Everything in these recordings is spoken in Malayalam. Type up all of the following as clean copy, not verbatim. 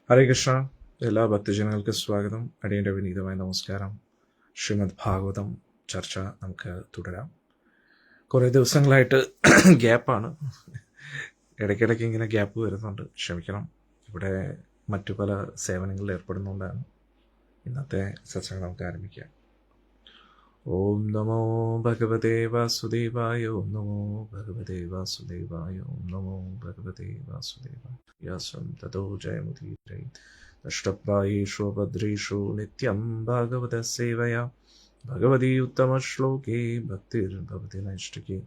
ഹരേ കൃഷ്ണ. എല്ലാ ഭക്തജനങ്ങൾക്കും സ്വാഗതം. അടിയൻ്റെ വിനീതമായ നമസ്കാരം. ശ്രീമദ് ഭാഗവതം ചർച്ച നമുക്ക് തുടരാം. കുറേ ദിവസങ്ങളായിട്ട് ഗ്യാപ്പാണ്. ഇടയ്ക്കിടയ്ക്ക് ഇങ്ങനെ ഗ്യാപ്പ് വരുന്നുണ്ട്, ക്ഷമിക്കണം. ഇവിടെ മറ്റു പല സേവനങ്ങളിൽ ഏർപ്പെടുന്നതുകൊണ്ടാണ്. ഇന്നത്തെ സത്സംഗം നമുക്ക് ആരംഭിക്കാം. ഓം നമോ ഭഗവതേ വാസുദേവായ. ഓം നമോ ഭഗവതേ വാസുദേവായ. ഓം നമോ ഭഗവതേ വാസുദേവായ. യാസം തതോ ജയമുദീരൈ നഷ്ടപ്രായേഷു ഭദ്രേഷു നിത്യം ഭാഗവത സേവയാ ഭഗവതി ഉത്തമശ്ലോകേ ഭക്തിർഭവതി നൈഷ്ഠികേ.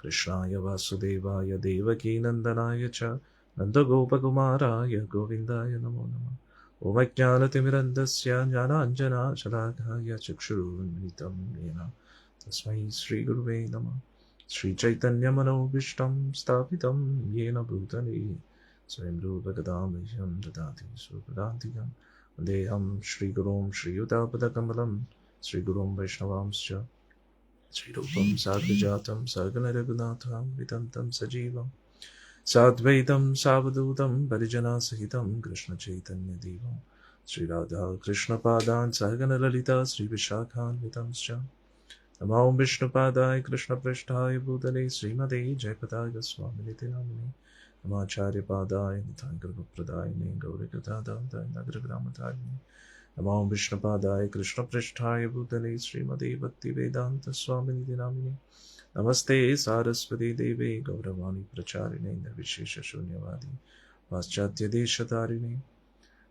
കൃഷ്ണായ വാസുദേവായ ദേവകീ നന്ദനായ ച നന്ദഗോപകുമാരായ ഗോവിന്ദായ നമോ നമഃ. ഓം അജ്ഞാനതിമിരന്ധസ്യ ജ്ഞാനാഞ്ജനശലാഘായ ചക്ഷുരുന്മിലിതം യേന തസ്മൈ ശ്രീഗുരുവേ നമഃ. ശ്രീചൈതന്യമനോഭീഷ്ടം സ്ഥാപിതം യേന ഭൂതലേ സ്വയം രൂപകഥാമഹ്യം ദദാതി സ്വപദാന്തികം. വന്ദേഹം ശ്രീഗുരും ശ്രീയുതാപദകമലം ശ്രീഗുരും വൈഷ്ണവാംശ്ച ശ്രീരൂപം സാഗ്രജാതം സഗണരഘുനാഥം വിതന്തം സജീവം സാദ്വൈതം സാവധൂതം പരിജനാസഹിതം കൃഷ്ണചൈതന്യദേവം ശ്രീരാധാകൃഷ്ണപാദാൻ സഹഗണലളിതാ ശ്രീവിശാഖാന്വിതംശ്ച. നമോ വിഷ്ണുപാദായ കൃഷ്ണപൃഷ്ഠായ ഭൂതലേ ശ്രീമതേ ജയപതാക സ്വാമിനിതി നാമിനെ. നമാചാര്യപാദായ നിതാംഗൃഹപ്രദായിനെ ഗൗരകഥാദായ നഗരഗ്രാമധാരിണി. നമോ വിഷ്ണുപാദായ കൃഷ്ണപൃഷ്ഠായ ഭൂതലേ ശ്രീമതേ ഭക്തിവേദാന്ത സ്വാമിനിതി നാമിനെ. നമസ്തേ സാരസ്വതി ദേവേ ഗൗരവാണി പ്രചാരിണേ നിർവിശേഷ ശൂന്യവാദി പാശ്ചാത്യദേശതാരിണേ.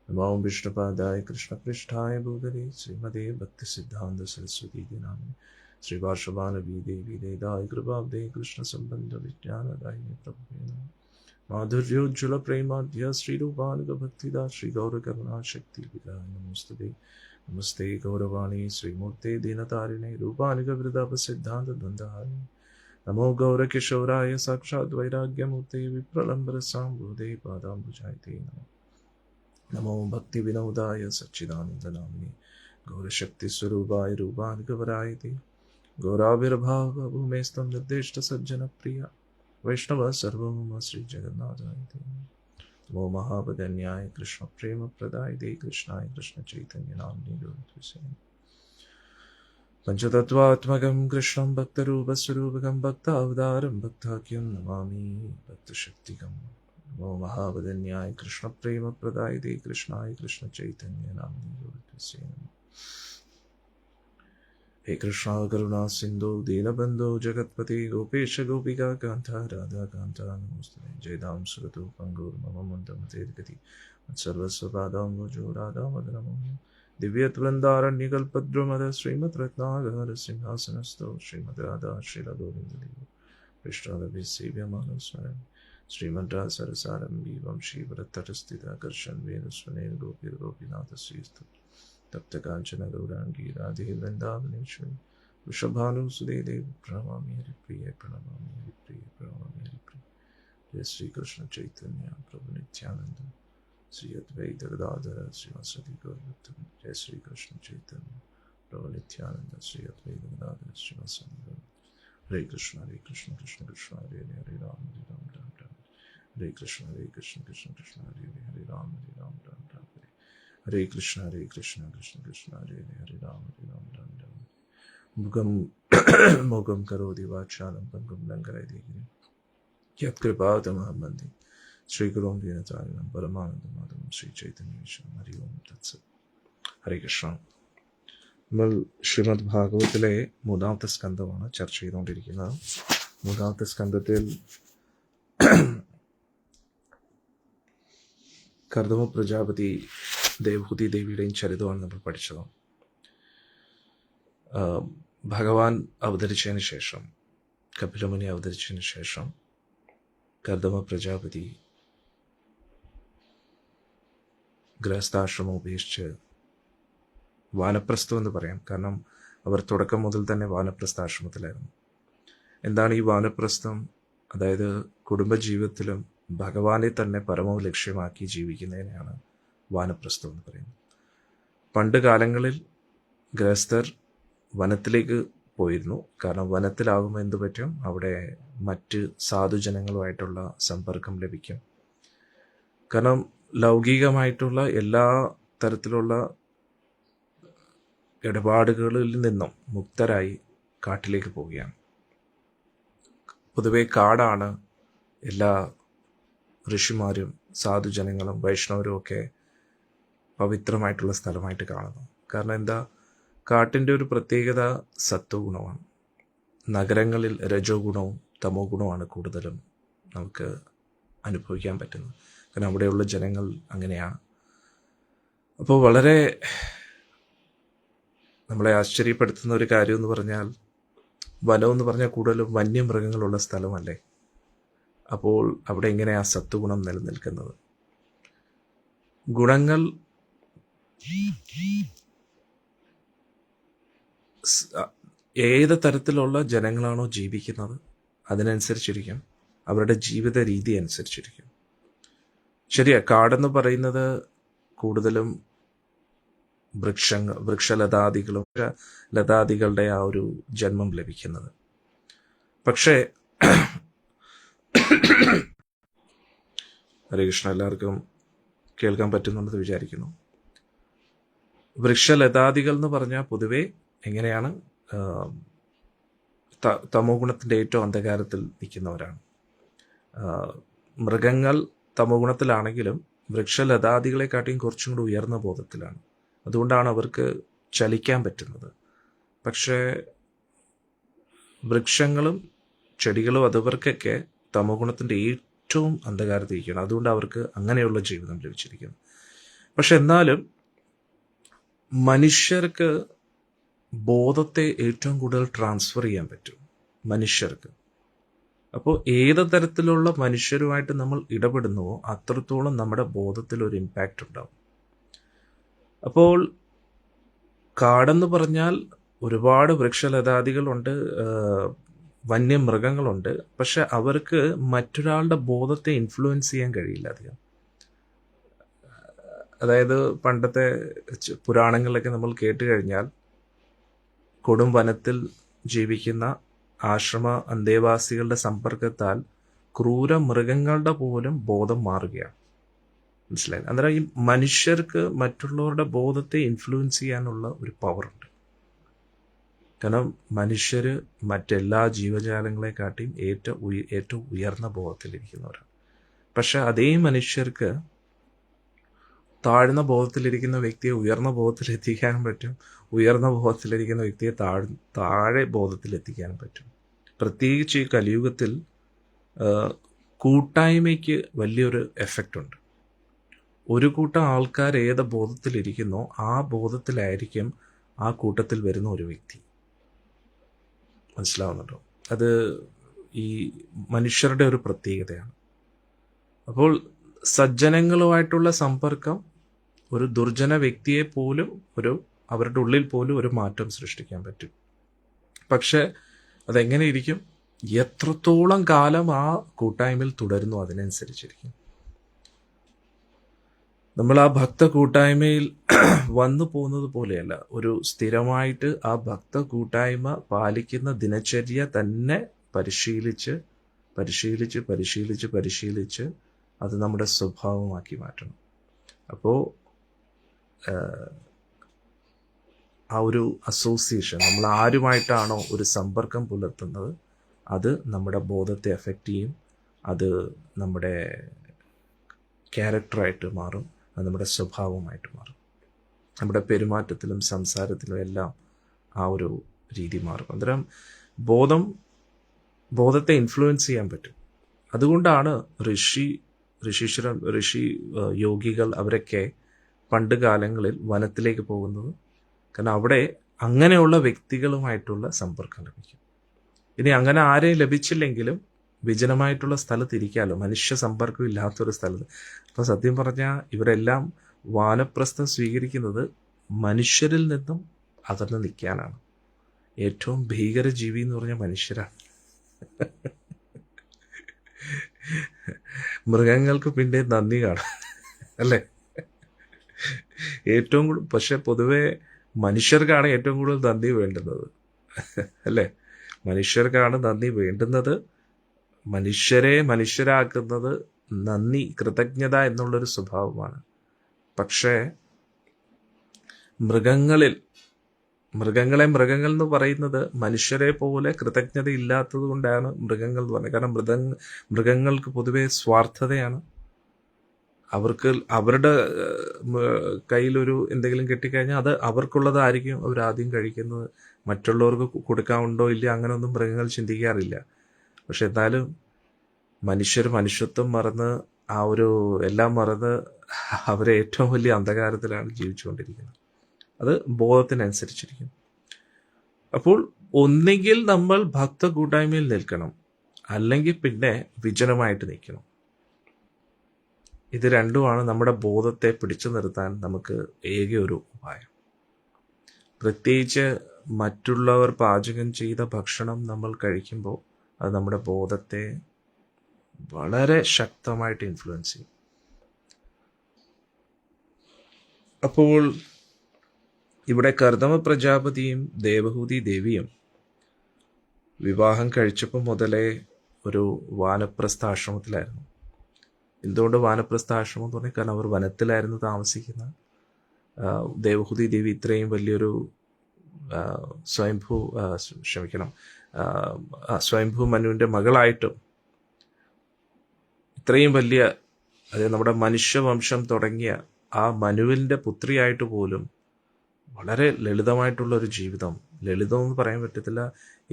നമോ വിഷ്ണുപാദായ കൃഷ്ണപൃഷ്ഠായ ഭൂതലേ ശ്രീമതേ ഭക്തിസിദ്ധാന്ത സരസ്വതി നാമിനെ. ശ്രീവാർഷഭാനവീ ദേവി ദേദായ കൃപാബ്ദേ കൃഷ്ണസംബന്ധ വിജ്ഞാനദായിനി പ്രഭുവേ നമഃ. മാധുര്യോജ്വല പ്രേമാദ്യ ശ്രീരൂപാനുഗഭക്തിദാ ശ്രീഗൗരകരുണാശക്തി വിദായ നമോസ്തുതേ. നമസ്തേ ഗൗരവാണി ശ്രീമൂർത്തേ ദീനതാരിണേ രൂപാനുഗവൃതപസിദ്ധാന്ത ദ്വന്ദ്വഹാരിണേ. നമോ ഗൗരകിശോരായ സാക്ഷാത് വൈരാഗ്യമൂർത്തേ വിപ്രലംബരസാംബോധേ പാദാംബുജായതേ നമഃ. നമോ ഭക്തിവിനോദായ സച്ചിദാനന്ദനാമിനെ ഗൗരശക്തിസ്വരൂപായ രൂപാനുഗവരായതേ. ഗൗരാവിർഭാവഭൂമേസ്ത്വം നിർദ്ദിഷ്ടസജ്ജനപ്രിയ വൈഷ്ണവ സർവമമ ശ്രീജഗന്നാഥായ. നമോ മഹാവദന്യായ കൃഷ്ണപ്രേമപ്രദായതേ കൃഷ്ണായ കൃഷ്ണചൈതന്യനാമ്നേ ഗൗരവേ. പഞ്ചതത്വാത്മകം കൃഷ്ണം ഭക്തരൂപസ്വരൂപകം ഭക്താവതാരം ഭക്താഖ്യം നമാമി ഭക്തശക്തികം. നമോ മഹാവദന്യായ കൃഷ്ണപ്രേമപ്രദായതേ കൃഷ്ണായ കൃഷ്ണചൈതന്യനാമ്നേ ഗൗരവേ. हे कृष्णा करुणा सिंधु दीनबंधो जगत्पते गोपेश गोपिका कांता राधा कांता नमोस्तुते. जयदाम सुरतो पंगुर मम मंदमतेर्गति सर्वस्वपादाम्बुजो राधा मदनमो. दिव्यत्वृन्दारण्यकल्पद्रुमद श्रीमद्रत्नागर सिंहासनस्थो श्रीमद् राधा श्रीलगोविन्ददेव पृष्ठादभिसेव्यमानो स्मरन्. श्रीमद्रासरसारम्भी वंशीवरतटस्थिता कर्षन् वेणुस्वनेन गोपीर्गोपीनाथस्यस्तु. तप्त कांचन गौरांगी राधे वृंदावनेश्वरी वृषभानुसुते देवी प्रणमामि हरिप्रिय प्रणमामि हरिप्रिय प्रणमामि हरिप्रिय. जय श्री कृष्ण चैतन्य प्रभु नित्यानंद श्री अद्वैत गदाधर श्रीवासदि गौरभक्तवृंद. जय श्री कृष्ण चैतन्य प्रभु नित्यानंद श्री अद्वैत गदाधर श्रीवासदि गौरभक्तवृंद. हरे कृष्ण कृष्ण कृष्ण हरे हरे राम राम राम. हरे कृष्ण कृष्ण कृष्ण हरे हरे राम राम राम. हरे कृष्ण कृष्ण कृष्ण हरे हरे राम राम राम. मुगम करोति वाचालं पंगुं लंघयति गिरिं यत्कृपातमहं वन्दे श्रीगुरुं दीनतारिणं परमानन्दमाधवं श्रीचैतन्येश्वरं. हरि ओം തത്സത്. ഹരേ കൃഷ്ണ. നമ്മൾ ശ്രീമദ് ഭാഗവത്തിലെ മൂന്നാമത്തെ സ്കന്ധമാണ് ചർച്ച ചെയ്തുകൊണ്ടിരിക്കുന്നത്. മൂന്നാമത്തെ സ്കന്ധത്തിൽ കർദമ പ്രജാപതി ദേവഹൂതി ദേവിയുടെയും ചരിതമാണ് നമ്മൾ പഠിച്ചത്. ഭഗവാൻ അവതരിച്ചതിന് ശേഷം, കപിലമുനി അവതരിച്ചതിന് ശേഷം കർദമ പ്രജാപതി ഗൃഹസ്ഥാശ്രമം ഉപേക്ഷിച്ച് വാനപ്രസ്ഥം എന്ന് പറയാം, കാരണം അവർ തുടക്കം മുതൽ തന്നെ വാനപ്രസ്ഥാശ്രമത്തിലായിരുന്നു. എന്താണ് ഈ വാനപ്രസ്ഥം? അതായത് കുടുംബജീവിതത്തിലും ഭഗവാനെ തന്നെ പരമ ലക്ഷ്യമാക്കി ജീവിക്കുന്നതിനെയാണ് വാനപ്രസ്ഥം എന്ന് പറയുന്നത്. പണ്ട് കാലങ്ങളിൽ ഗൃഹസ്ഥർ വനത്തിലേക്ക് പോയിരുന്നു. കാരണം വനത്തിലാകുമ്പോൾ എന്തു പറ്റും, അവിടെ മറ്റ് സാധുജനങ്ങളുമായിട്ടുള്ള സമ്പർക്കം ലഭിക്കും. കാരണം ലൗകികമായിട്ടുള്ള എല്ലാ തരത്തിലുള്ള ഇടപാടുകളിൽ നിന്നും മുക്തരായി കാട്ടിലേക്ക് പോവുകയാണ്. പൊതുവെ കാടാണ് എല്ലാ ഋഷിമാരും സാധുജനങ്ങളും വൈഷ്ണവരും ഒക്കെ പവിത്രമായിട്ടുള്ള സ്ഥലമായിട്ട് കാണുന്നു. കാരണം എന്താ? കാട്ടിൻ്റെ ഒരു പ്രത്യേകത സത്വഗുണമാണ്. നഗരങ്ങളിൽ രജോ ഗുണവും തമോ ഗുണവുമാണ് കൂടുതലും നമുക്ക് അനുഭവിക്കാൻ പറ്റുന്നത്. കാരണം അവിടെയുള്ള ജനങ്ങൾ അങ്ങനെയാണ്. അപ്പോൾ വളരെ നമ്മളെ ആശ്ചര്യപ്പെടുത്തുന്ന ഒരു കാര്യം എന്ന് പറഞ്ഞാൽ, വനം എന്ന് പറഞ്ഞാൽ കൂടുതലും വന്യമൃഗങ്ങളുള്ള സ്ഥലമല്ലേ. അപ്പോൾ അവിടെ എങ്ങനെയാ സത്വഗുണം നിലനിൽക്കുന്നത്? ഗുണങ്ങൾ ഏത് തരത്തിലുള്ള ജനങ്ങളാണോ ജീവിക്കുന്നത് അതിനനുസരിച്ചിരിക്കും, അവരുടെ ജീവിത രീതി അനുസരിച്ചിരിക്കും. ശരിയാ, കാടെന്ന് പറയുന്നത് കൂടുതലും വൃക്ഷലതാദികളും ലതാദികളുടെ ആ ഒരു ജന്മം ലഭിക്കുന്നത്. പക്ഷേ ഹരേ കൃഷ്ണ, എല്ലാവർക്കും കേൾക്കാൻ പറ്റുന്നുണ്ടെന്ന് വിചാരിക്കുന്നു. വൃക്ഷലതാദികൾ എന്ന് പറഞ്ഞാൽ പൊതുവെ എങ്ങനെയാണ്? തമോ ഗുണത്തിൻ്റെ ഏറ്റവും അന്ധകാരത്തിൽ നിൽക്കുന്നവരാണ്. മൃഗങ്ങൾ തമോ ഗുണത്തിലാണെങ്കിലും വൃക്ഷലതാദികളെക്കാട്ടിയും കുറച്ചും കൂടി ഉയർന്ന ബോധത്തിലാണ്. അതുകൊണ്ടാണ് അവർക്ക് ചലിക്കാൻ പറ്റുന്നത്. പക്ഷേ വൃക്ഷങ്ങളും ചെടികളും അതവർക്കൊക്കെ തമോ ഗുണത്തിൻ്റെ ഏറ്റവും അന്ധകാരത്തിരിക്കുകയാണ്. അതുകൊണ്ട് അവർക്ക് അങ്ങനെയുള്ള ജീവിതം ലഭിച്ചിരിക്കുന്നു. പക്ഷെ എന്നാലും മനുഷ്യർക്ക് ബോധത്തെ ഏറ്റവും കൂടുതൽ ട്രാൻസ്ഫർ ചെയ്യാൻ പറ്റും മനുഷ്യർക്ക്. അപ്പോൾ ഏത് തരത്തിലുള്ള മനുഷ്യരുമായിട്ട് നമ്മൾ ഇടപെടുന്നുവോ അത്രത്തോളം നമ്മുടെ ബോധത്തിൽ ഒരു ഇമ്പാക്റ്റ് ഉണ്ടാവും. അപ്പോൾ കാടെന്ന് പറഞ്ഞാൽ ഒരുപാട് വൃക്ഷലതാദികളുണ്ട്, വന്യമൃഗങ്ങളുണ്ട്. പക്ഷെ അവർക്ക് മറ്റൊരാളുടെ ബോധത്തെ ഇൻഫ്ലുവൻസ് ചെയ്യാൻ കഴിയില്ല അധികം. അതായത് പണ്ടത്തെ പുരാണങ്ങളിലൊക്കെ നമ്മൾ കേട്ട് കഴിഞ്ഞാൽ കൊടും വനത്തിൽ ജീവിക്കുന്ന ആശ്രമ അന്തേവാസികളുടെ സമ്പർക്കത്താൽ ക്രൂര മൃഗങ്ങളുടെ പോലും ബോധം മാറുകയാണ്. മനസ്സിലായി? അന്നേരം ഈ മനുഷ്യർക്ക് മറ്റുള്ളവരുടെ ബോധത്തെ ഇൻഫ്ലുവൻസ് ചെയ്യാനുള്ള ഒരു പവറുണ്ട്. കാരണം മനുഷ്യർ മറ്റെല്ലാ ജീവജാലങ്ങളെക്കാട്ടിയും ഏറ്റവും ഉയർന്ന ബോധത്തിലിരിക്കുന്നവരാണ്. പക്ഷെ അതേ മനുഷ്യർക്ക് താഴ്ന്ന ബോധത്തിലിരിക്കുന്ന വ്യക്തിയെ ഉയർന്ന ബോധത്തിലെത്തിക്കാനും പറ്റും, ഉയർന്ന ബോധത്തിലിരിക്കുന്ന വ്യക്തിയെ താഴെ ബോധത്തിലെത്തിക്കാനും പറ്റും. പ്രത്യേകിച്ച് ഈ കലിയുഗത്തിൽ കൂട്ടായ്മയ്ക്ക് വലിയൊരു എഫക്റ്റ് ഉണ്ട്. ഒരു കൂട്ടം ആൾക്കാർ ഏത് ബോധത്തിലിരിക്കുന്നോ ആ ബോധത്തിലായിരിക്കും ആ കൂട്ടത്തിൽ വരുന്ന ഒരു വ്യക്തി. മനസ്സിലാവുന്നുണ്ടോ? അത് ഈ മനുഷ്യരുടെ ഒരു പ്രത്യേകതയാണ്. അപ്പോൾ സജ്ജനങ്ങളുമായിട്ടുള്ള സമ്പർക്കം ഒരു ദുർജന വ്യക്തിയെ പോലും അവരുടെ ഉള്ളിൽ പോലും ഒരു മാറ്റം സൃഷ്ടിക്കാൻ പറ്റും. പക്ഷെ അതെങ്ങനെ ഇരിക്കും? എത്രത്തോളം കാലം ആ കൂട്ടായ്മയിൽ തുടരുന്നു അതിനനുസരിച്ചിരിക്കും. നമ്മൾ ആ ഭക്ത കൂട്ടായ്മയിൽ വന്നു പോകുന്നത് പോലെയല്ല, ഒരു സ്ഥിരമായിട്ട് ആ ഭക്ത കൂട്ടായ്മ പാലിക്കുന്ന ദിനചര്യ തന്നെ പരിശീലിച്ച് പരിശീലിച്ച് പരിശീലിച്ച് പരിശീലിച്ച് അത് നമ്മുടെ സ്വഭാവമാക്കി മാറ്റണം. അപ്പോൾ ആ ഒരു അസോസിയേഷൻ, നമ്മൾ ആരുമായിട്ടാണോ ഒരു സമ്പർക്കം പുലർത്തുന്നത് അത് നമ്മുടെ ബോധത്തെ എഫക്റ്റ് ചെയ്യും. അത് നമ്മുടെ ക്യാരക്ടറായിട്ട് മാറും, അത് നമ്മുടെ സ്വഭാവമായിട്ട് മാറും. നമ്മുടെ പെരുമാറ്റത്തിലും സംസാരത്തിലും എല്ലാം ആ ഒരു രീതി മാറും. അന്നേരം ബോധത്തെ ഇൻഫ്ലുവൻസ് ചെയ്യാൻ പറ്റും. അതുകൊണ്ടാണ് ഋഷി യോഗികൾ അവരൊക്കെ പണ്ട് കാലങ്ങളിൽ വനത്തിലേക്ക് പോകുന്നത്. കാരണം അവിടെ അങ്ങനെയുള്ള വ്യക്തികളുമായിട്ടുള്ള സമ്പർക്കം ലഭിക്കും. ഇനി അങ്ങനെ ആരെയും ലഭിച്ചില്ലെങ്കിലും വിജനമായിട്ടുള്ള സ്ഥലത്ത് ഇരിക്കാമല്ലോ, മനുഷ്യ സമ്പർക്കം ഇല്ലാത്തൊരു സ്ഥലത്ത്. അപ്പോൾ സത്യം പറഞ്ഞാൽ ഇവരെല്ലാം വാനപ്രസ്ഥം സ്വീകരിക്കുന്നത് മനുഷ്യരിൽ നിന്നും അകന്ന് നിൽക്കാനാണ്. ഏറ്റവും ഭീകര ജീവി എന്ന് പറഞ്ഞാൽ മനുഷ്യരാണ്. മൃഗങ്ങൾക്ക് പിന്നെ നന്ദി കാണാം അല്ലേ? പക്ഷെ പൊതുവെ മനുഷ്യർക്കാണ് ഏറ്റവും കൂടുതൽ നന്ദി വേണ്ടുന്നത് അല്ലേ? മനുഷ്യർക്കാണ് നന്ദി വേണ്ടുന്നത്. മനുഷ്യരെ മനുഷ്യരാക്കുന്നത് നന്ദി, കൃതജ്ഞത എന്നുള്ളൊരു സ്വഭാവമാണ്. പക്ഷേ മൃഗങ്ങൾ എന്ന് പറയുന്നത് മനുഷ്യരെ പോലെ കൃതജ്ഞത ഇല്ലാത്തത് കൊണ്ടാണ് മൃഗങ്ങൾ എന്ന് പറയുന്നത്. കാരണം മൃഗങ്ങൾക്ക് പൊതുവെ സ്വാർത്ഥതയാണ്. അവർക്ക് അവരുടെ കയ്യിലൊരു എന്തെങ്കിലും കിട്ടിക്കഴിഞ്ഞാൽ അത് അവർക്കുള്ളതായിരിക്കും അവരാദ്യം കഴിക്കുന്നത്. മറ്റുള്ളവർക്ക് കൊടുക്കാനുണ്ടോ ഇല്ല അങ്ങനെയൊന്നും മൃഗങ്ങൾ ചിന്തിക്കാറില്ല. പക്ഷെ എന്നാലും മനുഷ്യർ മനുഷ്യത്വം മറന്ന് എല്ലാം മറന്ന് അവരെ ഏറ്റവും വലിയ അന്ധകാരത്തിലാണ് ജീവിച്ചുകൊണ്ടിരിക്കുന്നത്. അത് ബോധത്തിനനുസരിച്ചിരിക്കും. അപ്പോൾ ഒന്നുകിൽ നമ്മൾ ഭക്ത കൂട്ടായ്മയിൽ നിൽക്കണം, അല്ലെങ്കിൽ പിന്നെ വിജനമായിട്ട് നിൽക്കണം. ഇത് രണ്ടുമാണ് നമ്മുടെ ബോധത്തെ പിടിച്ചു നിർത്താൻ നമുക്ക് ഏക ഒരു ഉപായം. പ്രത്യേകിച്ച് മറ്റുള്ളവർ പാചകം ചെയ്ത ഭക്ഷണം നമ്മൾ കഴിക്കുമ്പോൾ അത് നമ്മുടെ ബോധത്തെ വളരെ ശക്തമായിട്ട് ഇൻഫ്ലുവൻസ് ചെയ്യും. അപ്പോൾ ഇവിടെ കർദമ പ്രജാപതിയും ദേവഹൂതി ദേവിയും വിവാഹം കഴിച്ചപ്പോൾ മുതലേ ഒരു വാനപ്രസ്ഥാശ്രമത്തിലായിരുന്നു. എന്തുകൊണ്ട് വാനപ്രസ്ഥാശ്രമം എന്ന് പറഞ്ഞാൽ കാരണം അവർ വനത്തിലായിരുന്നു താമസിക്കുന്നത്. ദേവഹൂതി ദേവി ഇത്രയും വലിയൊരു സ്വയംഭൂ മനുവിൻ്റെ മകളായിട്ടും ഇത്രയും വലിയ അതായത് നമ്മുടെ മനുഷ്യവംശം തുടങ്ങിയ ആ മനുവിൻ്റെ പുത്രിയായിട്ട് പോലും വളരെ ലളിതമായിട്ടുള്ളൊരു ജീവിതം, ലളിതമെന്ന് പറയാൻ പറ്റത്തില്ല,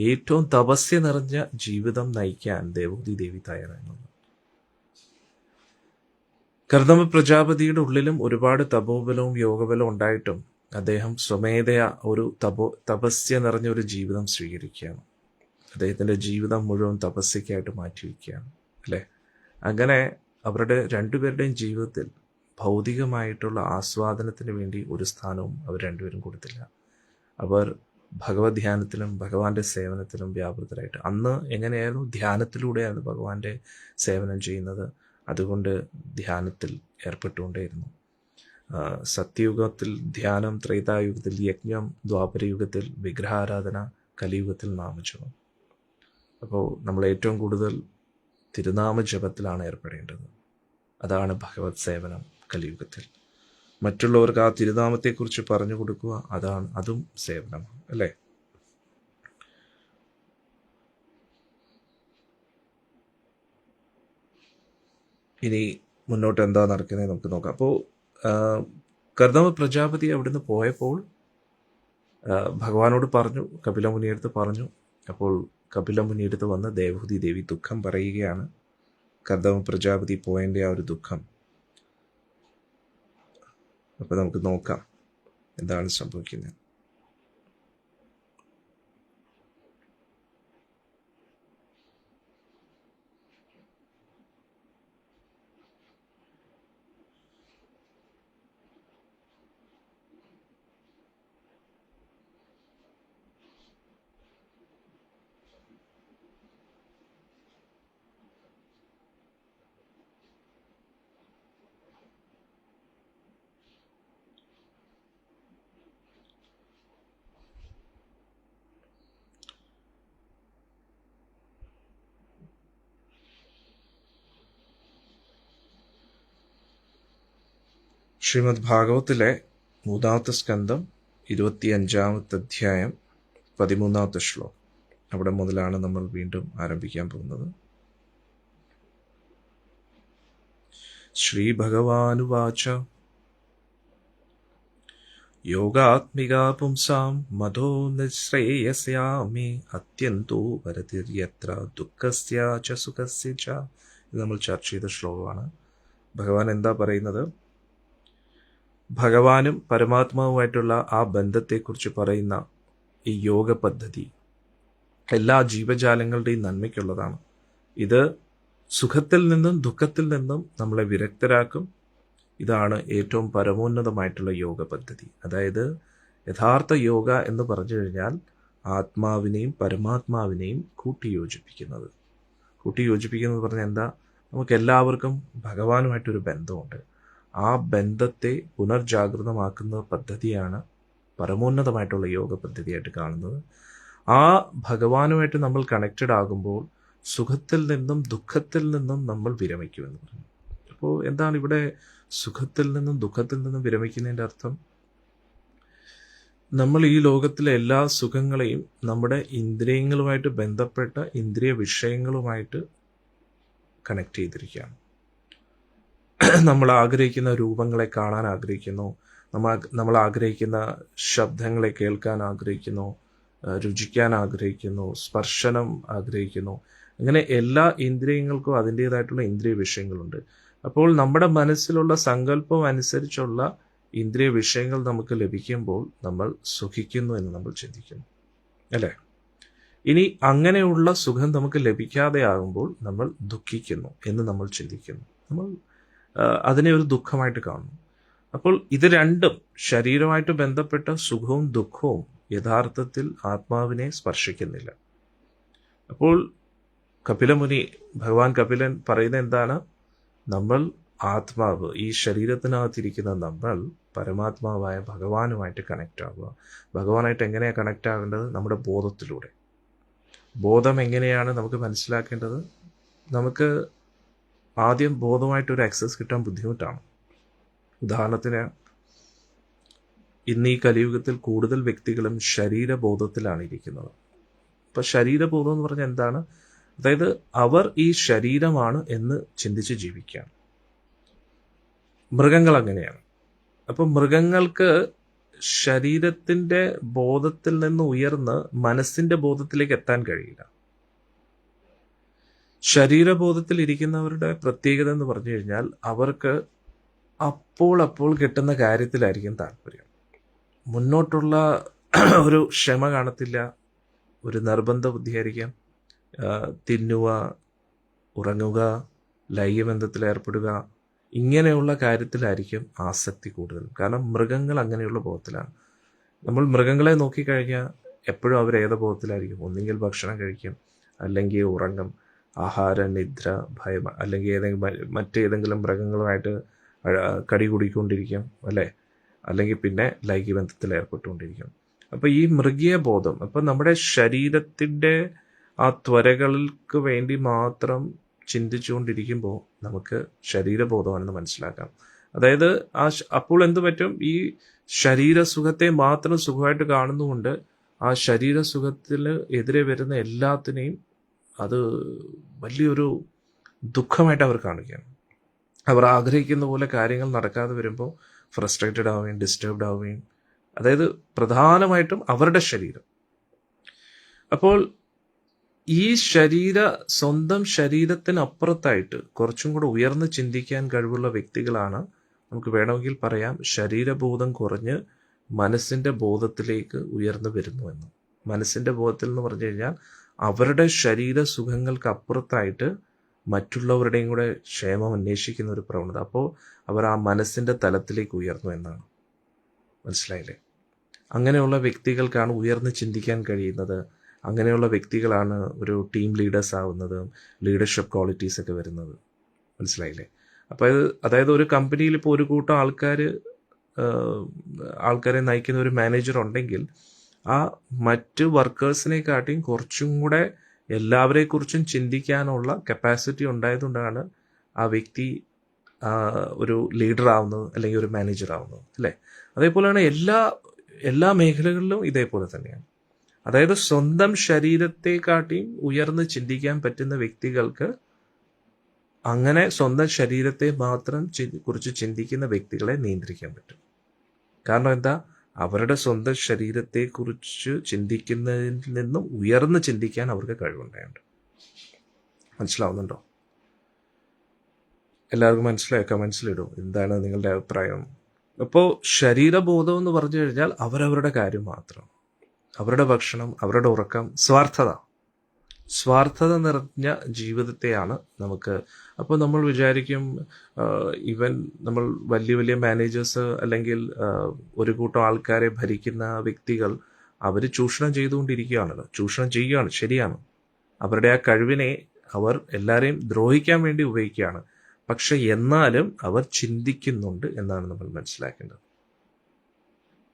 ഏറ്റവും തപസ്യ നിറഞ്ഞ ജീവിതം നയിക്കാൻ ദേവഹൂതി ദേവി തയ്യാറായിരുന്നു. കർദമ പ്രജാപതിയുടെ ഉള്ളിലും ഒരുപാട് തപോബലവും യോഗബലവും ഉണ്ടായിട്ടും അദ്ദേഹം സ്വമേധയാ ഒരു തപസ്യ നിറഞ്ഞ ഒരു ജീവിതം സ്വീകരിക്കുകയാണ്. അദ്ദേഹത്തിൻ്റെ ജീവിതം മുഴുവൻ തപസ്യക്കായിട്ട് മാറ്റിവെക്കുകയാണ് അല്ലേ. അങ്ങനെ അവരുടെ രണ്ടുപേരുടെയും ജീവിതത്തിൽ ഭൗതികമായിട്ടുള്ള ആസ്വാദനത്തിന് വേണ്ടി ഒരു സ്ഥാനവും അവർ രണ്ടുപേരും കൊടുത്തില്ല. അവർ ഭഗവത് ധ്യാനത്തിലും ഭഗവാന്റെ സേവനത്തിലും വ്യാപൃതരായിട്ട്, അന്ന് എങ്ങനെയായിരുന്നു ധ്യാനത്തിലൂടെയാണ് ഭഗവാന്റെ സേവനം ചെയ്യുന്നത്. അതുകൊണ്ട് ധ്യാനത്തിൽ ഏർപ്പെട്ടുകൊണ്ടേയിരുന്നു. സത്യയുഗത്തിൽ ധ്യാനം, ത്രേതായുഗത്തിൽ യജ്ഞം, ദ്വാപരയുഗത്തിൽ വിഗ്രഹാരാധന, കലിയുഗത്തിൽ നാമജപം. അപ്പോൾ നമ്മൾ ഏറ്റവും കൂടുതൽ തിരുനാമജപത്തിലാണ് ഏർപ്പെടേണ്ടത്. അതാണ് ഭഗവത് സേവനം കലിയുഗത്തിൽ. മറ്റുള്ളവർക്ക് ആ തിരുനാമത്തെക്കുറിച്ച് പറഞ്ഞു കൊടുക്കുക, അതും സേവനമാണ് അല്ലേ. ഇനി മുന്നോട്ട് എന്താ നടക്കുന്നത് നമുക്ക് നോക്കാം. അപ്പോൾ കർദമ പ്രജാപതി അവിടുന്ന് പോയപ്പോൾ ഭഗവാനോട് പറഞ്ഞു, കപിലമുനിയെടുത്ത് പറഞ്ഞു. അപ്പോൾ കപിലമുനിയെടുത്ത് വന്ന് ദേവഹൂതി ദേവി ദുഃഖം പറയുകയാണ്. കർദമ പ്രജാപതി പോയതിൻ്റെ ആ ഒരു ദുഃഖം. അപ്പോൾ നമുക്ക് നോക്കാം എന്താണ് സംഭവിക്കുന്നത്. ശ്രീമദ് ഭാഗവത്തിലെ 3-ാമത്തെ സ്കന്ധം 25-ാമത്തെ അധ്യായം 13-ാമത്തെ ശ്ലോകം. അവിടെ മുതലാണ് നമ്മൾ വീണ്ടും ആരംഭിക്കാൻ പോകുന്നത്. ശ്രീ ഭഗവാനുവാച യോഗാത്മികാ പുംസാം മധോ നിശ്രേയസ്യാമി അത്യന്തോ വരതിര്യത്ര ദുഃഖസ്യ ച സുഖസ്യ ച. ഇത് നമ്മൾ ചർച്ച ചെയ്ത ശ്ലോകമാണ്. ഭഗവാൻ എന്താ പറയുന്നത്? ഭഗവാനും പരമാത്മാവുമായിട്ടുള്ള ആ ബന്ധത്തെക്കുറിച്ച് പറയുന്ന ഈ യോഗ പദ്ധതി എല്ലാ ജീവജാലങ്ങളുടെയും നന്മയ്ക്കുള്ളതാണ്. ഇത് സുഖത്തിൽ നിന്നും ദുഃഖത്തിൽ നിന്നും നമ്മളെ വിരക്തരാക്കും. ഇതാണ് ഏറ്റവും പരമോന്നതമായിട്ടുള്ള യോഗ പദ്ധതി. അതായത് യഥാർത്ഥ യോഗ എന്ന് പറഞ്ഞു കഴിഞ്ഞാൽ ആത്മാവിനെയും പരമാത്മാവിനെയും കൂട്ടിയോജിപ്പിക്കുന്നത്. കൂട്ടിയോജിപ്പിക്കുന്നത് പറഞ്ഞാൽ എന്താ? നമുക്ക് എല്ലാവർക്കും ഭഗവാനുമായിട്ടൊരു ബന്ധമുണ്ട്. ആ ബന്ധത്തെ പുനർജാഗൃതമാക്കുന്ന പദ്ധതിയാണ് പരമോന്നതമായിട്ടുള്ള യോഗ പദ്ധതിയായിട്ട് കാണുന്നത്. ആ ഭഗവാനുമായിട്ട് നമ്മൾ കണക്റ്റഡ് ആകുമ്പോൾ സുഖത്തിൽ നിന്നും ദുഃഖത്തിൽ നിന്നും നമ്മൾ വിരമിക്കുമെന്ന് പറഞ്ഞു. അപ്പോൾ എന്താണ് ഇവിടെ സുഖത്തിൽ നിന്നും ദുഃഖത്തിൽ നിന്നും വിരമിക്കുന്നതിൻ്റെ അർത്ഥം? നമ്മൾ ഈ ലോകത്തിലെ എല്ലാ സുഖങ്ങളെയും നമ്മുടെ ഇന്ദ്രിയങ്ങളുമായിട്ട് ബന്ധപ്പെട്ട ഇന്ദ്രിയ വിഷയങ്ങളുമായിട്ട് കണക്ട് ചെയ്തിരിക്കുകയാണ്. നമ്മൾ ആഗ്രഹിക്കുന്ന രൂപങ്ങളെ കാണാൻ ആഗ്രഹിക്കുന്നു, നമ്മൾ ആഗ്രഹിക്കുന്ന ശബ്ദങ്ങളെ കേൾക്കാൻ ആഗ്രഹിക്കുന്നു, രുചിക്കാൻ ആഗ്രഹിക്കുന്നു, സ്പർശനം ആഗ്രഹിക്കുന്നു. അങ്ങനെ എല്ലാ ഇന്ദ്രിയങ്ങൾക്കും അതിൻ്റേതായിട്ടുള്ള ഇന്ദ്രിയ വിഷയങ്ങളുണ്ട്. അപ്പോൾ നമ്മുടെ മനസ്സിലുള്ള സങ്കല്പം അനുസരിച്ചുള്ള ഇന്ദ്രിയ വിഷയങ്ങൾ നമുക്ക് ലഭിക്കുമ്പോൾ നമ്മൾ സുഖിക്കുന്നു എന്ന് നമ്മൾ ചിന്തിക്കുന്നു, അല്ലേ? ഇനി അങ്ങനെയുള്ള സുഖം നമുക്ക് ലഭിക്കാതെ ആകുമ്പോൾ നമ്മൾ ദുഃഖിക്കുന്നു എന്ന് നമ്മൾ ചിന്തിക്കുന്നു. നമ്മൾ അതിനെ ഒരു ദുഃഖമായിട്ട് കാണുന്നു. അപ്പോൾ ഇത് രണ്ടും, ശരീരമായിട്ട് ബന്ധപ്പെട്ട സുഖവും ദുഃഖവും യഥാർത്ഥത്തിൽ ആത്മാവിനെ സ്പർശിക്കുന്നില്ല. അപ്പോൾ ഭഗവാൻ കപിലൻ പറയുന്നത് എന്താണ്? നമ്മൾ ആത്മാവ്, ഈ ശരീരത്തിനകത്തിരിക്കുന്ന നമ്മൾ പരമാത്മാവായ ഭഗവാനുമായിട്ട് കണക്റ്റ് ആവുക. ഭഗവാനായിട്ട് എങ്ങനെയാണ് കണക്റ്റ് ആകേണ്ടത്? നമ്മുടെ ബോധത്തിലൂടെ. ബോധം എങ്ങനെയാണ് നമുക്ക് മനസ്സിലാക്കേണ്ടത്? നമുക്ക് ആദ്യം ബോധമായിട്ടൊരു ആക്സസ് കിട്ടാൻ ബുദ്ധിമുട്ടാണ്. ഉദാഹരണത്തിന്, ഇന്ന് ഈ കലിയുഗത്തിൽ കൂടുതൽ വ്യക്തികളും ശരീരബോധത്തിലാണ് ഇരിക്കുന്നത്. അപ്പം ശരീരബോധം എന്ന് പറഞ്ഞാൽ എന്താണ്? അതായത് അവർ ഈ ശരീരമാണ് എന്ന് ചിന്തിച്ച് ജീവിക്കുകയാണ്. മൃഗങ്ങൾ അങ്ങനെയാണ്. അപ്പം മൃഗങ്ങൾക്ക് ശരീരത്തിൻ്റെ ബോധത്തിൽ നിന്ന് ഉയർന്ന് മനസ്സിൻ്റെ ബോധത്തിലേക്ക് എത്താൻ കഴിയില്ല. ശരീരബോധത്തിൽ ഇരിക്കുന്നവരുടെ പ്രത്യേകത എന്ന് പറഞ്ഞു കഴിഞ്ഞാൽ അവർക്ക് അപ്പോൾ കിട്ടുന്ന കാര്യത്തിലായിരിക്കും താല്പര്യം. മുന്നോട്ടുള്ള ഒരു ക്ഷമ കാണത്തില്ല, ഒരു നിർബന്ധ ബുദ്ധിയായിരിക്കാം. തിന്നുക, ഉറങ്ങുക, ലൈംഗികബന്ധത്തിൽ ഏർപ്പെടുക, ഇങ്ങനെയുള്ള കാര്യത്തിലായിരിക്കും ആസക്തി കൂടുതൽ. കാരണം മൃഗങ്ങൾ അങ്ങനെയുള്ള ബോധത്തിലാണ്. നമ്മൾ മൃഗങ്ങളെ നോക്കിക്കഴിഞ്ഞാൽ എപ്പോഴും അവർ ഏത് ബോധത്തിലായിരിക്കും? ഒന്നുകിൽ ഭക്ഷണം കഴിക്കും, അല്ലെങ്കിൽ ഉറങ്ങും, ആഹാര, നിദ്ര, ഭയം, അല്ലെങ്കിൽ മറ്റേതെങ്കിലും മൃഗങ്ങളുമായിട്ട് കടി കൂടിക്കൊണ്ടിരിക്കും, അല്ലേ? അല്ലെങ്കിൽ പിന്നെ ലൈംഗിക ബന്ധത്തിൽ ഏർപ്പെട്ടുകൊണ്ടിരിക്കും. അപ്പോൾ ഈ മൃഗീയ ബോധം, അപ്പം നമ്മുടെ ശരീരത്തിൻ്റെ ആ ത്വരകൾക്ക് വേണ്ടി മാത്രം ചിന്തിച്ചുകൊണ്ടിരിക്കുമ്പോൾ നമുക്ക് ശരീരബോധമാണെന്ന് മനസ്സിലാക്കാം. അതായത് അപ്പോൾ എന്ത് പറ്റും? ഈ ശരീരസുഖത്തെ മാത്രം സുഖമായിട്ട് കാണുന്നുകൊണ്ട് ആ ശരീരസുഖത്തിന് എതിരെ വരുന്ന എല്ലാത്തിനെയും അത് വലിയൊരു ദുഃഖമായിട്ട് അവർ കാണുകയാണ്. അവർ ആഗ്രഹിക്കുന്ന പോലെ കാര്യങ്ങൾ നടക്കാതെ വരുമ്പോൾ ഫ്രസ്ട്രേറ്റഡ് ആവുകയും ഡിസ്റ്റർബ്ഡ് ആവുകയും, അതായത് പ്രധാനമായിട്ടും അവരുടെ ശരീരം. അപ്പോൾ ഈ സ്വന്തം ശരീരത്തിനപ്പുറത്തായിട്ട് കുറച്ചും കൂടെ ഉയർന്ന് ചിന്തിക്കാൻ കഴിവുള്ള വ്യക്തികളാണ്, നമുക്ക് വേണമെങ്കിൽ പറയാം, ശരീരബോധം കുറഞ്ഞ് മനസ്സിൻ്റെ ബോധത്തിലേക്ക് ഉയർന്നു വരുന്നുവെന്ന്. മനസ്സിൻ്റെ ബോധത്തിൽ എന്ന് പറഞ്ഞു കഴിഞ്ഞാൽ അവരുടെ ശരീര സുഖങ്ങൾക്ക് അപ്പുറത്തായിട്ട് മറ്റുള്ളവരുടെയും കൂടെ ക്ഷേമം അന്വേഷിക്കുന്ന ഒരു പ്രവണത. അപ്പോൾ അവർ ആ മനസ്സിൻ്റെ തലത്തിലേക്ക് ഉയർന്നു എന്നാണ്. മനസ്സിലായില്ലേ? അങ്ങനെയുള്ള വ്യക്തികൾക്കാണ് ഉയർന്ന് ചിന്തിക്കാൻ കഴിയുന്നത്. അങ്ങനെയുള്ള വ്യക്തികളാണ് ഒരു ടീം ലീഡേഴ്സ് ആവുന്നത്, ലീഡർഷിപ്പ് ക്വാളിറ്റീസ് ഒക്കെ വരുന്നത്. മനസ്സിലായില്ലേ? അപ്പോൾ അതായത് ഒരു കമ്പനിയിൽ ഇപ്പോൾ ഒരു കൂട്ടം ആൾക്കാരെ നയിക്കുന്ന ഒരു മാനേജർ ഉണ്ടെങ്കിൽ ആ മറ്റ് വർക്കേഴ്സിനെക്കാട്ടിയും കുറച്ചും കൂടെ എല്ലാവരെക്കുറിച്ചും ചിന്തിക്കാനുള്ള കപ്പാസിറ്റി ഉണ്ടായതുകൊണ്ടാണ് ആ വ്യക്തി ഒരു ലീഡർ ആവുന്നത്, അല്ലെങ്കിൽ ഒരു മാനേജർ ആവുന്നത്, അല്ലേ? അതേപോലെയാണ് എല്ലാ മേഖലകളിലും ഇതേപോലെ തന്നെയാണ്. അതായത് സ്വന്തം ശരീരത്തെക്കാട്ടിയും ഉയർന്ന് ചിന്തിക്കാൻ പറ്റുന്ന വ്യക്തികൾക്ക് അങ്ങനെ സ്വന്തം ശരീരത്തെ മാത്രം കുറിച്ച് ചിന്തിക്കുന്ന വ്യക്തികളെ നിയന്ത്രിക്കാൻ പറ്റും. കാരണം എന്താ? അവരുടെ സ്വന്തം ശരീരത്തെക്കുറിച്ച് ചിന്തിക്കുന്നതിൽ നിന്നും ഉയർന്ന് ചിന്തിക്കാൻ അവർക്ക് കഴിവുണ്ടായുണ്ട്. മനസ്സിലാവുന്നുണ്ടോ? എല്ലാവർക്കും മനസ്സിലാക്കാം? കമൻസിലിടും എന്താണ് നിങ്ങളുടെ അഭിപ്രായം. അപ്പോൾ ശരീരബോധം എന്ന് പറഞ്ഞു കഴിഞ്ഞാൽ അവരവരുടെ കാര്യം മാത്രം, അവരുടെ ഭക്ഷണം, അവരുടെ ഉറക്കം, സ്വാർത്ഥത നിറഞ്ഞ ജീവിതത്തെയാണ് നമുക്ക്. അപ്പോൾ നമ്മൾ വിചാരിക്കും ഈവൻ നമ്മൾ വലിയ മാനേജേഴ്സ് അല്ലെങ്കിൽ ഒരു കൂട്ടം ആൾക്കാരെ ഭരിക്കുന്ന വ്യക്തികൾ അവർ ചൂഷണം ചെയ്തുകൊണ്ടിരിക്കുകയാണല്ലോ. ചൂഷണം ചെയ്യുകയാണ്, ശരിയാണ്. അവരുടെ ആ കഴിവിനെ അവർ എല്ലാവരെയും ദ്രോഹിക്കാൻ വേണ്ടി ഉപയോഗിക്കുകയാണ്. പക്ഷെ എന്നാലും അവർ ചിന്തിക്കുന്നുണ്ട് എന്നാണ് നമ്മൾ മനസ്സിലാക്കേണ്ടത്.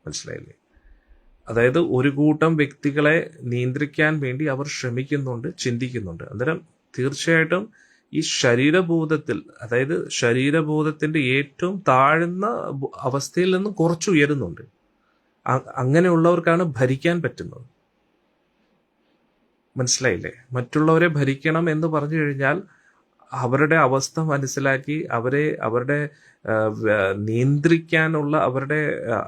മനസ്സിലായില്ലേ? അതായത് ഒരു കൂട്ടം വ്യക്തികളെ നിയന്ത്രിക്കാൻ വേണ്ടി അവർ ശ്രമിക്കുന്നുണ്ട്, ചിന്തിക്കുന്നുണ്ട്. അന്നേരം തീർച്ചയായിട്ടും ഈ ശരീരബോധത്തിൽ, അതായത് ശരീരബോധത്തിന്റെ ഏറ്റവും താഴ്ന്ന അവസ്ഥയിൽ നിന്ന് കുറച്ച് ഉയരുന്നുണ്ട്. അങ്ങനെയുള്ളവർക്കാണ് ഭരിക്കാൻ പറ്റുന്നത്. മനസ്സിലായില്ലേ? മറ്റുള്ളവരെ ഭരിക്കണം എന്ന് പറഞ്ഞു കഴിഞ്ഞാൽ അവരുടെ അവസ്ഥ മനസ്സിലാക്കി അവരുടെ നിയന്ത്രിക്കാനുള്ള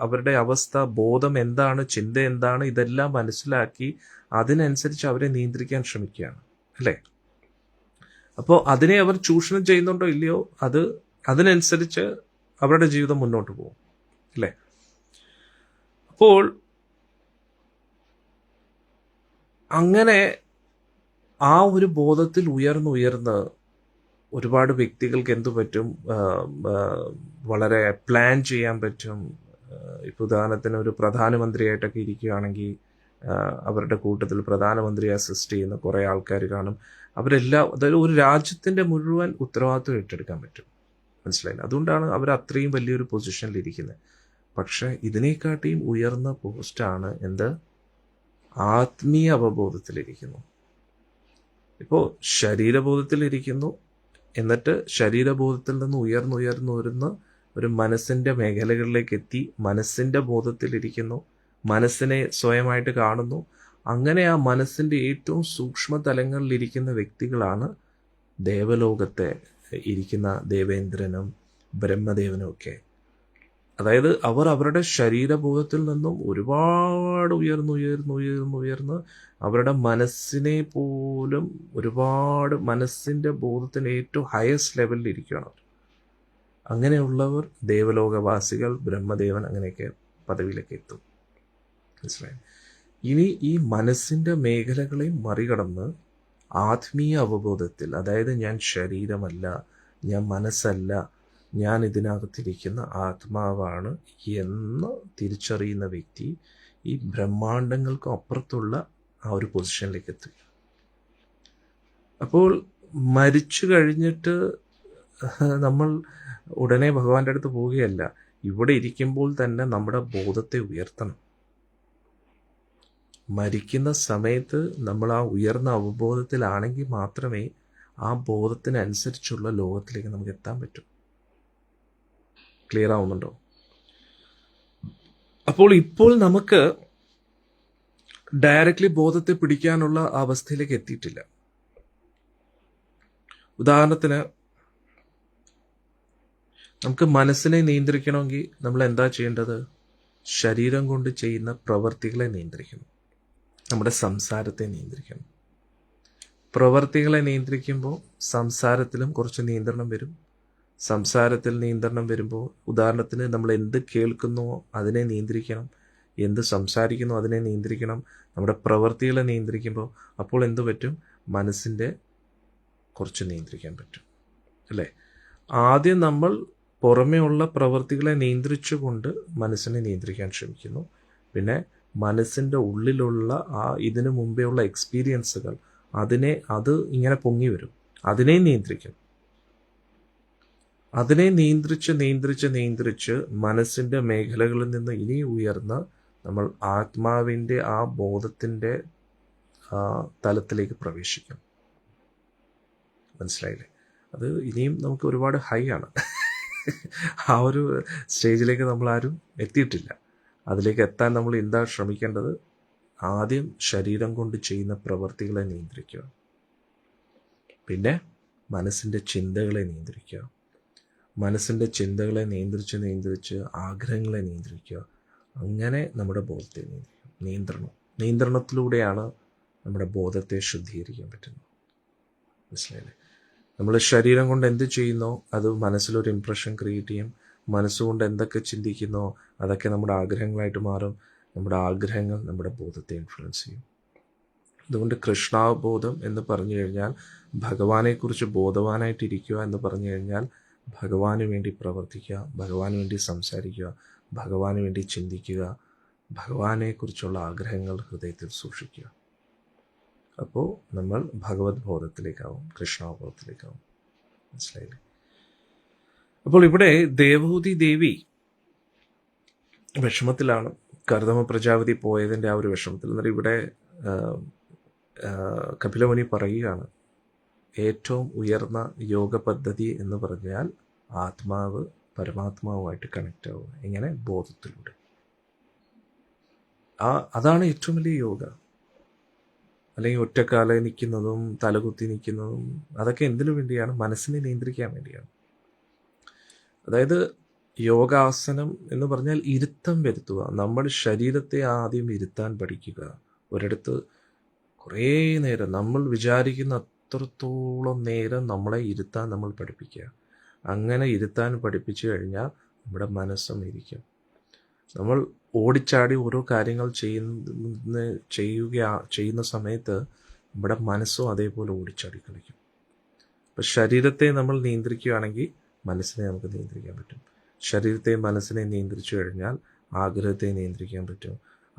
അവരുടെ അവസ്ഥ, ബോധം എന്താണ്, ചിന്ത എന്താണ്, ഇതെല്ലാം മനസ്സിലാക്കി അതിനനുസരിച്ച് അവരെ നിയന്ത്രിക്കാൻ ശ്രമിക്കുകയാണ്, അല്ലേ? അപ്പോൾ അതിനെ അവർ ചൂഷണം ചെയ്യുന്നുണ്ടോ ഇല്ലയോ, അതിനനുസരിച്ച് അവരുടെ ജീവിതം മുന്നോട്ട് പോകും, അല്ലേ? അപ്പോൾ അങ്ങനെ ആ ഒരു ബോധത്തിൽ ഉയർന്ന് ഒരുപാട് വ്യക്തികൾക്ക് എന്തു പറ്റും, വളരെ പ്ലാൻ ചെയ്യാൻ പറ്റും. ഇപ്പോൾ ഉദാഹരണത്തിന് ഒരു പ്രധാനമന്ത്രിയായിട്ടൊക്കെ ഇരിക്കുകയാണെങ്കിൽ അവരുടെ കൂട്ടത്തിൽ പ്രധാനമന്ത്രി അസിസ്റ്റ് ചെയ്യുന്ന കുറേ ആൾക്കാർ കാണും. അതായത് ഒരു രാജ്യത്തിൻ്റെ മുഴുവൻ ഉത്തരവാദിത്വം ഏറ്റെടുക്കാൻ പറ്റും. മനസ്സിലായില്ല? അതുകൊണ്ടാണ് അവർ അത്രയും വലിയൊരു പൊസിഷനിൽ ഇരിക്കുന്നത്. പക്ഷെ ഇതിനെക്കാട്ടിയും ഉയർന്ന പോസ്റ്റാണ് ആത്മീയ അവബോധത്തിലിരിക്കുന്നു. ഇപ്പോൾ ശരീരബോധത്തിലിരിക്കുന്നു, എന്നിട്ട് ശരീരബോധത്തിൽ നിന്ന് ഉയർന്ന് ഒരു മനസ്സിൻ്റെ മേഖലകളിലേക്ക് എത്തി മനസ്സിൻ്റെ ബോധത്തിലിരിക്കുന്നു, മനസ്സിനെ സ്വയമായിട്ട് കാണുന്നു. അങ്ങനെ ആ മനസ്സിൻ്റെ ഏറ്റവും സൂക്ഷ്മ തലങ്ങളിലിരിക്കുന്ന വ്യക്തികളാണ് ദേവലോകത്തെ ഇരിക്കുന്ന ദേവേന്ദ്രനും ബ്രഹ്മദേവനും ഒക്കെ. അതായത് അവർ അവരുടെ ശരീരബോധത്തിൽ നിന്നും ഒരുപാട് ഉയർന്ന് അവരുടെ മനസ്സിനെ പോലും ഒരുപാട്, മനസ്സിൻ്റെ ബോധത്തിന് ഏറ്റവും ഹയസ്റ്റ് ലെവലിൽ ഇരിക്കുകയാണ് അവർ. അങ്ങനെയുള്ളവർ ദേവലോകവാസികൾ, ബ്രഹ്മദേവൻ, അങ്ങനെയൊക്കെ പദവിയിലേക്ക് എത്തും. മനസ്സിലായി? ഇനി ഈ മനസ്സിൻ്റെ മേഖലകളെയും മറികടന്ന് ആത്മീയ അവബോധത്തിൽ, അതായത് ഞാൻ ശരീരമല്ല, ഞാൻ മനസ്സല്ല, ഞാൻ ഇതിനകത്തിരിക്കുന്ന ആത്മാവാണ് എന്ന് തിരിച്ചറിയുന്ന വ്യക്തി ഈ ബ്രഹ്മാണ്ടങ്ങൾക്കും അപ്പുറത്തുള്ള ആ ഒരു പൊസിഷനിലേക്ക് എത്തുക. അപ്പോൾ മരിച്ചു കഴിഞ്ഞിട്ട് നമ്മൾ ഉടനെ ഭഗവാന്റെ അടുത്ത് പോവുകയല്ല. ഇവിടെ ഇരിക്കുമ്പോൾ തന്നെ നമ്മുടെ ബോധത്തെ ഉയർത്തണം. മരിക്കുന്ന സമയത്ത് നമ്മൾ ആ ഉയർന്ന അവബോധത്തിലാണെങ്കിൽ മാത്രമേ ആ ബോധത്തിനനുസരിച്ചുള്ള ലോകത്തിലേക്ക് നമുക്ക് എത്താൻ പറ്റൂ. ക്ലിയർ ആവുന്നുണ്ടോ? ഇപ്പോൾ നമുക്ക് ഡയറക്റ്റ്ലി ബോധത്തെ പിടിക്കാനുള്ള അവസ്ഥയിലേക്ക് എത്തിയിട്ടില്ല. ഉദാഹരണത്തിന്, നമുക്ക് മനസ്സിനെ നിയന്ത്രിക്കണമെങ്കിൽ നമ്മൾ എന്താ ചെയ്യേണ്ടത്? ശരീരം കൊണ്ട് ചെയ്യുന്ന പ്രവർത്തികളെ നിയന്ത്രിക്കണം. നമ്മുടെ സംസാരത്തെ നിയന്ത്രിക്കണം. പ്രവർത്തികളെ നിയന്ത്രിക്കുമ്പോൾ സംസാരത്തിലും കുറച്ച് നിയന്ത്രണം വരും. സംസാരത്തിൽ നിയന്ത്രണം വരുമ്പോൾ, ഉദാഹരണത്തിന് നമ്മൾ എന്ത് കേൾക്കുന്നുവോ അതിനെ നിയന്ത്രിക്കണം, എന്ത് സംസാരിക്കുന്നു അതിനെ നിയന്ത്രിക്കണം. നമ്മുടെ പ്രവൃത്തികളെ നിയന്ത്രിക്കുമ്പോൾ അപ്പോൾ എന്തു പറ്റും? മനസ്സിൻ്റെ കുറച്ച് നിയന്ത്രിക്കാൻ പറ്റും, അല്ലേ? ആദ്യം നമ്മൾ പുറമേ ഉള്ള പ്രവൃത്തികളെ നിയന്ത്രിച്ചുകൊണ്ട് മനസ്സിനെ നിയന്ത്രിക്കാൻ ശ്രമിക്കുന്നു. പിന്നെ മനസ്സിൻ്റെ ഉള്ളിലുള്ള ഇതിനു മുമ്പേ ഉള്ള എക്സ്പീരിയൻസുകൾ, അത് ഇങ്ങനെ പൊങ്ങി വരും, അതിനെ നിയന്ത്രിക്കണം. അതിനെ നിയന്ത്രിച്ച് മനസ്സിൻ്റെ മേഖലകളിൽ നിന്ന് ഇനി ഉയർന്ന് നമ്മൾ ആത്മാവിൻ്റെ ആ ബോധത്തിൻ്റെ തലത്തിലേക്ക് പ്രവേശിക്കും. മനസ്സിലായില്ലേ? അത് ഇനിയും നമുക്ക് ഒരുപാട് ഹൈ ആണ്. ആ ഒരു സ്റ്റേജിലേക്ക് നമ്മൾ ആരും എത്തിയിട്ടില്ല. അതിലേക്ക് എത്താൻ നമ്മൾ എന്താ ശ്രമിക്കേണ്ടത്? ആദ്യം ശരീരം കൊണ്ട് ചെയ്യുന്ന പ്രവർത്തികളെ നിയന്ത്രിക്കുക, പിന്നെ മനസ്സിൻ്റെ ചിന്തകളെ നിയന്ത്രിക്കുക. മനസ്സിൻ്റെ ചിന്തകളെ നിയന്ത്രിച്ച് ആഗ്രഹങ്ങളെ നിയന്ത്രിക്കുക. അങ്ങനെ നമ്മുടെ ബോധത്തെ നിയന്ത്രണത്തിലൂടെയാണ് നമ്മുടെ ബോധത്തെ ശുദ്ധീകരിക്കാൻ പറ്റുന്നത്. മനസ്സിലായില്ലേ? നമ്മൾ ശരീരം കൊണ്ട് എന്ത് ചെയ്യുന്നോ അത് മനസ്സിലൊരു ഇംപ്രഷൻ ക്രിയേറ്റ് ചെയ്യും. മനസ്സുകൊണ്ട് എന്തൊക്കെ ചിന്തിക്കുന്നോ അതൊക്കെ നമ്മുടെ ആഗ്രഹങ്ങളായിട്ട് മാറും. നമ്മുടെ ആഗ്രഹങ്ങൾ നമ്മുടെ ബോധത്തെ ഇൻഫ്ലുവൻസ് ചെയ്യും. അതുകൊണ്ട് കൃഷ്ണാവബോധം എന്ന് പറഞ്ഞു കഴിഞ്ഞാൽ, ഭഗവാനെക്കുറിച്ച് ബോധവാനായിട്ടിരിക്കുക എന്ന് പറഞ്ഞു കഴിഞ്ഞാൽ, ഭഗവാന് വേണ്ടി പ്രവർത്തിക്കുക, ഭഗവാന് വേണ്ടി സംസാരിക്കുക, ഭഗവാന് വേണ്ടി ചിന്തിക്കുക, ഭഗവാനെക്കുറിച്ചുള്ള ആഗ്രഹങ്ങൾ ഹൃദയത്തിൽ സൂക്ഷിക്കുക. അപ്പോൾ നമ്മൾ ഭഗവത് ബോധത്തിലേക്കാവും, കൃഷ്ണാവബോധത്തിലേക്കാവും. മനസ്സിലായില്ലേ? അപ്പോൾ ഇവിടെ ദേവഹൂതി ദേവി വിഷമത്തിലാണ്. കർദമ പ്രജാപതി പോയതിൻ്റെ ആ ഒരു വിഷമത്തിൽ. എന്നിട്ട് ഇവിടെ കപിലമുനി പറയുകയാണ്, ഏറ്റവും ഉയർന്ന യോഗ പദ്ധതി എന്ന് പറഞ്ഞാൽ ആത്മാവ് പരമാത്മാവുമായിട്ട് കണക്റ്റ് ആവുക. എങ്ങനെ? ബോധത്തിലൂടെ. അതാണ് ഏറ്റവും വലിയ യോഗ. അല്ലെങ്കിൽ ഒറ്റക്കാലെ നിൽക്കുന്നതും തലകുത്തി നിൽക്കുന്നതും അതൊക്കെ എന്തിനു വേണ്ടിയാണ്? മനസ്സിനെ നിയന്ത്രിക്കാൻ വേണ്ടിയാണ്. അതായത് യോഗാസനം എന്ന് പറഞ്ഞാൽ ഇരുത്തം വരുത്തുക. നമ്മുടെ ശരീരത്തെ ആദ്യം ഇരുത്താൻ പഠിക്കുക. ഒരിടത്ത് കുറേ നേരം നമ്മൾ വിചാരിക്കുന്ന അത്രത്തോളം നേരം നമ്മളെ ഇരുത്താൻ നമ്മൾ പഠിപ്പിക്കുക. അങ്ങനെ ഇരുത്താൻ പഠിപ്പിച്ചു കഴിഞ്ഞാൽ നമ്മുടെ മനസ്സും ഇരിക്കും. നമ്മൾ ഓടിച്ചാടി ഓരോ കാര്യങ്ങൾ ചെയ്യുന്ന സമയത്ത് നമ്മുടെ മനസ്സും അതേപോലെ ഓടിച്ചാടി കളിക്കും. അപ്പം ശരീരത്തെ നമ്മൾ നിയന്ത്രിക്കുകയാണെങ്കിൽ മനസ്സിനെ നമുക്ക് നിയന്ത്രിക്കാൻ പറ്റും. ശരീരത്തെ മനസ്സിനെ നിയന്ത്രിച്ചു കഴിഞ്ഞാൽ ആഗ്രഹത്തെ നിയന്ത്രിക്കാൻ പറ്റും.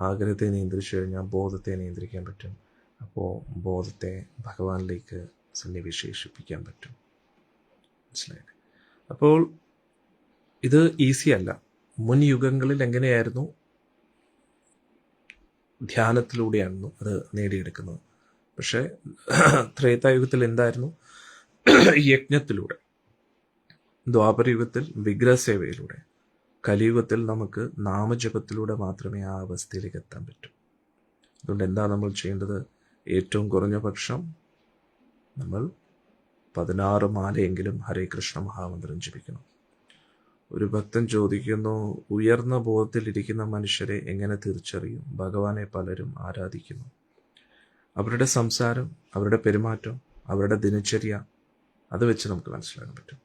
ആഗ്രഹത്തെ നിയന്ത്രിച്ചു കഴിഞ്ഞാൽ ബോധത്തെ നിയന്ത്രിക്കാൻ പറ്റും. അപ്പോൾ ബോധത്തെ ഭഗവാനിലേക്ക് സന്നിവേശിപ്പിക്കാൻ പറ്റും. മനസ്സിലായില്ലേ? അപ്പോൾ ഇത് ഈസി അല്ല. മുൻ യുഗങ്ങളിൽ എങ്ങനെയായിരുന്നു? ധ്യാനത്തിലൂടെയായിരുന്നു അത് നേടിയെടുക്കുന്നത്. പക്ഷേ ത്രേതായുഗത്തിൽ എന്തായിരുന്നു? യജ്ഞത്തിലൂടെ. ദ്വാപരയുഗത്തിൽ വിഗ്രഹസേവയിലൂടെ. കലിയുഗത്തിൽ നമുക്ക് നാമജപത്തിലൂടെ മാത്രമേ ആ അവസ്ഥയിലേക്ക് എത്താൻ പറ്റൂ. അതുകൊണ്ട് എന്താ നമ്മൾ ചെയ്യേണ്ടത്? ഏറ്റവും കുറഞ്ഞ പക്ഷം നമ്മൾ 16 മാലയെങ്കിലും ഹരേ കൃഷ്ണ മഹാമന്ത്രം ജപിക്കണം. ഒരു ഭക്തൻ ചോദിക്കുന്നു, ഉയർന്ന ബോധത്തിലിരിക്കുന്ന മനുഷ്യരെ എങ്ങനെ തിരിച്ചറിയും? ഭഗവാനെ പലരും ആരാധിക്കുന്നു. അവരുടെ സംസാരം, അവരുടെ പെരുമാറ്റം, അവരുടെ ദിനചര്യ, അത് വെച്ച് നമുക്ക് മനസ്സിലാക്കാൻ പറ്റും.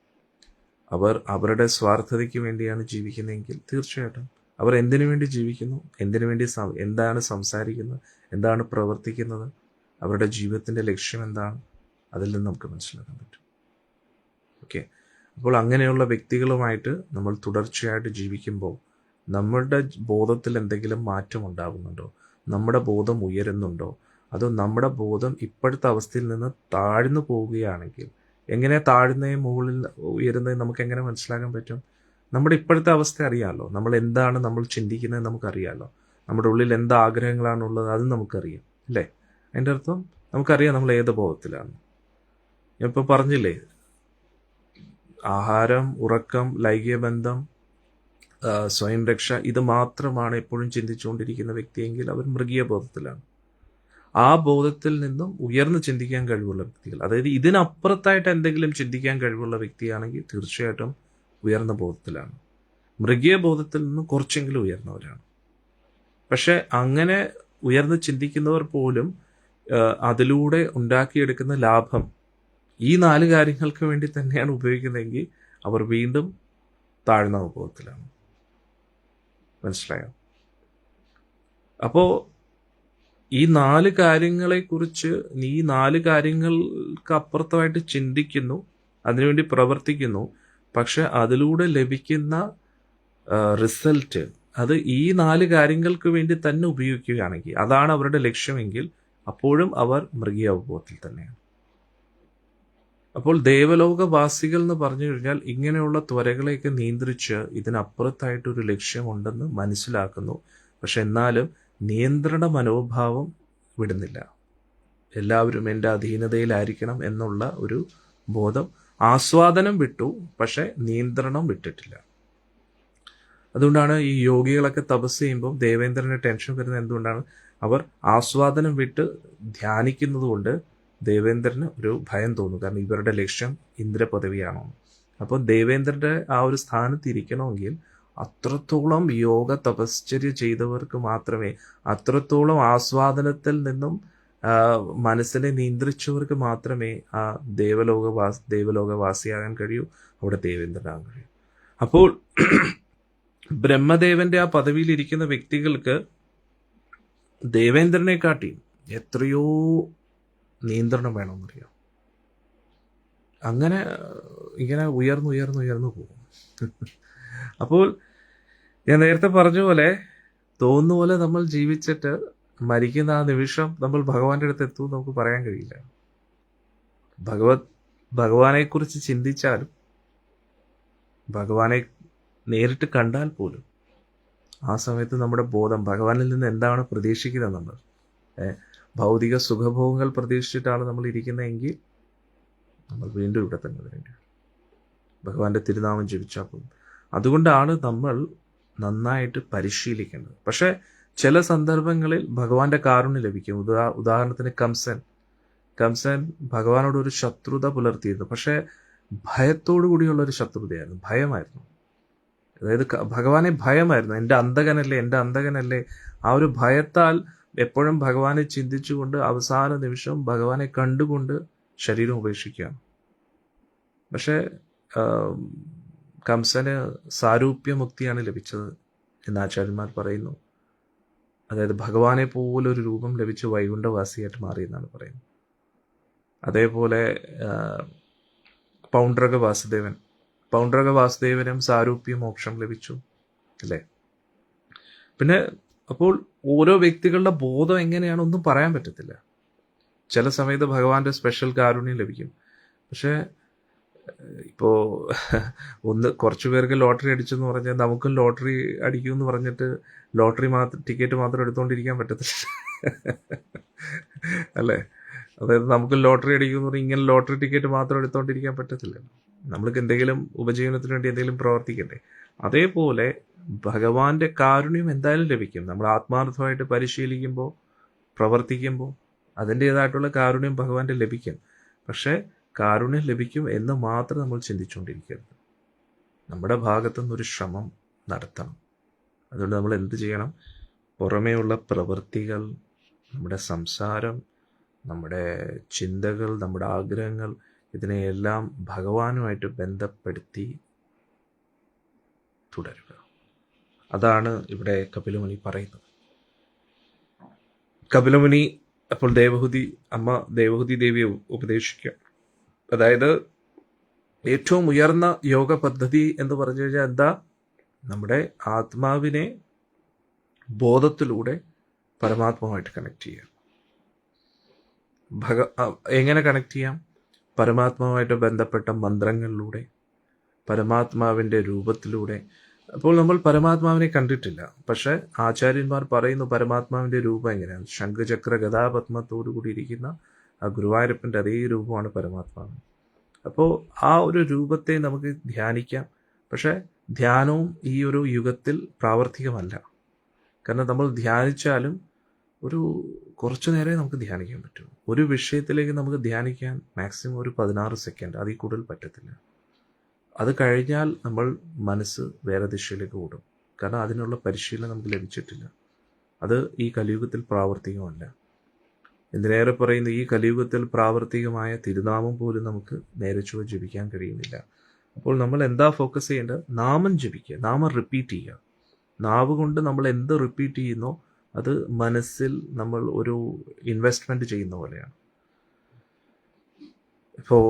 അവർ അവരുടെ സ്വാർത്ഥതയ്ക്ക് വേണ്ടിയാണ് ജീവിക്കുന്നതെങ്കിൽ തീർച്ചയായിട്ടും അവർ എന്തിനു വേണ്ടി ജീവിക്കുന്നു, എന്തിനു വേണ്ടി എന്താണ് സംസാരിക്കുന്നത്, എന്താണ് പ്രവർത്തിക്കുന്നത്, അവരുടെ ജീവിതത്തിൻ്റെ ലക്ഷ്യം എന്താണ്, അതിൽ നിന്ന് നമുക്ക് മനസ്സിലാക്കാൻ പറ്റും. ഓക്കെ. അപ്പോൾ അങ്ങനെയുള്ള വ്യക്തികളുമായിട്ട് നമ്മൾ തുടർച്ചയായിട്ട് ജീവിക്കുമ്പോൾ നമ്മളുടെ ബോധത്തിൽ എന്തെങ്കിലും മാറ്റം ഉണ്ടാകുന്നുണ്ടോ? നമ്മുടെ ബോധം ഉയരുന്നുണ്ടോ? അതോ നമ്മുടെ ബോധം ഇപ്പോഴത്തെ അവസ്ഥയിൽ നിന്ന് താഴ്ന്നു പോവുകയാണെങ്കിൽ, എങ്ങനെ താഴ്ന്നേ മുകളിൽ ഉയരുന്നത് നമുക്ക് എങ്ങനെ മനസ്സിലാക്കാൻ പറ്റും? നമ്മുടെ ഇപ്പോഴത്തെ അവസ്ഥ അറിയാമല്ലോ. നമ്മൾ എന്താണ് നമ്മൾ ചിന്തിക്കുന്നത് നമുക്കറിയാമല്ലോ. നമ്മുടെ ഉള്ളിൽ എന്ത് ആഗ്രഹങ്ങളാണുള്ളത് അത് നമുക്കറിയാം, അല്ലേ? അതിൻ്റെ അർത്ഥം നമുക്കറിയാം നമ്മൾ ഏത് ബോധത്തിലാണ്. ഞാൻ ഇപ്പോൾ പറഞ്ഞില്ലേ, ആഹാരം, ഉറക്കം, ലൈംഗിക ബന്ധം, സ്വയം രക്ഷ, ഇത് മാത്രമാണ് എപ്പോഴും ചിന്തിച്ചുകൊണ്ടിരിക്കുന്ന വ്യക്തിയെങ്കിൽ അവർ മൃഗീയ ബോധത്തിലാണ്. ആ ബോധത്തിൽ നിന്നും ഉയർന്ന് ചിന്തിക്കാൻ കഴിവുള്ള വ്യക്തികൾ, അതായത് ഇതിനപ്പുറത്തായിട്ട് എന്തെങ്കിലും ചിന്തിക്കാൻ കഴിവുള്ള വ്യക്തിയാണെങ്കിൽ തീർച്ചയായിട്ടും ഉയർന്ന ബോധത്തിലാണ്. മൃഗീയ ബോധത്തിൽ നിന്നും കുറച്ചെങ്കിലും ഉയർന്നവരാണ്. പക്ഷെ അങ്ങനെ ഉയർന്ന് ചിന്തിക്കുന്നവർ പോലും അതിലൂടെ ഉണ്ടാക്കിയെടുക്കുന്ന ലാഭം ഈ 4 കാര്യങ്ങൾക്ക് വേണ്ടി തന്നെയാണ് ഉപയോഗിക്കുന്നതെങ്കിൽ അവർ വീണ്ടും താഴ്ന്ന ബോധത്തിലാണ്. മനസ്സിലായോ? അപ്പോൾ ഈ 4 കാര്യങ്ങളെക്കുറിച്ച് ഈ 4 കാര്യങ്ങൾക്ക് അപ്പുറത്തായിട്ട് ചിന്തിക്കുന്നു, അതിനുവേണ്ടി പ്രവർത്തിക്കുന്നു. പക്ഷെ അതിലൂടെ ലഭിക്കുന്ന റിസൾട്ട് അത് ഈ 4 കാര്യങ്ങൾക്ക് വേണ്ടി തന്നെ ഉപയോഗിക്കുകയാണെങ്കിൽ, അതാണ് അവരുടെ ലക്ഷ്യമെങ്കിൽ, അപ്പോഴും അവർ മൃഗീയ അവബോധത്തിൽ തന്നെയാണ്. അപ്പോൾ ദേവലോകവാസികൾ എന്ന് പറഞ്ഞു കഴിഞ്ഞാൽ ഇങ്ങനെയുള്ള ത്വരകളെയൊക്കെ നിയന്ത്രിച്ച് ഇതിനപ്പുറത്തായിട്ടൊരു ലക്ഷ്യമുണ്ടെന്ന് മനസ്സിലാക്കുന്നു. പക്ഷെ എന്നാലും നിയന്ത്രണ മനോഭാവം വിടുന്നില്ല. എല്ലാവരും എൻ്റെ അധീനതയിലായിരിക്കണം എന്നുള്ള ഒരു ബോധം. ആസ്വാദനം വിട്ടു, പക്ഷെ നിയന്ത്രണം വിട്ടിട്ടില്ല. അതുകൊണ്ടാണ് ഈ യോഗികളൊക്കെ തപസ് ചെയ്യുമ്പോൾ ദേവേന്ദ്രന് ടെൻഷൻ വരുന്നത് എന്തുകൊണ്ടാണ്? അവർ ആസ്വാദനം വിട്ട് ധ്യാനിക്കുന്നത് കൊണ്ട് ദേവേന്ദ്രന് ഒരു ഭയം തോന്നും. കാരണം ഇവരുടെ ലക്ഷ്യം ഇന്ദ്രപദവിയാണോ. അപ്പോൾ ദേവേന്ദ്രന്റെ ആ ഒരു സ്ഥാനത്ത് ഇരിക്കണമെങ്കിൽ അത്രത്തോളം യോഗ തപശ്ചര്യ ചെയ്തവർക്ക് മാത്രമേ, അത്രത്തോളം ആസ്വാദനത്തിൽ നിന്നും മനസ്സിനെ നിയന്ത്രിച്ചവർക്ക് മാത്രമേ ആ ദേവലോകവാസിയാകാൻ കഴിയൂ, അവിടെ ദേവേന്ദ്രനാകാൻ കഴിയൂ. അപ്പോൾ ബ്രഹ്മദേവന്റെ ആ പദവിയിൽ ഇരിക്കുന്ന വ്യക്തികൾക്ക് ദേവേന്ദ്രനെ കാട്ടി എത്രയോ നിയന്ത്രണം വേണമെന്നറിയാം. അങ്ങനെ ഇങ്ങനെ ഉയർന്നു പോകും. അപ്പോൾ ഞാൻ നേരത്തെ പറഞ്ഞ പോലെ, തോന്നുന്ന പോലെ നമ്മൾ ജീവിച്ചിട്ട് മരിക്കുന്ന ആ നിമിഷം നമ്മൾ ഭഗവാന്റെ അടുത്ത് എത്തും നമുക്ക് പറയാൻ കഴിയില്ല. ഭഗവാനെക്കുറിച്ച് ചിന്തിച്ചാലും, ഭഗവാനെ നേരിട്ട് കണ്ടാൽ പോലും ആ സമയത്ത് നമ്മുടെ ബോധം ഭഗവാനിൽ നിന്ന് എന്താണ് പ്രതീക്ഷിക്കുന്നത്, നമ്മൾ ഭൗതിക സുഖഭോഗങ്ങൾ പ്രതീക്ഷിച്ചിട്ടാണ് നമ്മൾ ഇരിക്കുന്നതെങ്കിൽ നമ്മൾ വീണ്ടും ഇവിടെ തന്നെ വരേണ്ടി വരും. ഭഗവാന്റെ തിരുനാമം ജപിച്ചാൽ പോകും. അതുകൊണ്ടാണ് നമ്മൾ നന്നായിട്ട് പരിശീലിക്കേണ്ടത്. പക്ഷേ ചില സന്ദർഭങ്ങളിൽ ഭഗവാന്റെ കാരുണ്യം ലഭിക്കും. ഉദാഹരണത്തിന് കംസൻ ഭഗവാനോട് ഒരു ശത്രുത പുലർത്തിയിരുന്നു. പക്ഷേ ഭയത്തോടു കൂടിയുള്ള ഒരു ശത്രുതയായിരുന്നു, ഭയമായിരുന്നു. അതായത് ഭഗവാനെ ഭയമായിരുന്നു. എൻ്റെ അന്തകനല്ലേ. ആ ഒരു ഭയത്താൽ എപ്പോഴും ഭഗവാനെ ചിന്തിച്ചുകൊണ്ട് അവസാന നിമിഷം ഭഗവാനെ കണ്ടുകൊണ്ട് ശരീരം ഉപേക്ഷിക്കുകയാണ്. പക്ഷേ കംസന് സാരൂപ്യമുക്തിയാണ് ലഭിച്ചത് എന്ന് ആചാര്യന്മാർ പറയുന്നു. അതായത് ഭഗവാനെ പോലൊരു രൂപം ലഭിച്ച് വൈകുണ്ഠവാസിയായിട്ട് മാറിയെന്നാണ് പറയുന്നത്. അതേപോലെ പൗണ്ഡ്രക വാസുദേവനും സാരൂപ്യ മോക്ഷം ലഭിച്ചു അല്ലേ. പിന്നെ അപ്പോൾ ഓരോ വ്യക്തികളുടെ ബോധം എങ്ങനെയാണൊന്നും പറയാൻ പറ്റത്തില്ല. ചില സമയത്ത് ഭഗവാന്റെ സ്പെഷ്യൽ കാരുണ്യം ലഭിക്കും. പക്ഷേ ഇപ്പോൾ കുറച്ചു പേർക്ക് ലോട്ടറി അടിച്ചെന്ന് പറഞ്ഞാൽ നമുക്കും ലോട്ടറി അടിക്കുമെന്ന് പറഞ്ഞിട്ട് ടിക്കറ്റ് മാത്രം എടുത്തുകൊണ്ടിരിക്കാൻ പറ്റത്തില്ല അല്ലേ. അതായത് നമുക്ക് ലോട്ടറി അടിക്കുമെന്ന് പറഞ്ഞാൽ ഇങ്ങനെ ലോട്ടറി ടിക്കറ്റ് മാത്രം എടുത്തുകൊണ്ടിരിക്കാൻ പറ്റത്തില്ല. നമ്മൾക്ക് എന്തെങ്കിലും ഉപജീവനത്തിന് വേണ്ടി എന്തെങ്കിലും പ്രവർത്തിക്കണ്ടേ. അതേപോലെ ഭഗവാന്റെ കാരുണ്യം എന്തായാലും ലഭിക്കും. നമ്മൾ ആത്മാർത്ഥമായിട്ട് പരിശീലിക്കുമ്പോൾ, പ്രവർത്തിക്കുമ്പോൾ അതിൻ്റേതായിട്ടുള്ള കാരുണ്യം ഭഗവാന്റെ ലഭിക്കും. പക്ഷേ കാരുണ്യം ലഭിക്കും എന്ന് മാത്രം നമ്മൾ ചിന്തിച്ചുകൊണ്ടിരിക്കരുത്. നമ്മുടെ ഭാഗത്തുനിന്നൊരു ശ്രമം നടത്തണം. അതുകൊണ്ട് നമ്മൾ എന്ത് ചെയ്യണം? പുറമേയുള്ള പ്രവൃത്തികൾ, നമ്മുടെ സംസാരം, നമ്മുടെ ചിന്തകൾ, നമ്മുടെ ആഗ്രഹങ്ങൾ, ഇതിനെയെല്ലാം ഭഗവാനുമായിട്ട് ബന്ധപ്പെടുത്തി തുടരുക. അതാണ് ഇവിടെ കപിലമുനി പറയുന്നത്. കപിലമുനി അപ്പോൾ ദേവഹൂതി ദേവിയെ ഉപദേശിക്കുക. അതായത് ഏറ്റവും ഉയർന്ന യോഗ പദ്ധതി എന്ന് പറഞ്ഞു കഴിഞ്ഞാൽ എന്താ? നമ്മുടെ ആത്മാവിനെ ബോധത്തിലൂടെ പരമാത്മാവുമായിട്ട് കണക്ട് ചെയ്യുക. എങ്ങനെ കണക്ട് ചെയ്യാം? പരമാത്മാവുമായിട്ട് ബന്ധപ്പെട്ട മന്ത്രങ്ങളിലൂടെ, പരമാത്മാവിൻ്റെ രൂപത്തിലൂടെ. അപ്പോൾ നമ്മൾ പരമാത്മാവിനെ കണ്ടിട്ടില്ല. പക്ഷെ ആചാര്യന്മാർ പറയുന്നു പരമാത്മാവിൻ്റെ രൂപം എങ്ങനെയാണ്? ശംഖചക്ര ഗദാപത്മത്തോടു കൂടി ഇരിക്കുന്ന ആ ഗുരുവായൂരപ്പൻ്റെ അതേ രൂപമാണ് പരമാത്മാവ്. അപ്പോൾ ആ ഒരു രൂപത്തെ നമുക്ക് ധ്യാനിക്കാം. പക്ഷെ ധ്യാനവും ഈ ഒരു യുഗത്തിൽ പ്രാവർത്തികമല്ല. കാരണം നമ്മൾ ധ്യാനിച്ചാലും കുറച്ചു നേരമേ നമുക്ക് ധ്യാനിക്കാൻ പറ്റൂ. ഒരു വിഷയത്തിലേക്ക് നമുക്ക് ധ്യാനിക്കാൻ മാക്സിമം ഒരു 16 സെക്കൻഡ്, അതിൽ കൂടുതൽ പറ്റത്തില്ല. അത് കഴിഞ്ഞാൽ നമ്മൾ മനസ്സ് വേറെ ദിശയിലേക്ക് ഓടും. കാരണം അതിനുള്ള പരിശീലനം നമുക്ക് ലഭിച്ചിട്ടില്ല. അത് ഈ കലിയുഗത്തിൽ പ്രാവർത്തികമല്ല. എന്തിനേറെ പറയുന്നു, ഈ കലിയുഗത്തിൽ പ്രാവർത്തികമായ തിരുനാമം പോലും നമുക്ക് നേരെ ചൊവ്വേ ജപിക്കാൻ കഴിയുന്നില്ല. അപ്പോൾ നമ്മൾ എന്താ ഫോക്കസ് ചെയ്യേണ്ടത്? നാമം ജപിക്കുക, നാമം റിപ്പീറ്റ് ചെയ്യുക. നാവ് കൊണ്ട് നമ്മൾ എന്ത് റിപ്പീറ്റ് ചെയ്യുന്നോ അത് മനസ്സിൽ നമ്മൾ ഒരു ഇൻവെസ്റ്റ്മെൻറ്റ് ചെയ്യുന്ന പോലെയാണ്. ഇപ്പോൾ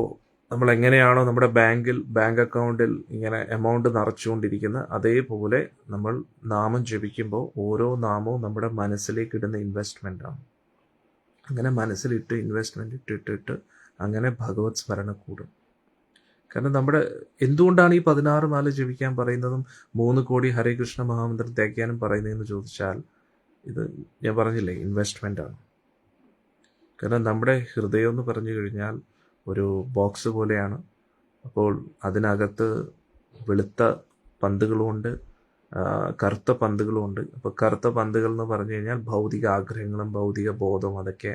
നമ്മൾ എങ്ങനെയാണോ നമ്മുടെ ബാങ്ക് അക്കൗണ്ടിൽ ഇങ്ങനെ എമൗണ്ട് നിറച്ചുകൊണ്ടിരിക്കുന്നത്, അതേപോലെ നമ്മൾ നാമം ജപിക്കുമ്പോൾ ഓരോ നാമവും നമ്മുടെ മനസ്സിലേക്ക് ഇടുന്ന ഇൻവെസ്റ്റ്മെൻ്റാണ്. അങ്ങനെ മനസ്സിലിട്ട് ഇൻവെസ്റ്റ്മെൻറ്റ് ഇട്ടിട്ട് അങ്ങനെ ഭഗവത് സ്മരണ കൂടും. കാരണം എന്തുകൊണ്ടാണ് ഈ 16 മാല ജപിക്കാൻ പറയുന്നതും 3 കോടി ഹരേ കൃഷ്ണ മഹാമന്ത്രം തേക്കാനും പറയുന്നതെന്ന് ചോദിച്ചാൽ, ഇത് ഞാൻ പറഞ്ഞില്ലേ, ഇൻവെസ്റ്റ്മെൻ്റാണ്. കാരണം നമ്മുടെ ഹൃദയം എന്ന് പറഞ്ഞു കഴിഞ്ഞാൽ ഒരു ബോക്സ് പോലെയാണ്. അപ്പോൾ അതിനകത്ത് വെളുത്ത പന്തുകളുമുണ്ട്, കറുത്ത പന്തുകളുമുണ്ട്. അപ്പോൾ കറുത്ത പന്തുകൾ എന്ന് പറഞ്ഞു കഴിഞ്ഞാൽ ഭൗതിക ആഗ്രഹങ്ങളും ഭൗതിക ബോധവും, അതൊക്കെ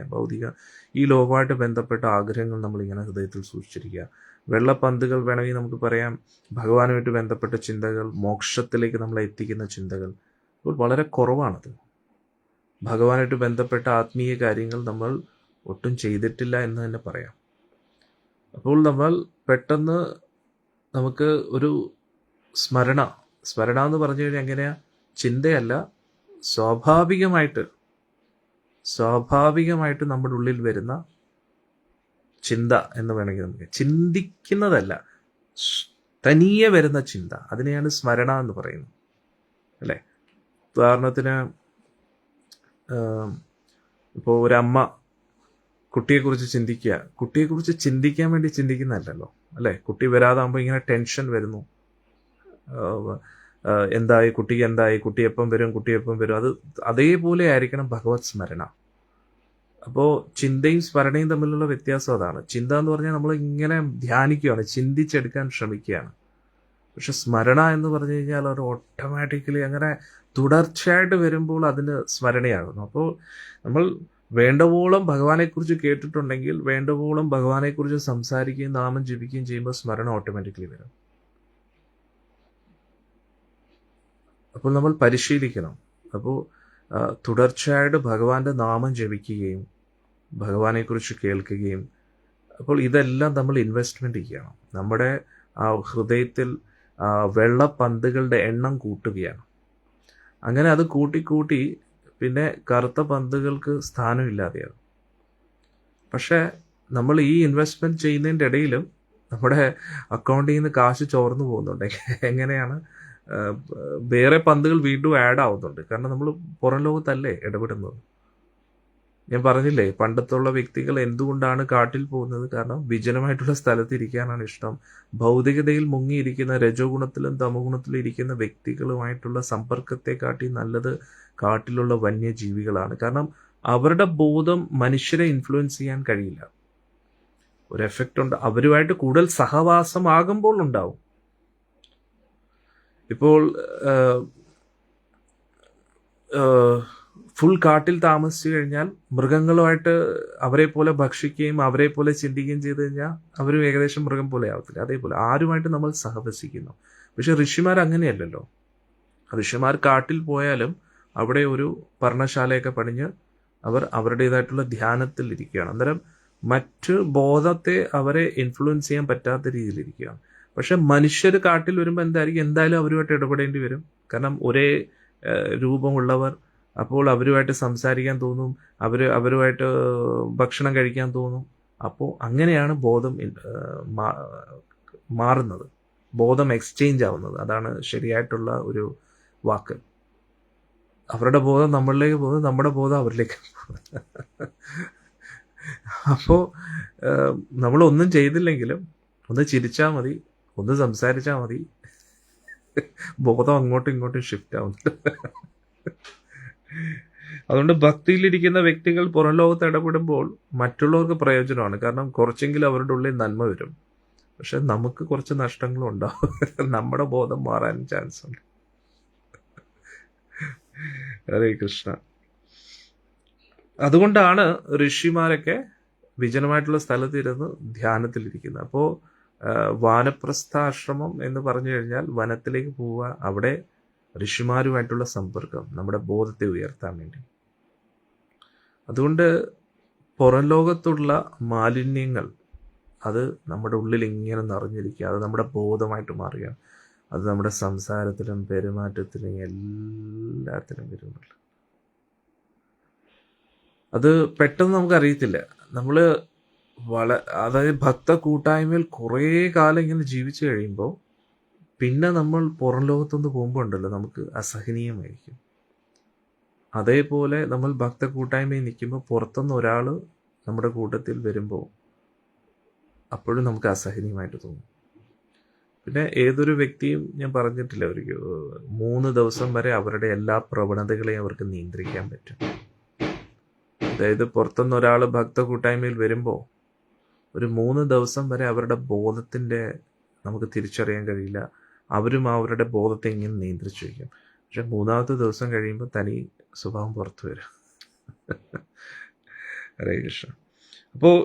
ഈ ലോകമായിട്ട് ബന്ധപ്പെട്ട ആഗ്രഹങ്ങൾ നമ്മളിങ്ങനെ ഹൃദയത്തിൽ സൂക്ഷിച്ചിരിക്കുക. വെള്ളപ്പന്തുകൾ വേണമെങ്കിൽ നമുക്ക് പറയാം ഭഗവാനുമായിട്ട് ബന്ധപ്പെട്ട ചിന്തകൾ, മോക്ഷത്തിലേക്ക് നമ്മളെ എത്തിക്കുന്ന ചിന്തകൾ. അപ്പോൾ വളരെ കുറവാണത്. ഭഗവാനായിട്ട് ബന്ധപ്പെട്ട ആത്മീയ കാര്യങ്ങൾ നമ്മൾ ഒട്ടും ചെയ്തിട്ടില്ല എന്ന് തന്നെ പറയാം. അപ്പോൾ നമ്മൾ പെട്ടെന്ന് നമുക്ക് ഒരു സ്മരണ എന്ന് പറഞ്ഞു കഴിഞ്ഞാൽ എങ്ങനെയാ? ചിന്തയല്ല, സ്വാഭാവികമായിട്ട് നമ്മുടെ ഉള്ളിൽ വരുന്ന ചിന്ത എന്ന് വേണമെങ്കിൽ നമുക്ക്, ചിന്തിക്കുന്നതല്ല, തനിയെ വരുന്ന ചിന്ത, അതിനെയാണ് സ്മരണ എന്ന് പറയുന്നത് അല്ലേ. ഉദാഹരണത്തിന് ഇപ്പോൾ ഒരമ്മ കുട്ടിയെക്കുറിച്ച് ചിന്തിക്കാൻ വേണ്ടി ചിന്തിക്കുന്നതല്ലല്ലോ അല്ലേ. കുട്ടി വരാതാകുമ്പോൾ ഇങ്ങനെ ടെൻഷൻ വരുന്നു. കുട്ടി എപ്പം വരും. അത് അതേപോലെ ആയിരിക്കണം ഭഗവത് സ്മരണ. അപ്പോൾ ചിന്തയും സ്മരണയും തമ്മിലുള്ള വ്യത്യാസം അതാണ്. ചിന്ത എന്ന് പറഞ്ഞാൽ നമ്മൾ ഇങ്ങനെ ധ്യാനിക്കുകയാണ്, ചിന്തിച്ചെടുക്കാൻ ശ്രമിക്കുകയാണ്. പക്ഷെ സ്മരണ എന്ന് പറഞ്ഞു കഴിഞ്ഞാൽ അത് ഓട്ടോമാറ്റിക്കലി അങ്ങനെ തുടർച്ചയായിട്ട് വരുമ്പോൾ അതിന് സ്മരണയാകുന്നു. അപ്പോൾ നമ്മൾ വേണ്ടവോളം ഭഗവാനെക്കുറിച്ച് കേട്ടിട്ടുണ്ടെങ്കിൽ വേണ്ടവോളം ഭഗവാനെക്കുറിച്ച് സംസാരിക്കുകയും നാമം ജപിക്കുകയും ചെയ്യുമ്പോൾ സ്മരണ ഓട്ടോമാറ്റിക്കലി വരും. അപ്പോൾ നമ്മൾ പരിശീലിക്കണം. അപ്പോൾ തുടർച്ചയായിട്ട് ഭഗവാന്റെ നാമം ജപിക്കുകയും ഭഗവാനെക്കുറിച്ച് കേൾക്കുകയും, അപ്പോൾ ഇതെല്ലാം നമ്മൾ ഇൻവെസ്റ്റ്മെൻറ്റ് ചെയ്യണം. നമ്മുടെ ഹൃദയത്തിൽ വെള്ളപ്പന്തുകളുടെ എണ്ണം കൂട്ടുകയാണ്. അങ്ങനെ അത് കൂട്ടി പിന്നെ കറുത്ത പന്തുകൾക്ക് സ്ഥാനമില്ലാതെയാകും. പക്ഷേ നമ്മൾ ഈ ഇൻവെസ്റ്റ്മെൻറ്റ് ചെയ്യുന്നതിൻ്റെ ഇടയിലും നമ്മുടെ അക്കൗണ്ടിൽ നിന്ന് കാശ് ചോർന്നു പോകുന്നുണ്ട്. എങ്ങനെയാണ്? വേറെ പന്തുകൾ വീണ്ടും ആഡ് ആവുന്നുണ്ട്. കാരണം നമ്മൾ പുറം ലോകത്തല്ലേ ഇടപെടുന്നത്. ഞാൻ പറഞ്ഞില്ലേ, പണ്ടത്തുള്ള വ്യക്തികൾ എന്തുകൊണ്ടാണ് കാട്ടിൽ പോകുന്നത്? കാരണം വിജനമായിട്ടുള്ള സ്ഥലത്ത് ഇരിക്കാനാണ് ഇഷ്ടം. ഭൗതികതയിൽ മുങ്ങിയിരിക്കുന്ന രജോ ഗുണത്തിലും തമോ ഗുണത്തിലും ഇരിക്കുന്ന വ്യക്തികളുമായിട്ടുള്ള സമ്പർക്കത്തെ കാട്ടി നല്ലത് കാട്ടിലുള്ള വന്യജീവികളാണ്. കാരണം അവരുടെ ബോധം മനുഷ്യരെ ഇൻഫ്ലുവൻസ് ചെയ്യാൻ കഴിയില്ല. ഒരു എഫക്റ്റ് ഉണ്ട്, അവരുമായിട്ട് കൂടുതൽ സഹവാസമാകുമ്പോൾ ഉണ്ടാവും. ഇപ്പോൾ ഫുൾ കാട്ടിൽ താമസിച്ചു കഴിഞ്ഞാൽ മൃഗങ്ങളുമായിട്ട് അവരെ പോലെ ഭക്ഷിക്കുകയും അവരെ പോലെ ചിന്തിക്കുകയും ചെയ്തു കഴിഞ്ഞാൽ അവരും ഏകദേശം മൃഗം പോലെ ആവത്തില്ല. അതേപോലെ ആരുമായിട്ട് നമ്മൾ സഹവസിക്കുന്നു. പക്ഷെ ഋഷിമാർ അങ്ങനെയല്ലല്ലോ. ഋഷിമാർ കാട്ടിൽ പോയാലും അവിടെ ഒരു പർണശാലയൊക്കെ പണിഞ്ഞ് അവർ അവരുടേതായിട്ടുള്ള ധ്യാനത്തിൽ ഇരിക്കുകയാണ്. അന്നേരം മറ്റ് ബോധത്തെ അവരെ ഇൻഫ്ലുവൻസ് ചെയ്യാൻ പറ്റാത്ത രീതിയിലിരിക്കുകയാണ്. പക്ഷെ മനുഷ്യർ കാട്ടിൽ വരുമ്പോൾ എന്തായാലും അവരുമായിട്ട് ഇടപെടേണ്ടി വരും. കാരണം ഒരേ രൂപമുള്ളവർ, അപ്പോൾ അവരുമായിട്ട് സംസാരിക്കാൻ തോന്നും, അവരുമായിട്ട് ഭക്ഷണം കഴിക്കാൻ തോന്നും. അപ്പോൾ അങ്ങനെയാണ് ബോധം മാറുന്നത്, ബോധം എക്സ്ചേഞ്ച് ആവുന്നത്. അതാണ് ശരിയായിട്ടുള്ള ഒരു വാക്ക്. അവരുടെ ബോധം നമ്മളിലേക്ക് പോകുന്നത്, നമ്മുടെ ബോധം അവരിലേക്ക് പോകുന്നത്. അപ്പോൾ നമ്മളൊന്നും ചെയ്തില്ലെങ്കിലും ഒന്ന് ചിരിച്ചാൽ മതി, ഒന്ന് സംസാരിച്ചാൽ മതി, ബോധം അങ്ങോട്ടും ഇങ്ങോട്ടും ഷിഫ്റ്റ് ആവുന്നുണ്ട്. അതുകൊണ്ട് ഭക്തിയിലിരിക്കുന്ന വ്യക്തികൾ പുറം ലോകത്ത് ഇടപെടുമ്പോൾ മറ്റുള്ളവർക്ക് പ്രയോജനമാണ്. കാരണം കുറച്ചെങ്കിലും അവരുടെ ഉള്ളിൽ നന്മ വരും. പക്ഷെ നമുക്ക് കുറച്ച് നഷ്ടങ്ങളും ഉണ്ടാവും. നമ്മുടെ ബോധം മാറാൻ ചാൻസ് ഉണ്ട്. ഹരേ കൃഷ്ണ. അതുകൊണ്ടാണ് ഋഷിമാരൊക്കെ വിജനമായിട്ടുള്ള സ്ഥലത്തിരുന്ന് ധ്യാനത്തിലിരിക്കുന്നത്. അപ്പോൾ വാനപ്രസ്ഥാശ്രമം എന്ന് പറഞ്ഞു കഴിഞ്ഞാൽ വനത്തിലേക്ക് പോവുക, അവിടെ ഋഷിമാരുമായിട്ടുള്ള സമ്പർക്കം നമ്മുടെ ബോധത്തെ ഉയർത്താൻ വേണ്ടി. അതുകൊണ്ട് പുറം ലോകത്തുള്ള മാലിന്യങ്ങൾ അത് നമ്മുടെ ഉള്ളിൽ ഇങ്ങനെ നിറഞ്ഞിരിക്കുക, അത് നമ്മുടെ ബോധമായിട്ട് മാറുകയാണ്. അത് നമ്മുടെ സംസാരത്തിലും പെരുമാറ്റത്തിലും എല്ലാത്തിലും വരുന്നുള്ളു. അത് പെട്ടെന്ന് നമുക്കറിയത്തില്ല. നമ്മൾ അതായത് ഭക്ത കൂട്ടായ്മയിൽ കുറേ കാലം ഇങ്ങനെ ജീവിച്ചു കഴിയുമ്പോൾ പിന്നെ നമ്മൾ പുറം ലോകത്തൊന്ന് പോകുമ്പോൾ ഉണ്ടല്ലോ, നമുക്ക് അസഹനീയമായിരിക്കും. അതേപോലെ നമ്മൾ ഭക്ത കൂട്ടായ്മയിൽ നിൽക്കുമ്പോൾ പുറത്തുനിന്ന് ഒരാൾ നമ്മുടെ കൂട്ടത്തിൽ വരുമ്പോൾ അപ്പോഴും നമുക്ക് അസഹനീയമായിട്ട് തോന്നും. പിന്നെ ഏതൊരു വ്യക്തിയും ഞാൻ പറഞ്ഞിട്ടില്ല, ഒരു 3 ദിവസം വരെ അവരുടെ എല്ലാ പ്രവണതകളെയും അവർക്ക് നിയന്ത്രിക്കാൻ പറ്റും. അതായത് പുറത്തുനിന്ന് ഒരാൾ ഭക്ത കൂട്ടായ്മയിൽ വരുമ്പോൾ ഒരു 3 ദിവസം വരെ അവരുടെ ബോധത്തിൻ്റെ നമുക്ക് തിരിച്ചറിയാൻ കഴിയില്ല. അവരും അവരുടെ ബോധത്തെ ഇങ്ങനെ നിയന്ത്രിച്ചു വയ്ക്കും. പക്ഷെ 3ാമത്തെ ദിവസം കഴിയുമ്പോൾ തനി സ്വഭാവം പുറത്തു വരും. ഹരേ കൃഷ്ണ. അപ്പോൾ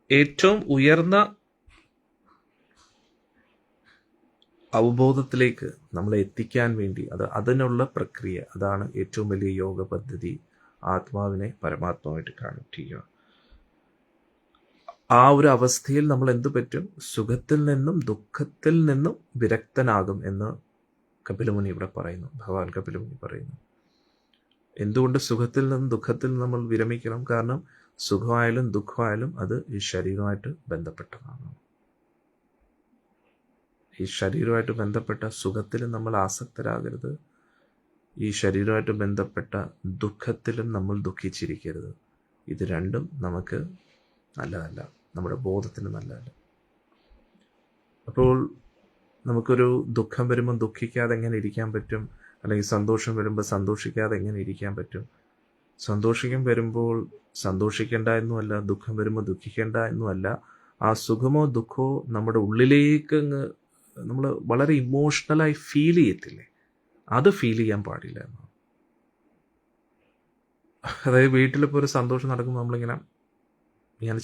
ഏറ്റവും ഉയർന്ന അവബോധത്തിലേക്ക് നമ്മളെ എത്തിക്കാൻ വേണ്ടി അതിനുള്ള പ്രക്രിയ, അതാണ് ഏറ്റവും വലിയ യോഗ പദ്ധതി. ആത്മാവിനെ പരമാത്മാവായിട്ട് കണക്ട് ചെയ്യുക. ആ ഒരു അവസ്ഥയിൽ നമ്മൾ എന്തു പറ്റും? സുഖത്തിൽ നിന്നും ദുഃഖത്തിൽ നിന്നും വിരക്തനാകും എന്ന് കപിലമുനി ഇവിടെ പറയുന്നു. ഭഗവാൻ കപിലമുനി പറയുന്നു. എന്തുകൊണ്ട് സുഖത്തിൽ നിന്നും ദുഃഖത്തിൽ നിന്നും നമ്മൾ വിരമിക്കണം? കാരണം സുഖമായാലും ദുഃഖമായാലും അത് ഈ ശരീരമായിട്ട് ബന്ധപ്പെട്ടതാണ്. ഈ ശരീരമായിട്ട് ബന്ധപ്പെട്ട സുഖത്തിലും നമ്മൾ ആസക്തരാകരുത്. ഈ ശരീരമായിട്ട് ബന്ധപ്പെട്ട ദുഃഖത്തിലും നമ്മൾ ദുഃഖിച്ചിരിക്കരുത്. ഇത് രണ്ടും നമുക്ക് നല്ലതല്ല, നമ്മുടെ ബോധത്തിന് നല്ലതല്ല. അപ്പോൾ നമുക്കൊരു ദുഃഖം വരുമ്പോൾ ദുഃഖിക്കാതെ എങ്ങനെ ഇരിക്കാൻ പറ്റും? അല്ലെങ്കിൽ സന്തോഷം വരുമ്പോൾ സന്തോഷിക്കാതെ എങ്ങനെ ഇരിക്കാൻ പറ്റും? സന്തോഷിക്കാൻ വരുമ്പോൾ സന്തോഷിക്കേണ്ട എന്നുമല്ല, ദുഃഖം വരുമ്പോൾ ദുഃഖിക്കേണ്ട എന്നുമല്ല. ആ സുഖമോ ദുഃഖമോ നമ്മുടെ ഉള്ളിലേക്ക് നമ്മൾ വളരെ ഇമോഷണലായി ഫീൽ ചെയ്യത്തില്ലേ, അത് ഫീൽ ചെയ്യാൻ പാടില്ല എന്നാണ്. അതായത് വീട്ടിലിപ്പോൾ ഒരു സന്തോഷം നടക്കുമ്പോൾ നമ്മളിങ്ങനെ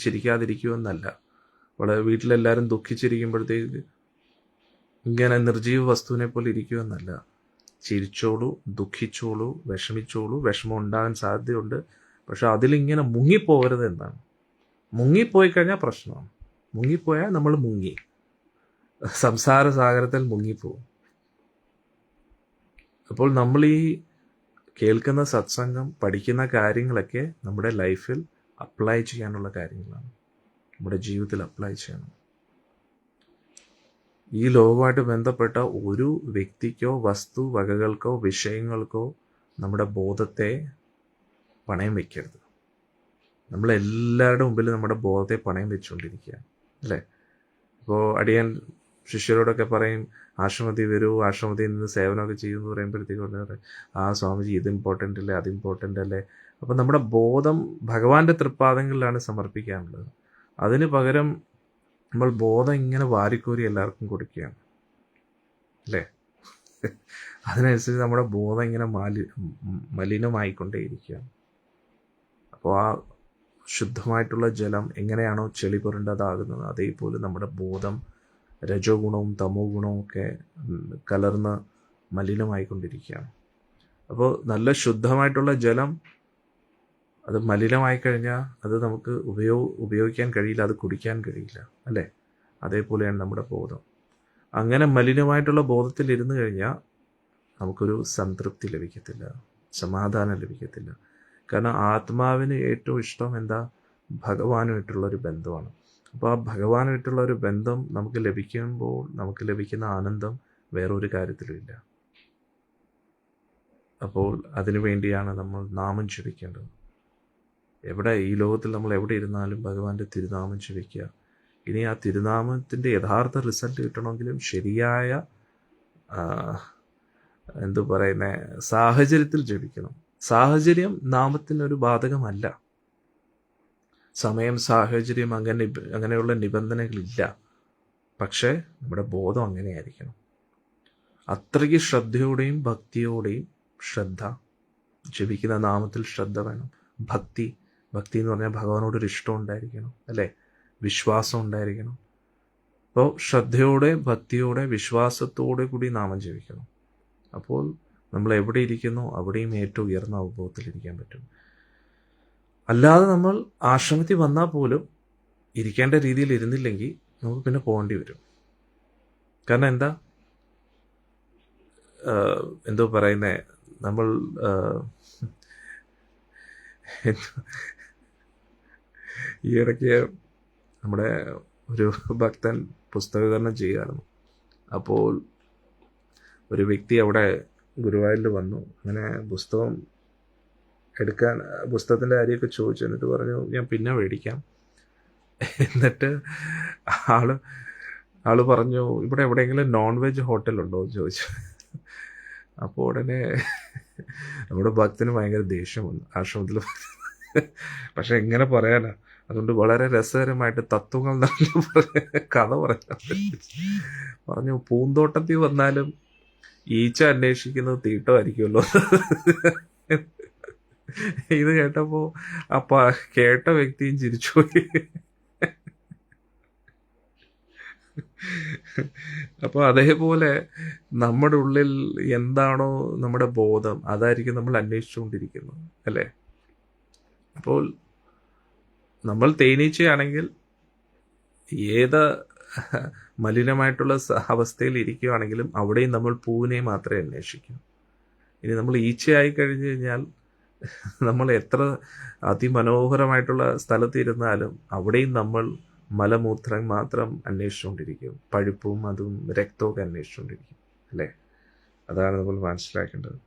ചിരിക്കാതിരിക്കുമെന്നല്ല, വളരെ വീട്ടിലെല്ലാവരും ദുഃഖിച്ചിരിക്കുമ്പോഴത്തേക്ക് ഇങ്ങനെ നിർജീവ വസ്തുവിനെ പോലെ ഇരിക്കുമെന്നല്ല. ചിരിച്ചോളൂ, ദുഃഖിച്ചോളൂ, വിഷമിച്ചോളൂ, വിഷമം ഉണ്ടാകാൻ സാധ്യതയുണ്ട്. പക്ഷെ അതിലിങ്ങനെ മുങ്ങിപ്പോകരുത് എന്നാണ്. മുങ്ങിപ്പോയി കഴിഞ്ഞാൽ പ്രശ്നമാണ്. മുങ്ങിപ്പോയാൽ നമ്മൾ മുങ്ങി, സംസാര സാഗരത്തിൽ മുങ്ങിപ്പോവും. അപ്പോൾ നമ്മൾ ഈ കേൾക്കുന്ന സത്സംഗം, പഠിക്കുന്ന കാര്യങ്ങളൊക്കെ നമ്മുടെ ലൈഫിൽ അപ്ലൈ ചെയ്യാനുള്ള കാര്യങ്ങളാണ്, നമ്മുടെ ജീവിതത്തിൽ അപ്ലൈ ചെയ്യണം. ഈ ലോകവുമായിട്ട് ബന്ധപ്പെട്ട ഒരു വ്യക്തിക്കോ വസ്തു വകകൾക്കോ വിഷയങ്ങൾക്കോ നമ്മുടെ ബോധത്തെ പണയം വയ്ക്കരുത്. നമ്മളെല്ലാവരുടെ മുമ്പിൽ നമ്മുടെ ബോധത്തെ പണയം വെച്ചുകൊണ്ടിരിക്കുക അല്ലേ. ഇപ്പോൾ അടിയാൻ ശിഷ്യരോടൊക്കെ പറയും, ആശ്രമത്തിൽ വരൂ, ആശ്രമത്തിൽ നിന്ന് സേവനമൊക്കെ ചെയ്യുമെന്ന് പറയുമ്പോഴത്തേക്കും ആ സ്വാമിജി ഇത് ഇമ്പോർട്ടൻ്റ് അല്ലേ, അത് ഇമ്പോർട്ടൻ്റ് അല്ലേ. അപ്പം നമ്മുടെ ബോധം ഭഗവാന്റെ തൃപ്പാദങ്ങളിലാണ് സമർപ്പിക്കാനുള്ളത്. അതിന് പകരം നമ്മൾ ബോധം ഇങ്ങനെ വാരിക്കോരി എല്ലാവർക്കും കൊടുക്കുകയാണ് അല്ലേ. അതിനനുസരിച്ച് നമ്മുടെ ബോധം ഇങ്ങനെ മലിനമായിക്കൊണ്ടേയിരിക്കുകയാണ്. അപ്പോൾ ആ ശുദ്ധമായിട്ടുള്ള ജലം എങ്ങനെയാണോ ചെളി പുരണ്ടതാകുന്നത്, അതേപോലെ നമ്മുടെ ബോധം രജോ ഗുണവും തമോ ഗുണവും ഒക്കെ കലർന്ന് മലിനമായിക്കൊണ്ടിരിക്കുകയാണ്. അപ്പോൾ നല്ല ശുദ്ധമായിട്ടുള്ള ജലം അത് മലിനമായി കഴിഞ്ഞാൽ അത് നമുക്ക് ഉപയോഗിക്കാൻ കഴിയില്ല, അത് കുടിക്കാൻ കഴിയില്ല അല്ലേ. അതേപോലെയാണ് നമ്മുടെ ബോധം. അങ്ങനെ മലിനമായിട്ടുള്ള ബോധത്തിൽ ഇരുന്ന് കഴിഞ്ഞാൽ നമുക്കൊരു സംതൃപ്തി ലഭിക്കത്തില്ല, സമാധാനം ലഭിക്കത്തില്ല. കാരണം ആത്മാവിന് ഏറ്റവും ഇഷ്ടം എന്താ? ഭഗവാനുമായിട്ടുള്ളൊരു ബന്ധമാണ്. അപ്പോൾ ആ ഭഗവാനുമായിട്ടുള്ള ഒരു ബന്ധം നമുക്ക് ലഭിക്കുമ്പോൾ നമുക്ക് ലഭിക്കുന്ന ആനന്ദം വേറൊരു കാര്യത്തിലുമില്ല. അപ്പോൾ അതിനു വേണ്ടിയാണ് നമ്മൾ നാമം ജപിക്കേണ്ടത്. ഈ ലോകത്തിൽ നമ്മൾ എവിടെ ഇരുന്നാലും ഭഗവാന്റെ തിരുനാമം ജപിക്കുക. ഇനി ആ തിരുനാമത്തിൻ്റെ യഥാർത്ഥ റിസൾട്ട് കിട്ടണമെങ്കിലും ശരിയായ സാഹചര്യത്തിൽ ജപിക്കണം. സാഹചര്യം നാമത്തിനൊരു ബാധകമല്ല. സമയം, സാഹചര്യം അങ്ങനെയുള്ള നിബന്ധനകളില്ല. പക്ഷേ നമ്മുടെ ബോധം അങ്ങനെയായിരിക്കണം. അത്രയ്ക്ക് ശ്രദ്ധയോടെയും ഭക്തിയോടെയും ജപിക്കുന്ന നാമത്തിൽ ശ്രദ്ധ വേണം. ഭക്തി എന്ന് പറഞ്ഞാൽ ഭഗവാനോടൊരു ഇഷ്ടം ഉണ്ടായിരിക്കണം അല്ലേ, വിശ്വാസം ഉണ്ടായിരിക്കണം. അപ്പോൾ ശ്രദ്ധയോടെ, ഭക്തിയോടെ, വിശ്വാസത്തോടെ കൂടി നാമം ജപിക്കണം. അപ്പോൾ നമ്മൾ എവിടെ ഇരിക്കുന്നോ അവിടെയും ഏറ്റവും ഉയർന്ന അവബോധത്തിലിരിക്കാൻ പറ്റും. അല്ലാതെ നമ്മൾ ആശ്രമത്തിൽ വന്നാൽ പോലും ഇരിക്കേണ്ട രീതിയിൽ ഇരുന്നില്ലെങ്കിൽ നമുക്ക് പിന്നെ പോകേണ്ടി വരും. കാരണം എന്തോ പറയുന്നേ, നമ്മൾ ഈ ഇടയ്ക്ക് നമ്മുടെ ഒരു ഭക്തൻ പുസ്തകീകരണം ചെയ്യുകയായിരുന്നു. അപ്പോൾ ഒരു വ്യക്തി അവിടെ ഗുരുവായൂരിൽ വന്നു. അങ്ങനെ പുസ്തകത്തിൻ്റെ കാര്യമൊക്കെ ചോദിച്ചു. എന്നിട്ട് പറഞ്ഞു, ഞാൻ പിന്നെ മേടിക്കാം. എന്നിട്ട് ആള് പറഞ്ഞു, ഇവിടെ എവിടെയെങ്കിലും നോൺ വെജ് ഹോട്ടലുണ്ടോ എന്ന് ചോദിച്ചു. അപ്പോൾ ഉടനെ നമ്മുടെ ഭക്തന് ഭയങ്കര ദേഷ്യം വന്നു ആശ്രമത്തിൽ. പക്ഷെ എങ്ങനെ പറയാനാ, അതുകൊണ്ട് വളരെ രസകരമായിട്ട് തത്വങ്ങൾ കഥ പറഞ്ഞു, പൂന്തോട്ടത്തിൽ വന്നാലും ഈച്ച അന്വേഷിക്കുന്നത് തീട്ടമായിരിക്കുമല്ലോ. ഇത് കേട്ടപ്പോൾ കേട്ട വ്യക്തിയും ചിരിച്ചുപോയി. അപ്പോൾ അതേപോലെ നമ്മുടെ ഉള്ളിൽ എന്താണോ നമ്മുടെ ബോധം, അതായിരിക്കും നമ്മൾ അന്വേഷിച്ചുകൊണ്ടിരിക്കുന്നത് അല്ലേ. അപ്പോൾ നമ്മൾ തേനീച്ചയാണെങ്കിൽ ഏത് മലിനമായിട്ടുള്ള അവസ്ഥയിൽ ഇരിക്കുകയാണെങ്കിലും അവിടെയും നമ്മൾ പൂവിനെ മാത്രമേ അന്വേഷിക്കൂ. ഇനി നമ്മൾ ഈച്ചയായി കഴിഞ്ഞു കഴിഞ്ഞാൽ നമ്മൾ എത്ര അതിമനോഹരമായിട്ടുള്ള സ്ഥലത്തിരുന്നാലും അവിടെയും നമ്മൾ മലമൂത്രം മാത്രം അന്വേഷിച്ചുകൊണ്ടിരിക്കും, പഴുപ്പും അതും രക്തമൊക്കെ അന്വേഷിച്ചുകൊണ്ടിരിക്കും അല്ലേ. അതാണ് നമ്മൾ മനസ്സിലാക്കേണ്ടത്.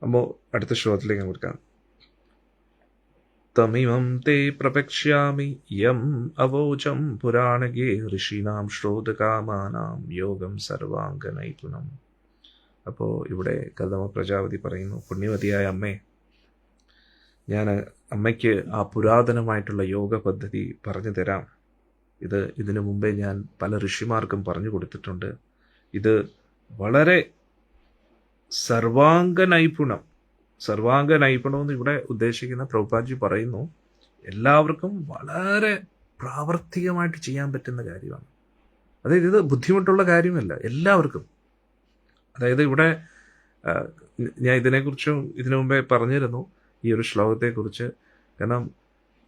അപ്പോൾ അടുത്ത ശ്ലോകത്തിലേക്ക് കൊടുക്കാം. തമിമം തേ പ്രപക്ഷ്യാമി യം അവോചം പുരാണകേ ഋഷീനാം ശ്രോതകാമാനാം യോഗം സർവാംഗ നൈപുണം. അപ്പോൾ ഇവിടെ കദമ പ്രജാപതി പറയുന്നു, പുണ്യവതിയായ അമ്മേ, ഞാൻ അമ്മയ്ക്ക് ആ പുരാതനമായിട്ടുള്ള യോഗ പദ്ധതി പറഞ്ഞു തരാം. ഇതിനു മുമ്പേ ഞാൻ പല ഋഷിമാർക്കും പറഞ്ഞു കൊടുത്തിട്ടുണ്ട്. ഇത് വളരെ സർവാംഗ നൈപുണം എന്ന് ഇവിടെ ഉദ്ദേശിക്കുന്ന പ്രഭുപാദ്ജി പറയുന്നു, എല്ലാവർക്കും വളരെ പ്രാവർത്തികമായിട്ട് ചെയ്യാൻ പറ്റുന്ന കാര്യമാണ്. അതായത് ഇത് ബുദ്ധിമുട്ടുള്ള കാര്യമല്ല, എല്ലാവർക്കും. അതായത് ഇവിടെ ഞാൻ ഇതിനെക്കുറിച്ചും ഇതിനു മുമ്പേ പറഞ്ഞിരുന്നു, ഈ ഒരു ശ്ലോകത്തെക്കുറിച്ച്. കാരണം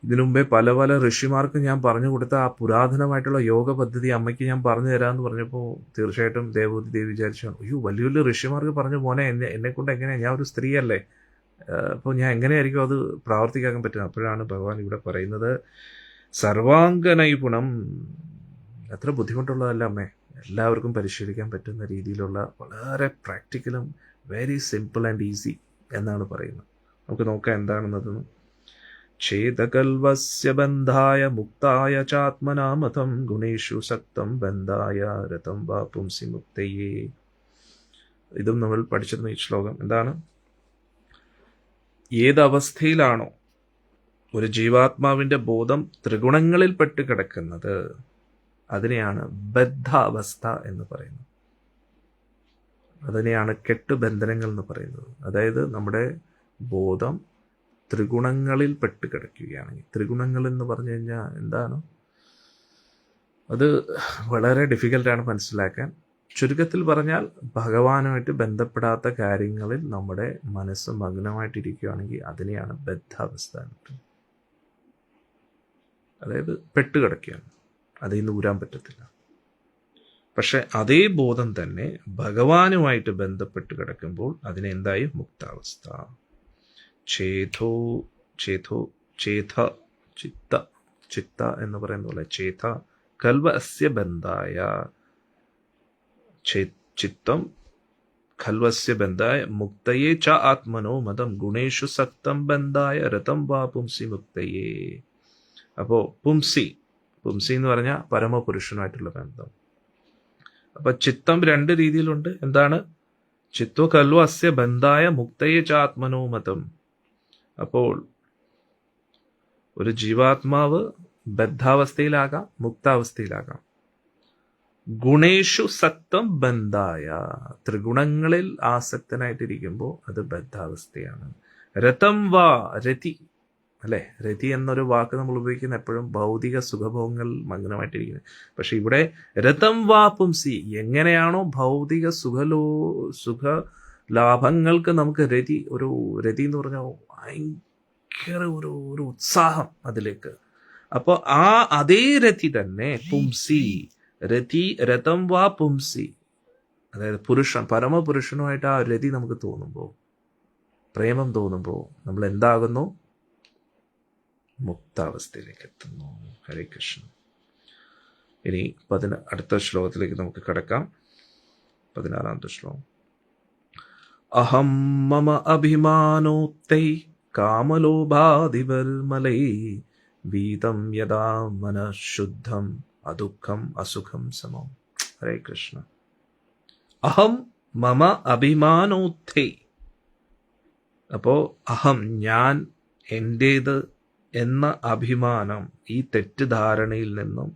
ഇതിനു മുമ്പേ പല പല ഋഷിമാർക്ക് ഞാൻ പറഞ്ഞു കൊടുത്ത ആ പുരാതനമായിട്ടുള്ള യോഗ പദ്ധതി അമ്മയ്ക്ക് ഞാൻ പറഞ്ഞു തരാമെന്ന് പറഞ്ഞപ്പോൾ തീർച്ചയായിട്ടും ദേവൂതി ദേവി വിചാരിച്ചു, അയ്യോ വലിയ വലിയ ഋഷിമാർക്ക് പറഞ്ഞു പോനെ, എന്നെക്കൊണ്ട് എങ്ങനെയാണ്, ഞാൻ ഒരു സ്ത്രീയല്ലേ, അപ്പോൾ ഞാൻ എങ്ങനെയായിരിക്കും അത് പ്രാവർത്തിക്കാക്കാൻ പറ്റുക? അപ്പോഴാണ് ഭഗവാൻ ഇവിടെ പറയുന്നത്, സർവാംഗ നൈപുണം അത്ര ബുദ്ധിമുട്ടുള്ളതല്ല അമ്മേ, എല്ലാവർക്കും പരിശീലിക്കാൻ പറ്റുന്ന രീതിയിലുള്ള വളരെ പ്രാക്ടിക്കലും വെരി സിമ്പിൾ ആൻഡ് ഈസി എന്നാണ് പറയുന്നത്. നമുക്ക് നോക്കാം എന്താണെന്നതെന്ന്. ഛേദകൽവസ്യ ബന്ധായ മുക്തായ ചാത്മനാമതം ഗുണേഷു സക്തം ബന്ധായ രതം വാ പുംസി മുക്തയേ. ഇതും നമ്മൾ പഠിച്ചിരുന്ന ഈ ശ്ലോകം. എന്താണ്? ഏതവസ്ഥയിലാണോ ഒരു ജീവാത്മാവിന്റെ ബോധം ത്രിഗുണങ്ങളിൽ പെട്ട് കിടക്കുന്നത്, അതിനെയാണ് ബദ്ധാവസ്ഥ എന്ന് പറയുന്നത്. അതിനെയാണ് കെട്ടുബന്ധനങ്ങൾ എന്ന് പറയുന്നത്. അതായത് നമ്മുടെ ബോധം ത്രിഗുണങ്ങളിൽ പെട്ട് കിടക്കുകയാണെങ്കിൽ, ത്രിഗുണങ്ങൾ എന്ന് പറഞ്ഞു കഴിഞ്ഞാൽ എന്താണ്? അത് വളരെ ഡിഫിക്കൽട്ടാണ് മനസ്സിലാക്കാൻ. ചുരുക്കത്തിൽ പറഞ്ഞാൽ ഭഗവാനുമായിട്ട് ബന്ധപ്പെടാത്ത കാര്യങ്ങളിൽ നമ്മുടെ മനസ്സ് മഗ്നമായിട്ടിരിക്കുകയാണെങ്കിൽ അതിനെയാണ് ബദ്ധാവസ്ഥ എന്ന് പറയുന്നത്. അതായത് പെട്ടുകിടക്കുകയാണ്, അതിൽ നിന്ന് ഊരാൻ പറ്റത്തില്ല. പക്ഷെ അതേ ബോധം തന്നെ ഭഗവാനുമായിട്ട് ബന്ധപ്പെട്ട് കിടക്കുമ്പോൾ അതിനെന്തായി? മുക്താവസ്ഥ. ചേതോ ചേതോ ചേത ചിത്ത ചിത്ത എന്ന് പറയുന്ന പോലെ ചേത കൽവ അസ്യ ബന്ധായ, ചിത്തം ഖൽവസ്യ ബന്ധായ മുക്തയേ ച ആത്മനോ മതം ഗുണേഷു സക്തം ബന്ധായ രതം വാ പുംസി മുക്തയേ. അപ്പോൾ പുംസി എന്ന് പറഞ്ഞാൽ പരമപുരുഷനുമായിട്ടുള്ള ബന്ധം. അപ്പൊ ചിത്തം രണ്ട് രീതിയിലുണ്ട്. എന്താണ്? ചിത്തോ കൽവ അസ്യ ബന്ധായ മുക്തയേ ച ആത്മനോ മതം. അപ്പോൾ ഒരു ജീവാത്മാവ് ബദ്ധാവസ്ഥയിലാകാം, മുക്താവസ്ഥയിലാകാം. ഗുണേഷു സക്തം ബന്ധായ, ത്രിഗുണങ്ങളിൽ ആസക്തനായിട്ടിരിക്കുമ്പോൾ അത് ബദ്ധാവസ്ഥയാണ്. രതം വാ, രതി അല്ലെ, രതി എന്നൊരു വാക്ക് നമ്മൾ ഉപയോഗിക്കുന്ന എപ്പോഴും ഭൗതിക സുഖഭോഗങ്ങൾ മഗ്നമായിട്ടിരിക്കുന്നത്. പക്ഷെ ഇവിടെ രതം വാ പുംസി, എങ്ങനെയാണോ ഭൗതിക സുഖ ലാഭങ്ങൾക്ക് നമുക്ക് രതി എന്ന് പറഞ്ഞാൽ ഭയങ്കര ഒരു ഉത്സാഹം അതിലേക്ക്. അപ്പോൾ അതേ രതി തന്നെ പുംസി, രതം വാ പുംസി, അതായത് പരമപുരുഷനുമായിട്ട് ആ രതി നമുക്ക് തോന്നുമ്പോൾ, പ്രേമം തോന്നുമ്പോൾ നമ്മൾ എന്താകുന്നു? മുക്താവസ്ഥയിലേക്ക് എത്തുന്നു. ഹരേ കൃഷ്ണ. ഇനി അടുത്ത ശ്ലോകത്തിലേക്ക് നമുക്ക് കടക്കാം. 16ാമത്തെ ശ്ലോകം. അഹം മമ അഭിമാനോക്തൈ കാമലോഭാദിവർമലൈ വീതം യഥാ മനഃശുദ്ധം അദുഃഖം അസുഖം സമം. ഹരേ കൃഷ്ണ. അഹം മമ അഭിമാനോക്തൈ. അപ്പോ അഹം, ഞാൻ, എൻ്റേത് എന്ന അഭിമാനം, ഈ തെറ്റിദ്ധാരണയിൽ നിന്നും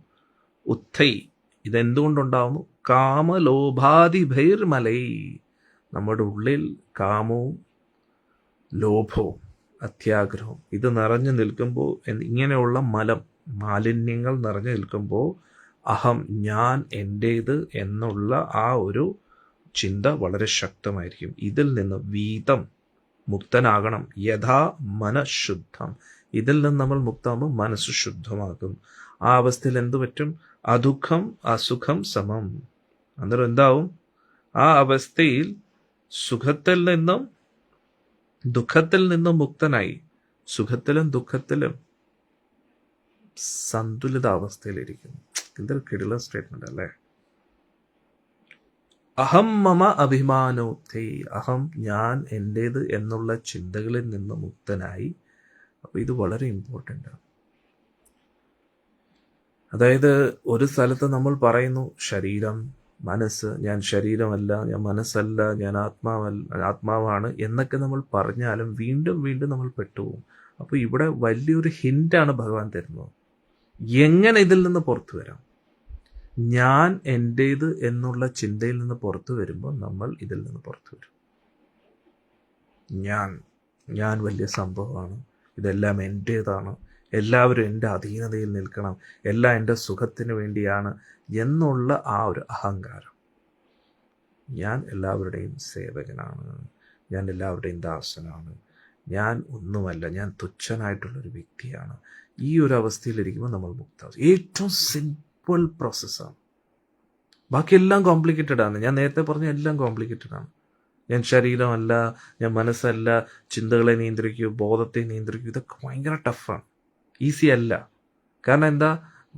ഉത്തൈ, ഇതെന്തുകൊണ്ടുണ്ടാവുന്നു? കാമലോഭാദിഭൈർമലൈ, നമ്മുടെ ഉള്ളിൽ കാമവും ലോഭവും അത്യാഗ്രഹവും ഇത് നിറഞ്ഞു നിൽക്കുമ്പോൾ, ഇങ്ങനെയുള്ള മാലിന്യങ്ങൾ നിറഞ്ഞു നിൽക്കുമ്പോൾ അഹം, ഞാൻ, എൻ്റേത് എന്നുള്ള ആ ഒരു ചിന്ത വളരെ ശക്തമായിരിക്കും. ഇതിൽ നിന്ന് വീതം, മുക്തനാകണം. യഥാ മനഃശുദ്ധം, ഇതിൽ നിന്ന് നമ്മൾ മുക്തമാകുമ്പോൾ മനസ്സ് ശുദ്ധമാകും. ആ അവസ്ഥയിൽ എന്തു പറ്റും? അദുഃഖം അസുഖം സമം. അന്നേരം എന്താവും? ആ അവസ്ഥയിൽ സുഖത്തിൽ നിന്നും ദുഃഖത്തിൽ നിന്നും മുക്തനായി, സുഖത്തിലും ദുഃഖത്തിലും സന്തുലിത അവസ്ഥയിലിരിക്കുന്നു. ഇതൊരു കിടിലൻ സ്റ്റേറ്റ്മെന്റ് അല്ലേ? അഹം മമ അഭിമാനോക്തൈ, അഹം, ഞാൻ, എൻ്റേത് എന്നുള്ള ചിന്തകളിൽ നിന്ന് മുക്തനായി. അപ്പൊ ഇത് വളരെ ഇമ്പോർട്ടൻ്റ് ആണ്. അതായത് ഒരു സ്ഥലത്ത് നമ്മൾ പറയുന്നു ശരീരം മനസ്സ്, ഞാൻ ശരീരമല്ല, ഞാൻ മനസ്സല്ല, ഞാൻ ആത്മാവാണ് എന്നൊക്കെ നമ്മൾ പറഞ്ഞാലും വീണ്ടും വീണ്ടും നമ്മൾ പെട്ടുപോകും. അപ്പോൾ ഇവിടെ വലിയൊരു ഹിൻ്റാണ് ഭഗവാൻ തരുന്നത്. എങ്ങനെ ഇതിൽ നിന്ന് പുറത്തു വരാം? ഞാൻ എൻ്റേത് എന്നുള്ള ചിന്തയിൽ നിന്ന് പുറത്തു വരുമ്പോൾ നമ്മൾ ഇതിൽ നിന്ന് പുറത്തു വരും. ഞാൻ വലിയ സംഭവമാണ്, ഇതെല്ലാം എൻ്റേതാണ്, എല്ലാവരും എൻ്റെ അധീനതയിൽ നിൽക്കണം, എല്ലാം എൻ്റെ സുഖത്തിന് വേണ്ടിയാണ് എന്നുള്ള ആ ഒരു അഹങ്കാരം. ഞാൻ എല്ലാവരുടെയും സേവകനാണ്, ഞാൻ എല്ലാവരുടെയും ദാസനാണ്, ഞാൻ ഒന്നുമല്ല, ഞാൻ തുച്ഛനായിട്ടുള്ളൊരു വ്യക്തിയാണ്. ഈ ഒരു അവസ്ഥയിലിരിക്കുമ്പോൾ നമ്മൾ മുക്താവും. ഏറ്റവും സിമ്പിൾ പ്രോസസ്സാണ്. ബാക്കിയെല്ലാം കോംപ്ലിക്കേറ്റഡ് ആണ്. ഞാൻ നേരത്തെ പറഞ്ഞ എല്ലാം കോംപ്ലിക്കേറ്റഡ് ആണ്. ഞാൻ ശരീരമല്ല, ഞാൻ മനസ്സല്ല, ചിന്തകളെ നിയന്ത്രിക്കൂ, ബോധത്തെ നിയന്ത്രിക്കൂ, ഇതൊക്കെ ഭയങ്കര ടഫാണ്, ഈസി അല്ല. കാരണം എന്താ,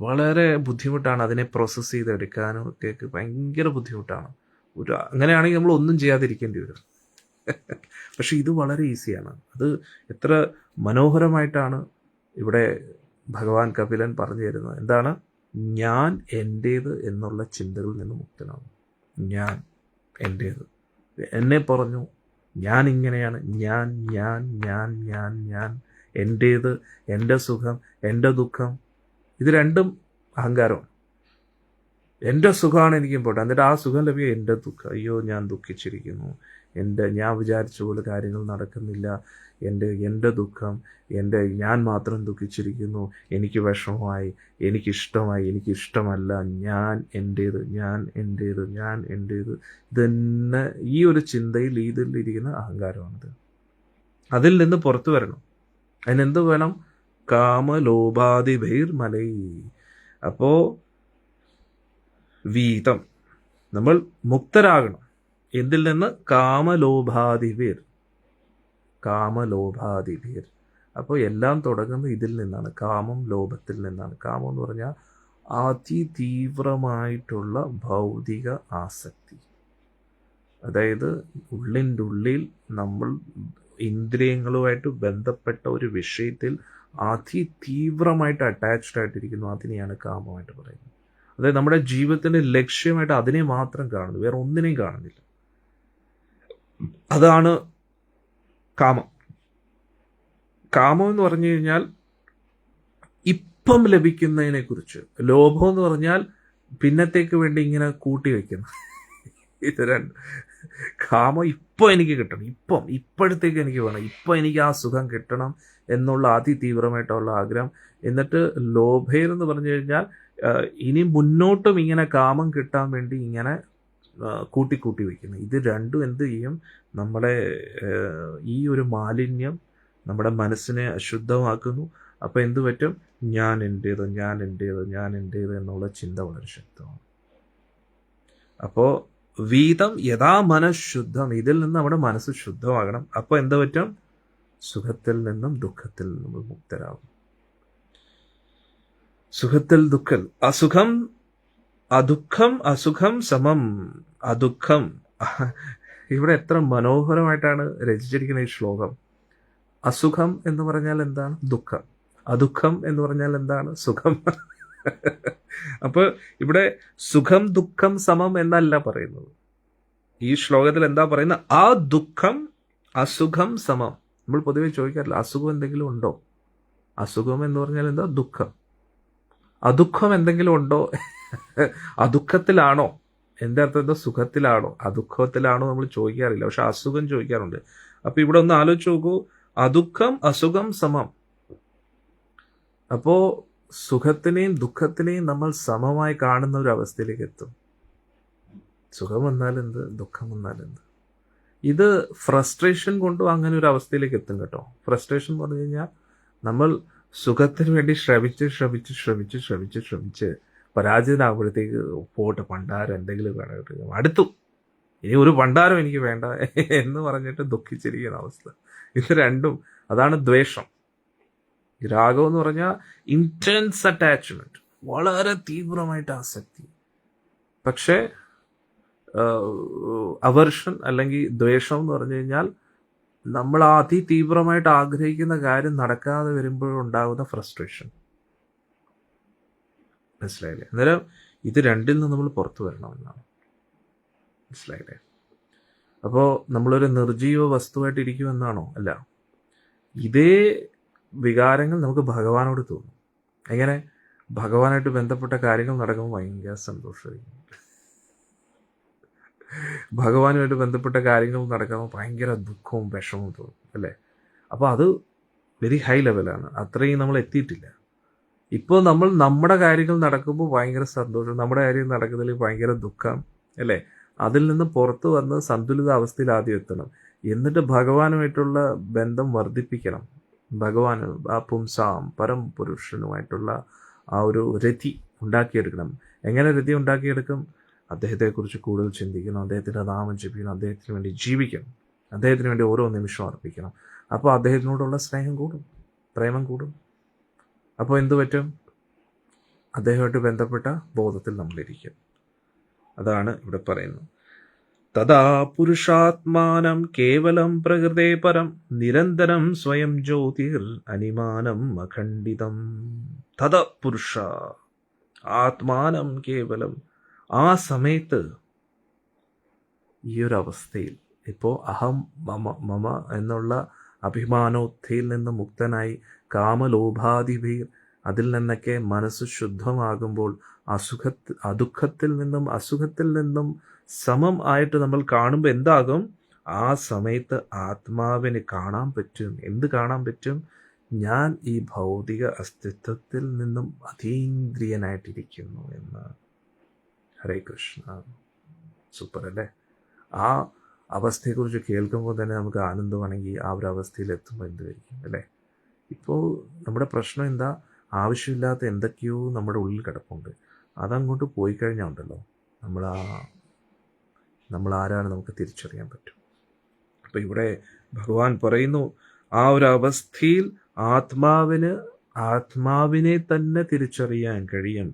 വളരെ ബുദ്ധിമുട്ടാണ് അതിനെ പ്രോസസ്സ് ചെയ്തെടുക്കാനും ഒക്കെ ഭയങ്കര ബുദ്ധിമുട്ടാണ്. അങ്ങനെയാണെങ്കിൽ നമ്മൾ ഒന്നും ചെയ്യാതിരിക്കേണ്ടി വരും. പക്ഷെ ഇത് വളരെ ഈസിയാണ്. അത് എത്ര മനോഹരമായിട്ടാണ് ഇവിടെ ഭഗവാൻ കപിലൻ പറഞ്ഞു തരുന്നത്. എന്താണ്? ഞാൻ എൻ്റേത് എന്നുള്ള ചിന്തകളിൽ നിന്ന് മുക്തനാണ്. ഞാൻ എൻ്റേത്, എന്നെ പറഞ്ഞു, ഞാൻ ഇങ്ങനെയാണ്, ഞാൻ ഞാൻ ഞാൻ ഞാൻ ഞാൻ എൻ്റേത്, എൻ്റെ സുഖം, എൻ്റെ ദുഃഖം, ഇത് രണ്ടും അഹങ്കാരമാണ്. എൻ്റെ സുഖമാണ് എനിക്ക് ഇമ്പോർട്ടൻ്റ്. എന്നിട്ട് ആ സുഖം ലഭിക്കുക എൻ്റെ ദുഃഖം. അയ്യോ, ഞാൻ ദുഃഖിച്ചിരിക്കുന്നു, ഞാൻ വിചാരിച്ച പോലെ കാര്യങ്ങൾ നടക്കുന്നില്ല, എൻ്റെ ദുഃഖം, ഞാൻ മാത്രം ദുഃഖിച്ചിരിക്കുന്നു, എനിക്ക് വിഷമമായി, എനിക്കിഷ്ടമായി, എനിക്കിഷ്ടമല്ല, ഞാൻ എൻ്റേത്, ഞാൻ എൻ്റേത്, ഞാൻ എൻ്റേത്, ഇതന്നെ ഈ ഒരു ചിന്തയിൽ ഇതിലിരിക്കുന്ന അഹങ്കാരമാണിത്. അതിൽ നിന്ന് പുറത്തു വരണം. അതിനെന്ത് വേണം? കാമലോപാധിഭൈർ മലൈ. അപ്പോൾ വീതം, നമ്മൾ മുക്തരാകണം. എന്തിൽ നിന്ന്? കാമലോപാധിഭൈർ. അപ്പോൾ എല്ലാം തുടങ്ങുന്നത് ഇതിൽ നിന്നാണ്, കാമം, ലോഭത്തിൽ നിന്നാണ്. കാമം എന്ന് പറഞ്ഞാൽ അതിതീവ്രമായിട്ടുള്ള ഭൗതിക ആസക്തി. അതായത് ഉള്ളിൻ്റെ ഉള്ളിൽ നമ്മൾ ഇന്ദ്രിയങ്ങളുമായിട്ട് ബന്ധപ്പെട്ട ഒരു വിഷയത്തിൽ അതിതീവ്രമായിട്ട് അറ്റാച്ച്ഡ് ആയിട്ടിരിക്കുന്നു. അതിനെയാണ് കാമമായിട്ട് പറയുന്നത്. അതായത് നമ്മുടെ ജീവിതത്തിൻ്റെ ലക്ഷ്യമായിട്ട് അതിനെ മാത്രം കാണുന്നു, വേറെ ഒന്നിനെയും കാണുന്നില്ല. അതാണ് കാമം. കാമം എന്ന് പറഞ്ഞു കഴിഞ്ഞാൽ ഇപ്പം ലഭിക്കുന്നതിനെ കുറിച്ച്. ലോഭം എന്ന് പറഞ്ഞാൽ പിന്നത്തേക്ക് വേണ്ടി ഇങ്ങനെ കൂട്ടി വയ്ക്കുന്നു. ഇത് രണ്ട്. കാമം ഇപ്പം എനിക്ക് കിട്ടണം, ഇപ്പോഴത്തേക്ക് എനിക്ക് വേണം, ഇപ്പം എനിക്ക് ആ സുഖം കിട്ടണം എന്നുള്ള അതിതീവ്രമായിട്ടുള്ള ആഗ്രഹം. എന്നിട്ട് ലോഭേർ എന്ന് പറഞ്ഞു കഴിഞ്ഞാൽ ഇനി മുന്നോട്ടും ഇങ്ങനെ കാമം കിട്ടാൻ വേണ്ടി ഇങ്ങനെ കൂട്ടി വയ്ക്കുന്നു. ഇത് രണ്ടും എന്ത് ചെയ്യും? നമ്മളെ ഈ ഒരു മാലിന്യം നമ്മുടെ മനസ്സിനെ അശുദ്ധമാക്കുന്നു. അപ്പോൾ എന്ത് പറ്റും? ഞാൻ എൻ്റേത് എന്നുള്ള ചിന്ത വളരെ ശക്തമാണ്. അപ്പോൾ വീതം യഥാ മനഃശുദ്ധം, ഇതിൽ നിന്ന് നമ്മുടെ മനസ്സ് ശുദ്ധമാകണം. അപ്പോൾ എന്ത് പറ്റും? സുഖത്തിൽ നിന്നും ദുഃഖത്തിൽ നിന്നും മുക്തരാകും. സുഖത്തിൽ ദുഃഖം, അസുഖം സമം. അദുഃഖം, ഇവിടെ എത്ര മനോഹരമായിട്ടാണ് രചിച്ചിരിക്കുന്ന ഈ ശ്ലോകം. അസുഖം എന്ന് പറഞ്ഞാൽ എന്താണ്? ദുഃഖം. അദുഃഖം എന്ന് പറഞ്ഞാൽ എന്താണ്? സുഖം. അപ്പോൾ ഇവിടെ സുഖം ദുഃഖം സമം എന്നല്ല പറയുന്നത്. ഈ ശ്ലോകത്തിൽ എന്താ പറയുന്നത്? ആ ദുഃഖം അസുഖം സമം. നമ്മൾ പൊതുവെ ചോദിക്കാറില്ല, അസുഖം എന്തെങ്കിലും ഉണ്ടോ? അസുഖം എന്ന് പറഞ്ഞാൽ എന്താ? ദുഃഖം. അദുഃഖം എന്തെങ്കിലും ഉണ്ടോ? അദുഃഖത്തിലാണോ? എൻ്റെ അർത്ഥം എന്താ? സുഖത്തിലാണോ അദുഃഖത്തിലാണോ നമ്മൾ ചോദിക്കാറില്ല, പക്ഷെ അസുഖം ചോദിക്കാറുണ്ട്. അപ്പൊ ഇവിടെ ഒന്ന് ആലോചിച്ച് നോക്കൂ, അദുഃഖം അസുഖം സമം. അപ്പോ സുഖത്തിനെയും ദുഃഖത്തിനെയും നമ്മൾ സമമായി കാണുന്ന ഒരു അവസ്ഥയിലേക്ക് എത്തും. സുഖം വന്നാൽ എന്ത്, ദുഃഖം വന്നാൽ എന്ത്. ഇത് ഫ്രസ്ട്രേഷൻ കൊണ്ടും അങ്ങനെ ഒരു അവസ്ഥയിലേക്ക് എത്തും കേട്ടോ. ഫ്രസ്ട്രേഷൻ എന്ന് പറഞ്ഞു കഴിഞ്ഞാൽ നമ്മൾ സുഖത്തിന് വേണ്ടി ശ്രമിച്ച് പരാജിതനാകുമ്പോഴത്തേക്ക് പോട്ടെ, പണ്ടാരം എന്തെങ്കിലും വേണം, അടുത്തു, ഇനി ഒരു പണ്ടാരം എനിക്ക് വേണ്ട എന്ന് പറഞ്ഞിട്ട് ദുഃഖിച്ചിരിക്കുന്ന അവസ്ഥ. ഇത് രണ്ടും, അതാണ് ദ്വേഷം. രാഗം എന്ന് പറഞ്ഞാൽ ഇൻറ്റൻസ് അറ്റാച്ച്മെന്റ്, വളരെ തീവ്രമായിട്ട് ആസക്തി. പക്ഷേ അവർഷൻ അല്ലെങ്കിൽ ദ്വേഷം എന്ന് പറഞ്ഞു കഴിഞ്ഞാൽ നമ്മൾ അതിതീവ്രമായിട്ട് ആഗ്രഹിക്കുന്ന കാര്യം നടക്കാതെ വരുമ്പോഴുണ്ടാകുന്ന ഫ്രസ്ട്രേഷൻ. മനസ്സിലായില്ലേ? അന്നേരം ഇത് രണ്ടിൽ നിന്ന് നമ്മൾ പുറത്തു വരണമെന്നാണ്. മനസ്സിലായില്ലേ? അപ്പോൾ നമ്മളൊരു നിർജീവ വസ്തുവായിട്ടിരിക്കുമെന്നാണോ? അല്ല. ഇതേ വികാരങ്ങൾ നമുക്ക് ഭഗവാനോട് തോന്നും. എങ്ങനെ? ഭഗവാനായിട്ട് ബന്ധപ്പെട്ട കാര്യങ്ങൾ നടക്കുമ്പോൾ ഭയങ്കര സന്തോഷമായിരിക്കും. ഭഗവാനുമായിട്ട് ബന്ധപ്പെട്ട കാര്യങ്ങൾ നടക്കുമ്പോൾ ഭയങ്കര ദുഃഖവും വിഷമവും തോന്നും, അല്ലേ? അപ്പോൾ അത് വെരി ഹൈ ലെവലാണ്. അത്രയും നമ്മൾ എത്തിയിട്ടില്ല. ഇപ്പോൾ നമ്മൾ നമ്മുടെ കാര്യങ്ങൾ നടക്കുമ്പോൾ ഭയങ്കര സന്തോഷം, നമ്മുടെ കാര്യം നടക്കുന്നതിൽ ഭയങ്കര ദുഃഖം, അല്ലേ? അതിൽ നിന്ന് പുറത്തു വന്ന് സന്തുലിത അവസ്ഥയിൽ ആദ്യം എത്തണം. എന്നിട്ട് ഭഗവാനുമായിട്ടുള്ള ബന്ധം വർദ്ധിപ്പിക്കണം. ഭഗവാൻ, ആ പുംസാം പരംപുരുഷനുമായിട്ടുള്ള ആ ഒരു രതി ഉണ്ടാക്കിയെടുക്കണം. എങ്ങനെ രതി ഉണ്ടാക്കിയെടുക്കും? അദ്ദേഹത്തെക്കുറിച്ച് കൂടുതൽ ചിന്തിക്കണം, അദ്ദേഹത്തിൻ്റെ നാമം ജപിക്കണം, അദ്ദേഹത്തിന് വേണ്ടി ജീവിക്കണം, അദ്ദേഹത്തിന് വേണ്ടി ഓരോ നിമിഷവും അർപ്പിക്കണം. അപ്പോൾ അദ്ദേഹത്തിനോടുള്ള സ്നേഹം കൂടും, പ്രേമം കൂടും. അപ്പോൾ എന്തു പറ്റും? അദ്ദേഹമായിട്ട് ബന്ധപ്പെട്ട ബോധത്തിൽ നമ്മളിരിക്കും. അതാണ് ഇവിടെ പറയുന്നത്. തഥാ പുരുഷാത്മാനം കേവലം പ്രകൃതേ പരം നിരന്തരം സ്വയം ജ്യോതിർ അനിമാനം അഖണ്ഡിതം. തഥ പുരുഷ ആത്മാനം കേവലം. ആ സമയത്ത് ഈ ഒരു അവസ്ഥയിൽ ഇപ്പോൾ അഹം മമ എന്നുള്ള അഭിമാനോത്ഥയിൽ നിന്ന് മുക്തനായി കാമലോഭാദിഭീർ അതിൽ നിന്നൊക്കെ മനസ്സ് ശുദ്ധമാകുമ്പോൾ അദുഃഖത്തിൽ നിന്നും അസുഖത്തിൽ നിന്നും സമം ആയിട്ട് നമ്മൾ കാണുമ്പോൾ എന്താകും? ആ സമയത്ത് ആത്മാവിനെ കാണാൻ പറ്റും. എന്ത് കാണാൻ പറ്റും? ഞാൻ ഈ ഭൗതിക അസ്തിത്വത്തിൽ നിന്നും അതീന്ദ്രിയനായിട്ടിരിക്കുന്നു എന്ന്. ഹരേ കൃഷ്ണ. സൂപ്പർ അല്ലേ? ആ അവസ്ഥയെക്കുറിച്ച് കേൾക്കുമ്പോൾ തന്നെ നമുക്ക് ആനന്ദമാണെങ്കിൽ ആ ഒരു അവസ്ഥയിൽ എത്തുമ്പോൾ എന്തുമായിരിക്കും, അല്ലേ? ഇപ്പോൾ നമ്മുടെ പ്രശ്നം എന്താ? ആവശ്യമില്ലാത്ത എന്തൊക്കെയോ നമ്മുടെ ഉള്ളിൽ കിടപ്പുണ്ട്. അതങ്ങോട്ട് പോയി കഴിഞ്ഞാൽ ഉണ്ടല്ലോ, നമ്മൾ ആരാണ് നമുക്ക് തിരിച്ചറിയാൻ പറ്റും. അപ്പോൾ ഇവിടെ ഭഗവാൻ പറയുന്നു, ആ ഒരു അവസ്ഥയിൽ ആത്മാവിനെ തന്നെ തിരിച്ചറിയാൻ കഴിയും.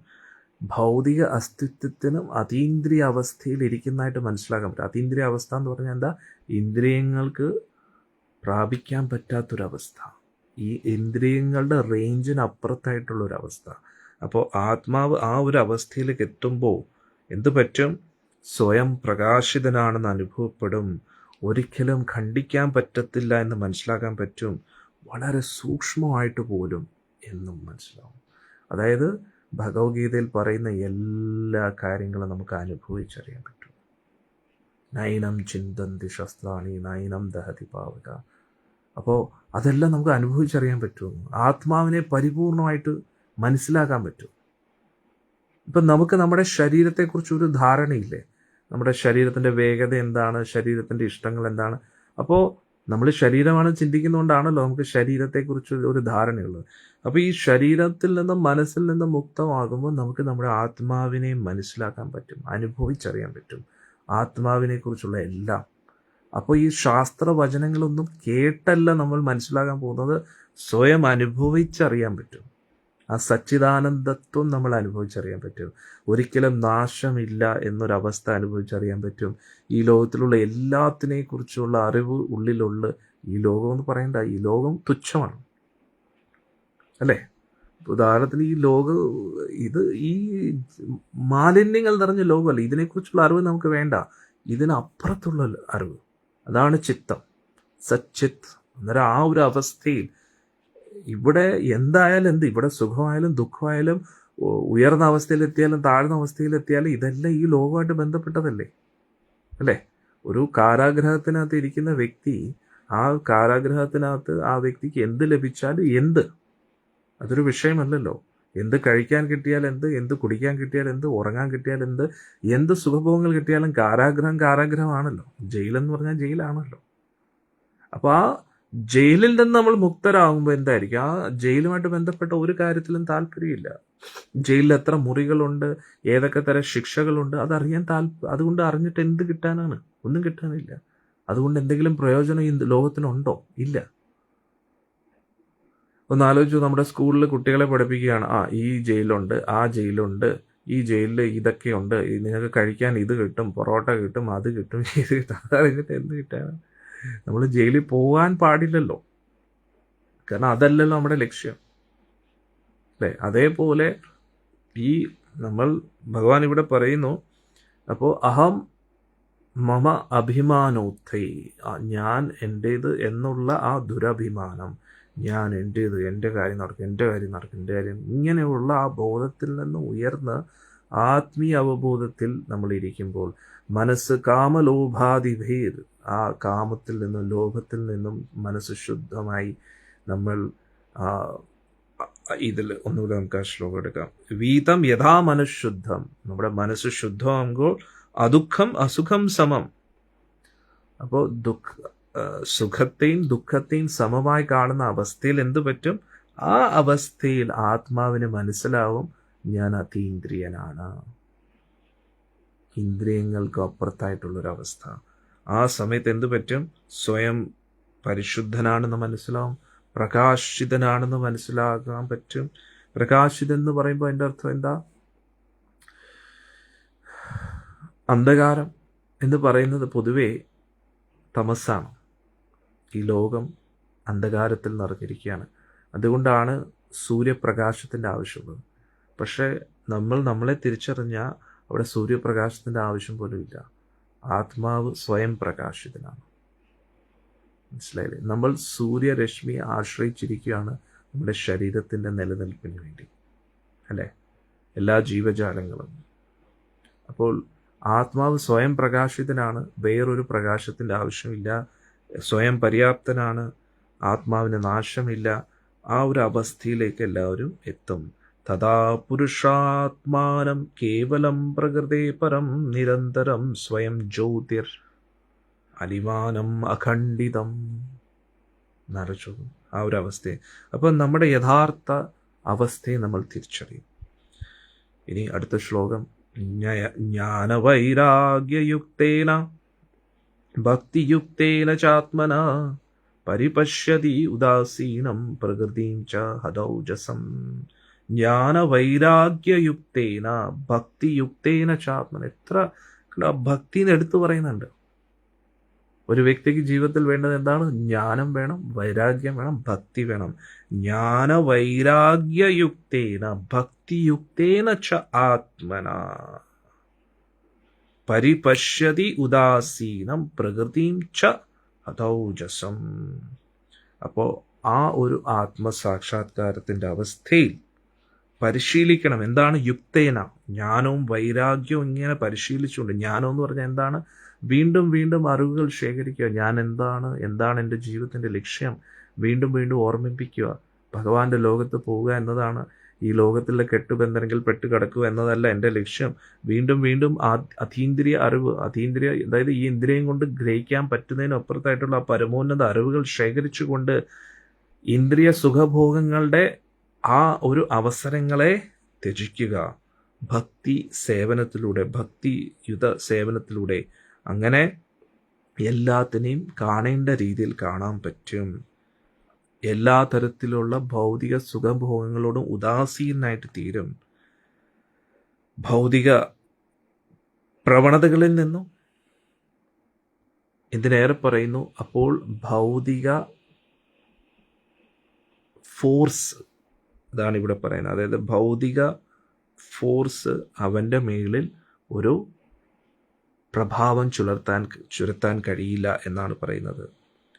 ഭൗതിക അസ്തിത്വത്തിനും അതീന്ദ്രിയ അവസ്ഥയിൽ ഇരിക്കുന്നതായിട്ട് മനസ്സിലാക്കാൻ പറ്റും. അതീന്ദ്രിയ അവസ്ഥ എന്ന് പറഞ്ഞാൽ എന്താ? ഇന്ദ്രിയങ്ങൾക്ക് പ്രാപിക്കാൻ പറ്റാത്തൊരവസ്ഥ, ഈ ഇന്ദ്രിയങ്ങളുടെ റേഞ്ചിന് അപ്പുറത്തായിട്ടുള്ളൊരവസ്ഥ. അപ്പോൾ ആത്മാവ് ആ ഒരു അവസ്ഥയിലേക്ക് എത്തുമ്പോൾ എന്ത് പറ്റും? സ്വയം പ്രകാശിതനാണെന്ന് അനുഭവപ്പെടും. ഒരിക്കലും ഖണ്ഡിക്കാൻ പറ്റത്തില്ല എന്ന് മനസ്സിലാക്കാൻ പറ്റും. വളരെ സൂക്ഷ്മമായിട്ട് പോലും എന്നും മനസ്സിലാവും. അതായത് ഭഗവത്ഗീതയിൽ പറയുന്ന എല്ലാ കാര്യങ്ങളും നമുക്ക് അനുഭവിച്ചറിയാൻ പറ്റും. നൈനം ചിന്തന്തി ശസ്ത്രാണി നൈനം ദഹതി പാവക. അപ്പോൾ അതെല്ലാം നമുക്ക് അനുഭവിച്ചറിയാൻ പറ്റും. ആത്മാവിനെ പരിപൂർണമായിട്ട് മനസ്സിലാക്കാൻ പറ്റും. ഇപ്പം നമുക്ക് നമ്മുടെ ശരീരത്തെക്കുറിച്ചൊരു ധാരണയില്ലേ? നമ്മുടെ ശരീരത്തിൻ്റെ വേഗത എന്താണ്, ശരീരത്തിൻ്റെ ഇഷ്ടങ്ങൾ എന്താണ്? അപ്പോൾ നമ്മൾ ശരീരമാണ് ചിന്തിക്കുന്നതുകൊണ്ടാണല്ലോ നമുക്ക് ശരീരത്തെക്കുറിച്ച് ഒരു ധാരണയുള്ളത്. അപ്പോൾ ഈ ശരീരത്തിൽ നിന്നും മനസ്സിൽ നിന്നും മുക്തമാകുമ്പോൾ നമുക്ക് നമ്മുടെ ആത്മാവിനെ മനസ്സിലാക്കാൻ പറ്റും, അനുഭവിച്ചറിയാൻ പറ്റും ആത്മാവിനെക്കുറിച്ചുള്ള എല്ലാം. അപ്പോൾ ഈ ശാസ്ത്രവചനങ്ങളൊന്നും കേട്ടല്ല നമ്മൾ മനസ്സിലാക്കാൻ പോകുന്നത്, സ്വയം അനുഭവിച്ചറിയാൻ പറ്റും. ആ സച്ചിദാനന്ദത്വം നമ്മൾ അനുഭവിച്ചറിയാൻ പറ്റും. ഒരിക്കലും നാശമില്ല എന്നൊരവസ്ഥ അനുഭവിച്ചറിയാൻ പറ്റും. ഈ ലോകത്തിലുള്ള എല്ലാത്തിനെക്കുറിച്ചുള്ള അറിവ് ഉള്ളിലുള്ള ഈ ലോകം എന്ന് പറയണ്ട, ഈ ലോകം തുച്ഛമാണ്, അല്ലേ? ഉദാഹരണത്തിന് ഈ മാലിന്യങ്ങൾ നിറഞ്ഞ ലോകമല്ല. ഇതിനെക്കുറിച്ചുള്ള അറിവ് നമുക്ക് വേണ്ട. ഇതിനപ്പുറത്തുള്ള അറിവ്, അതാണ് ചിത്തം, സച്ചിത്ത്. അന്നേരം ആ ഒരു അവസ്ഥയിൽ ഇവിടെ എന്തായാലും ഇവിടെ സുഖമായാലും ദുഃഖമായാലും ഉയർന്ന അവസ്ഥയിലെത്തിയാലും താഴ്ന്ന അവസ്ഥയിലെത്തിയാലും ഇതെല്ലാം ഈ ലോകമായിട്ട് ബന്ധപ്പെട്ടതല്ലേ, അല്ലേ? ഒരു കാരാഗ്രഹത്തിനകത്ത് ഇരിക്കുന്ന വ്യക്തി, ആ കാരാഗ്രഹത്തിനകത്ത് ആ വ്യക്തിക്ക് എന്ത് ലഭിച്ചാലും അതൊരു വിഷയമല്ലല്ലോ. എന്ത് കഴിക്കാൻ കിട്ടിയാൽ എന്ത് കുടിക്കാൻ കിട്ടിയാൽ ഉറങ്ങാൻ കിട്ടിയാൽ എന്ത് സുഖഭോഗങ്ങൾ കിട്ടിയാലും കാരാഗ്രഹമാണല്ലോ. ജയിലെന്ന് പറഞ്ഞാൽ ജയിലാണല്ലോ. അപ്പോൾ ആ ജയിലിൽ നിന്ന് നമ്മൾ മുക്തരാകുമ്പോൾ എന്തായിരിക്കും? ആ ജയിലുമായിട്ട് ബന്ധപ്പെട്ട ഒരു കാര്യത്തിലും താല്പര്യമില്ല. ജയിലിൽ എത്ര മുറികളുണ്ട്, ഏതൊക്കെ തരം ശിക്ഷകളുണ്ട്, അതുകൊണ്ട് അറിഞ്ഞിട്ട് എന്ത് കിട്ടാനാണ്? ഒന്നും കിട്ടാനില്ല. അതുകൊണ്ട് എന്തെങ്കിലും പ്രയോജനം ഈ ലോകത്തിനുണ്ടോ? ഇല്ല. ഒന്ന് ആലോചിച്ചു, നമ്മുടെ സ്കൂളിൽ കുട്ടികളെ പഠിപ്പിക്കുകയാണ്, ഈ ജയിലുണ്ട്, ആ ജയിലുണ്ട്, ഈ ജയിലിൽ ഇതൊക്കെയുണ്ട്, നിങ്ങൾക്ക് കഴിക്കാൻ ഇത് കിട്ടും, പൊറോട്ട കിട്ടും, അത് കിട്ടും, ഇത് കിട്ടും. അതറിഞ്ഞിട്ട് എന്ത് കിട്ടാനാണ്? നമ്മൾ ജയിലിൽ പോകാൻ പാടില്ലല്ലോ, കാരണം അതല്ലല്ലോ നമ്മുടെ ലക്ഷ്യം, അല്ലേ? അതേപോലെ ഭഗവാൻ ഇവിടെ പറയുന്നു, അപ്പോൾ അഹം മമ അഭിമാനോത്ഥൈ, ഞാൻ എൻ്റേത് എന്നുള്ള ആ ദുരഭിമാനം, ഞാൻ എൻ്റേത്, എൻ്റെ കാര്യം നടക്കും, എൻ്റെ കാര്യം നടക്കും, എൻ്റെ കാര്യം, ഇങ്ങനെയുള്ള ആ ബോധത്തിൽ നിന്ന് ഉയർന്ന് ആത്മീയ അവബോധത്തിൽ നമ്മൾ ഇരിക്കുമ്പോൾ മനസ്സ് കാമലോഭാതിഭേദ്, ആ കാമത്തിൽ നിന്നും ലോഭത്തിൽ നിന്നും മനസ്സ് ശുദ്ധമായി നമ്മൾ ഇതിൽ ഒന്നുകൂടെ നമുക്ക് ആ ശ്ലോകം എടുക്കാം. വീതം യഥാ മനഃശുദ്ധം, നമ്മുടെ മനസ്സ് ശുദ്ധമാകുമ്പോൾ അദുഃഖം അസുഖം സമം. അപ്പോൾ സുഖത്തെയും ദുഃഖത്തെയും സമമായി കാണുന്ന അവസ്ഥയിൽ എന്ത് പറ്റും? ആ അവസ്ഥയിൽ ആത്മാവിന് മനസ്സിലാവും ഞാൻ അതീന്ദ്രിയനാണ്, ഇന്ദ്രിയങ്ങൾക്ക് അപ്പുറത്തായിട്ടുള്ളൊരവസ്ഥ. ആ സമയത്ത് എന്ത് പറ്റും? സ്വയം പരിശുദ്ധനാണെന്ന് മനസ്സിലാവും, പ്രകാശിതനാണെന്ന് മനസ്സിലാക്കാൻ പറ്റും. പ്രകാശിതൻ എന്ന് പറയുമ്പോൾ അതിൻ്റെ അർത്ഥം എന്താ? അന്ധകാരം എന്ന് പറയുന്നത് പൊതുവേ തമസ്സാണ്. ഈ ലോകം അന്ധകാരത്തിൽ നിറഞ്ഞിരിക്കുകയാണ്. അതുകൊണ്ടാണ് സൂര്യപ്രകാശത്തിൻ്റെ ആവശ്യമുള്ളത്. പക്ഷേ നമ്മളെ തിരിച്ചറിഞ്ഞാൽ അവിടെ സൂര്യപ്രകാശത്തിൻ്റെ ആവശ്യം പോലും ഇല്ല. ആത്മാവ് സ്വയം പ്രകാശിതനാണ്. മനസ്സിലായില്ലേ? നമ്മൾ സൂര്യരശ്മിയെ ആശ്രയിച്ചിരിക്കുകയാണ് നമ്മുടെ ശരീരത്തിൻ്റെ നിലനിൽപ്പിന് വേണ്ടി, അല്ലേ? എല്ലാ ജീവജാലങ്ങളും. അപ്പോൾ ആത്മാവ് സ്വയം പ്രകാശിതനാണ്, വേറൊരു പ്രകാശത്തിൻ്റെ ആവശ്യമില്ല, സ്വയം പര്യാപ്തനാണ്, ആത്മാവിന് നാശമില്ല. ആ ഒരു അവസ്ഥയിലേക്ക് എല്ലാവരും എത്തും. തഥാ പുരുഷാത്മാനം കേവലം പ്രകൃതേ പരം നിരന്തരം സ്വയം ജ്യോതിർ അലിവാനം അഖണ്ഡിതം നരച്ചു. ആ ഒരു അവസ്ഥയെ, അപ്പം നമ്മുടെ യഥാർത്ഥ അവസ്ഥയെ നമ്മൾ തിരിച്ചറിയും. ഇനി അടുത്ത ശ്ലോകം. ജ്ഞാനവൈരാഗ്യയുക്തേന ഭക്തിയുക്തേന ചാത്മന പരിപശ്യതി ഉദാസീനം പ്രകൃതിം ച ഹദൗജസം. ജ്ഞാനവൈരാഗ്യയുക്തേന ഭക്തിയുക്തേന ചാത്മന. എത്ര ഭക്തിന്ന് എടുത്തു പറയുന്നുണ്ട്. ഒരു വ്യക്തിക്ക് ജീവിതത്തിൽ വേണ്ടത് എന്താണ്? ജ്ഞാനം വേണം, വൈരാഗ്യം വേണം, ഭക്തി വേണം. ജ്ഞാനവൈരാഗ്യയുക്തേന ഭക്തിയുക്തേന ച ആത്മന പരിപശ്യതി ഉദാസീനം പ്രകൃതിം ച ഹതൗജസം. അപ്പോൾ ആ ഒരു ആത്മസാക്ഷാത്കാരത്തിൻ്റെ അവസ്ഥയിൽ പരിശീലിക്കണം. എന്താണ്? യുക്തേന, ജ്ഞാനവും വൈരാഗ്യവും ഇങ്ങനെ പരിശീലിച്ചുകൊണ്ട്. ജ്ഞാനം എന്ന് പറഞ്ഞാൽ എന്താണ്? വീണ്ടും വീണ്ടും അറിവുകൾ ശേഖരിക്കുക. ഞാൻ എന്താണ് എൻ്റെ ജീവിതത്തിൻ്റെ ലക്ഷ്യം, വീണ്ടും വീണ്ടും ഓർമ്മിപ്പിക്കുക. ഭഗവാന്റെ ലോകത്ത് പോവുക എന്നതാണ്. ഈ ലോകത്തിലെ കെട്ടുബന്ധനങ്ങൾ പെട്ടുകിടക്കുക എന്നതല്ല എൻ്റെ ലക്ഷ്യം. വീണ്ടും വീണ്ടും അതീന്ദ്രിയ അറിവ്, അതായത് ഈ ഇന്ദ്രിയം കൊണ്ട് ഗ്രഹിക്കാൻ പറ്റുന്നതിനപ്പുറത്തായിട്ടുള്ള ആ പരമോന്നത അറിവുകൾ ശേഖരിച്ചുകൊണ്ട് ഇന്ദ്രിയ സുഖഭോഗങ്ങളുടെ ആ ഒരു അവസരങ്ങളെ ത്യജിക്കുക. ഭക്തി സേവനത്തിലൂടെ, ഭക്തിയുത സേവനത്തിലൂടെ അങ്ങനെ എല്ലാത്തിനെയും കാണേണ്ട രീതിയിൽ കാണാൻ പറ്റും. എല്ലാ തരത്തിലുള്ള ഭൗതിക സുഖഭോഗങ്ങളോടും ഉദാസീനായിട്ട് തീരും. ഭൗതിക പ്രവണതകളിൽ നിന്നും എന്തിനേറെ പറയുന്നു, അപ്പോൾ ഭൗതിക ഫോഴ്സ്, അതാണ് ഇവിടെ പറയുന്നത്. അതായത് ഭൗതിക ഫോഴ്സ് അവൻ്റെ മേളിൽ ഒരു പ്രഭാവം ചുരത്താൻ കഴിയില്ല എന്നാണ് പറയുന്നത്.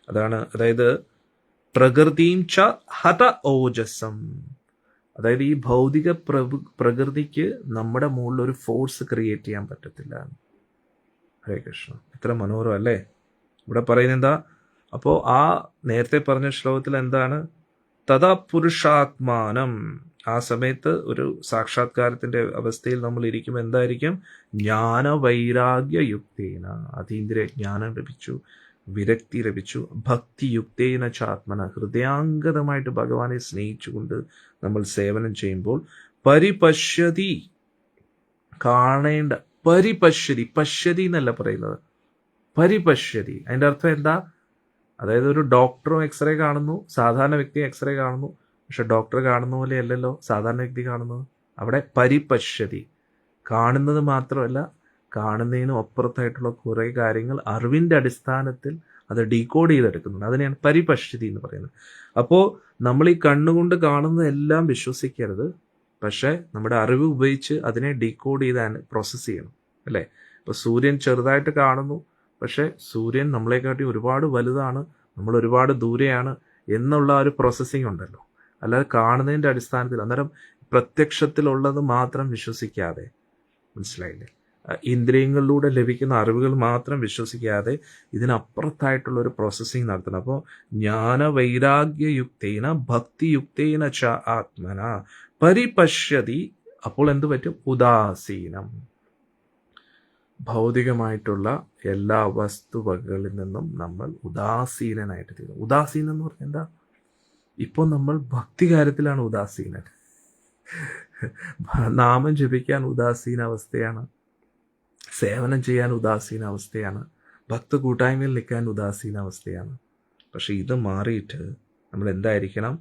അതായത് പ്രകൃതിയും ച ഹത ഓജസം. അതായത് ഈ ഭൗതിക പ്രകൃതിക്ക് നമ്മുടെ മുകളിൽ ഒരു ഫോഴ്സ് ക്രിയേറ്റ് ചെയ്യാൻ പറ്റത്തില്ല. ഹരേ കൃഷ്ണ. എത്ര മനോഹരം അല്ലേ? ഇവിടെ പറയുന്നത് എന്താ? അപ്പോൾ ആ നേരത്തെ പറഞ്ഞ ശ്ലോകത്തിൽ എന്താണ്? തഥാ പുരുഷാത്മാനം. ആ സമയത്ത് ഒരു സാക്ഷാത്കാരത്തിൻ്റെ അവസ്ഥയിൽ നമ്മൾ ഇരിക്കുമ്പോൾ എന്തായിരിക്കും? ജ്ഞാനവൈരാഗ്യയുക്തേന, അതീന്ദ്രിയ ജ്ഞാനം ലഭിച്ചു, വിരക്തി ലഭിച്ചു. ഭക്തിയുക്തേന ചാത്മന, ഹൃദയാംഗതമായിട്ട് ഭഗവാനെ സ്നേഹിച്ചുകൊണ്ട് നമ്മൾ സേവനം ചെയ്യുമ്പോൾ പരിപശ്യതി, കാണേണ്ട, പശ്യതി എന്നല്ല പറയുന്നത്, പരിപശ്യതി. അതിൻ്റെ അർത്ഥം എന്താ? അതായത് ഒരു ഡോക്ടറും എക്സ്റേ കാണുന്നു, സാധാരണ വ്യക്തി എക്സ്റേ കാണുന്നു. പക്ഷെ ഡോക്ടർ കാണുന്ന പോലെ അല്ലല്ലോ സാധാരണ വ്യക്തി കാണുന്നത്. അവിടെ പരിപശ്യതി, കാണുന്നത് മാത്രമല്ല, കാണുന്നതിനും അപ്പുറത്തായിട്ടുള്ള കുറേ കാര്യങ്ങൾ അറിവിൻ്റെ അടിസ്ഥാനത്തിൽ അത് ഡീകോഡ് ചെയ്തെടുക്കുന്നുണ്ട്. അതിനെയാണ് പരിപശ്യതി എന്ന് പറയുന്നത്. അപ്പോൾ നമ്മൾ ഈ കണ്ണുകൊണ്ട് കാണുന്നതെല്ലാം വിശ്വസിക്കരുത്, പക്ഷേ നമ്മുടെ അറിവ് ഉപയോഗിച്ച് അതിനെ ഡീകോഡ് ചെയ്ത് പ്രോസസ്സ് ചെയ്യണം, അല്ലേ? ഇപ്പോൾ സൂര്യൻ ചെറുതായിട്ട് കാണുന്നു, പക്ഷേ സൂര്യൻ നമ്മളെക്കാട്ടി ഒരുപാട് വലുതാണ്, നമ്മൾ ഒരുപാട് ദൂരെയാണ് എന്നുള്ള ഒരു പ്രോസസ്സിങ് ഉണ്ടല്ലോ. അല്ലാതെ കാണുന്നതിൻ്റെ അടിസ്ഥാനത്തിൽ, അന്നേരം പ്രത്യക്ഷത്തിലുള്ളത് മാത്രം വിശ്വസിക്കാതെ, മനസ്സിലായില്ലേ, ഇന്ദ്രിയങ്ങളിലൂടെ ലഭിക്കുന്ന അറിവുകൾ മാത്രം വിശ്വസിക്കാതെ ഇതിനപ്പുറത്തായിട്ടുള്ള ഒരു പ്രോസസ്സിങ് നടത്തണം. അപ്പോൾ ജ്ഞാനവൈരാഗ്യയുക്തേന ഭക്തിയുക്തേന ച ആത്മന പരിപശ്യതി. അപ്പോൾ എന്ത് പറ്റും? ഉദാസീനം. ഭൗതികമായിട്ടുള്ള എല്ലാ വസ്തുവകളിൽ നിന്നും നമ്മൾ ഉദാസീനനായിട്ട് തീരും. ഉദാസീനം എന്ന് പറഞ്ഞാൽ എന്താ? ഇപ്പോൾ നമ്മൾ ഭക്തി കാര്യത്തിലാണ് ഉദാസീനൻ, നാമം ജപിക്കാൻ ഉദാസീന അവസ്ഥയാണ്, സേവനം ചെയ്യാൻ ഉദാസീന അവസ്ഥയാണ്, ഭക്ത കൂട്ടായ്മയിൽ നിൽക്കാൻ ഉദാസീന അവസ്ഥയാണ്. പക്ഷെ ഇത് മാറിയിട്ട് നമ്മൾ എന്തായിരിക്കണം?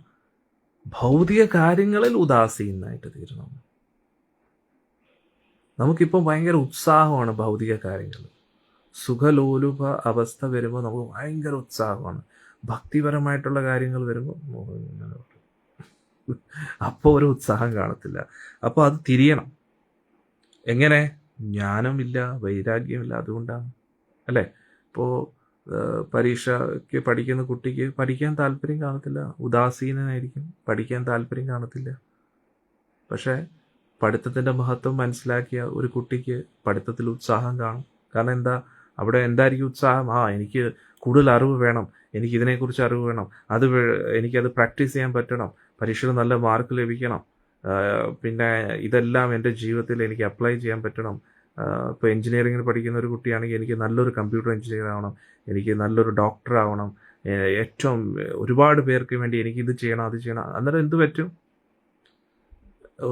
ഭൗതിക കാര്യങ്ങളിൽ ഉദാസീനായിട്ട് തീരണം. നമുക്കിപ്പോൾ ഭയങ്കര ഉത്സാഹമാണ് ഭൗതിക കാര്യങ്ങൾ. സുഖലോലുപ അവസ്ഥ വരുമ്പോൾ നമുക്ക് ഭയങ്കര ഉത്സാഹമാണ്. ഭക്തിപരമായിട്ടുള്ള കാര്യങ്ങൾ വരുമ്പോൾ അപ്പോൾ ഒരു ഉത്സാഹം കാണത്തില്ല. അപ്പോൾ അത് തിരിയണം. എങ്ങനെ? ജ്ഞാനമില്ല, വൈരാഗ്യമില്ല, അതുകൊണ്ടാണ് അല്ലേ? ഇപ്പോൾ പരീക്ഷയ്ക്ക് പഠിക്കുന്ന കുട്ടിക്ക് പഠിക്കാൻ താല്പര്യം കാണത്തില്ല, ഉദാസീനനായിരിക്കും, പഠിക്കാൻ താല്പര്യം കാണത്തില്ല. പക്ഷേ പഠിത്തത്തിൻ്റെ മഹത്വം മനസ്സിലാക്കിയ ഒരു കുട്ടിക്ക് പഠിത്തത്തിൽ ഉത്സാഹം കാണും. കാരണം എന്താ? അവിടെ എന്തായിരിക്കും ഉത്സാഹം? എനിക്ക് കൂടുതൽ അറിവ് വേണം, എനിക്ക് ഇതിനെക്കുറിച്ച് അറിവ് വേണം, എനിക്കത് പ്രാക്ടീസ് ചെയ്യാൻ പറ്റണം, പരീക്ഷയിൽ നല്ല മാർക്ക് ലഭിക്കണം, പിന്നെ ഇതെല്ലാം എൻ്റെ ജീവിതത്തിൽ എനിക്ക് അപ്ലൈ ചെയ്യാൻ പറ്റണം. ഇപ്പോൾ എഞ്ചിനീയറിങ്ങിന് പഠിക്കുന്ന ഒരു കുട്ടിയാണെങ്കിൽ എനിക്ക് നല്ലൊരു കമ്പ്യൂട്ടർ എഞ്ചിനീയർ ആവണം, എനിക്ക് നല്ലൊരു ഡോക്ടർ ആവണം, ഏറ്റവും ഒരുപാട് പേർക്ക് വേണ്ടി എനിക്കിത് ചെയ്യണം, അത് ചെയ്യണം. അന്നേരം എന്ത് പറ്റും?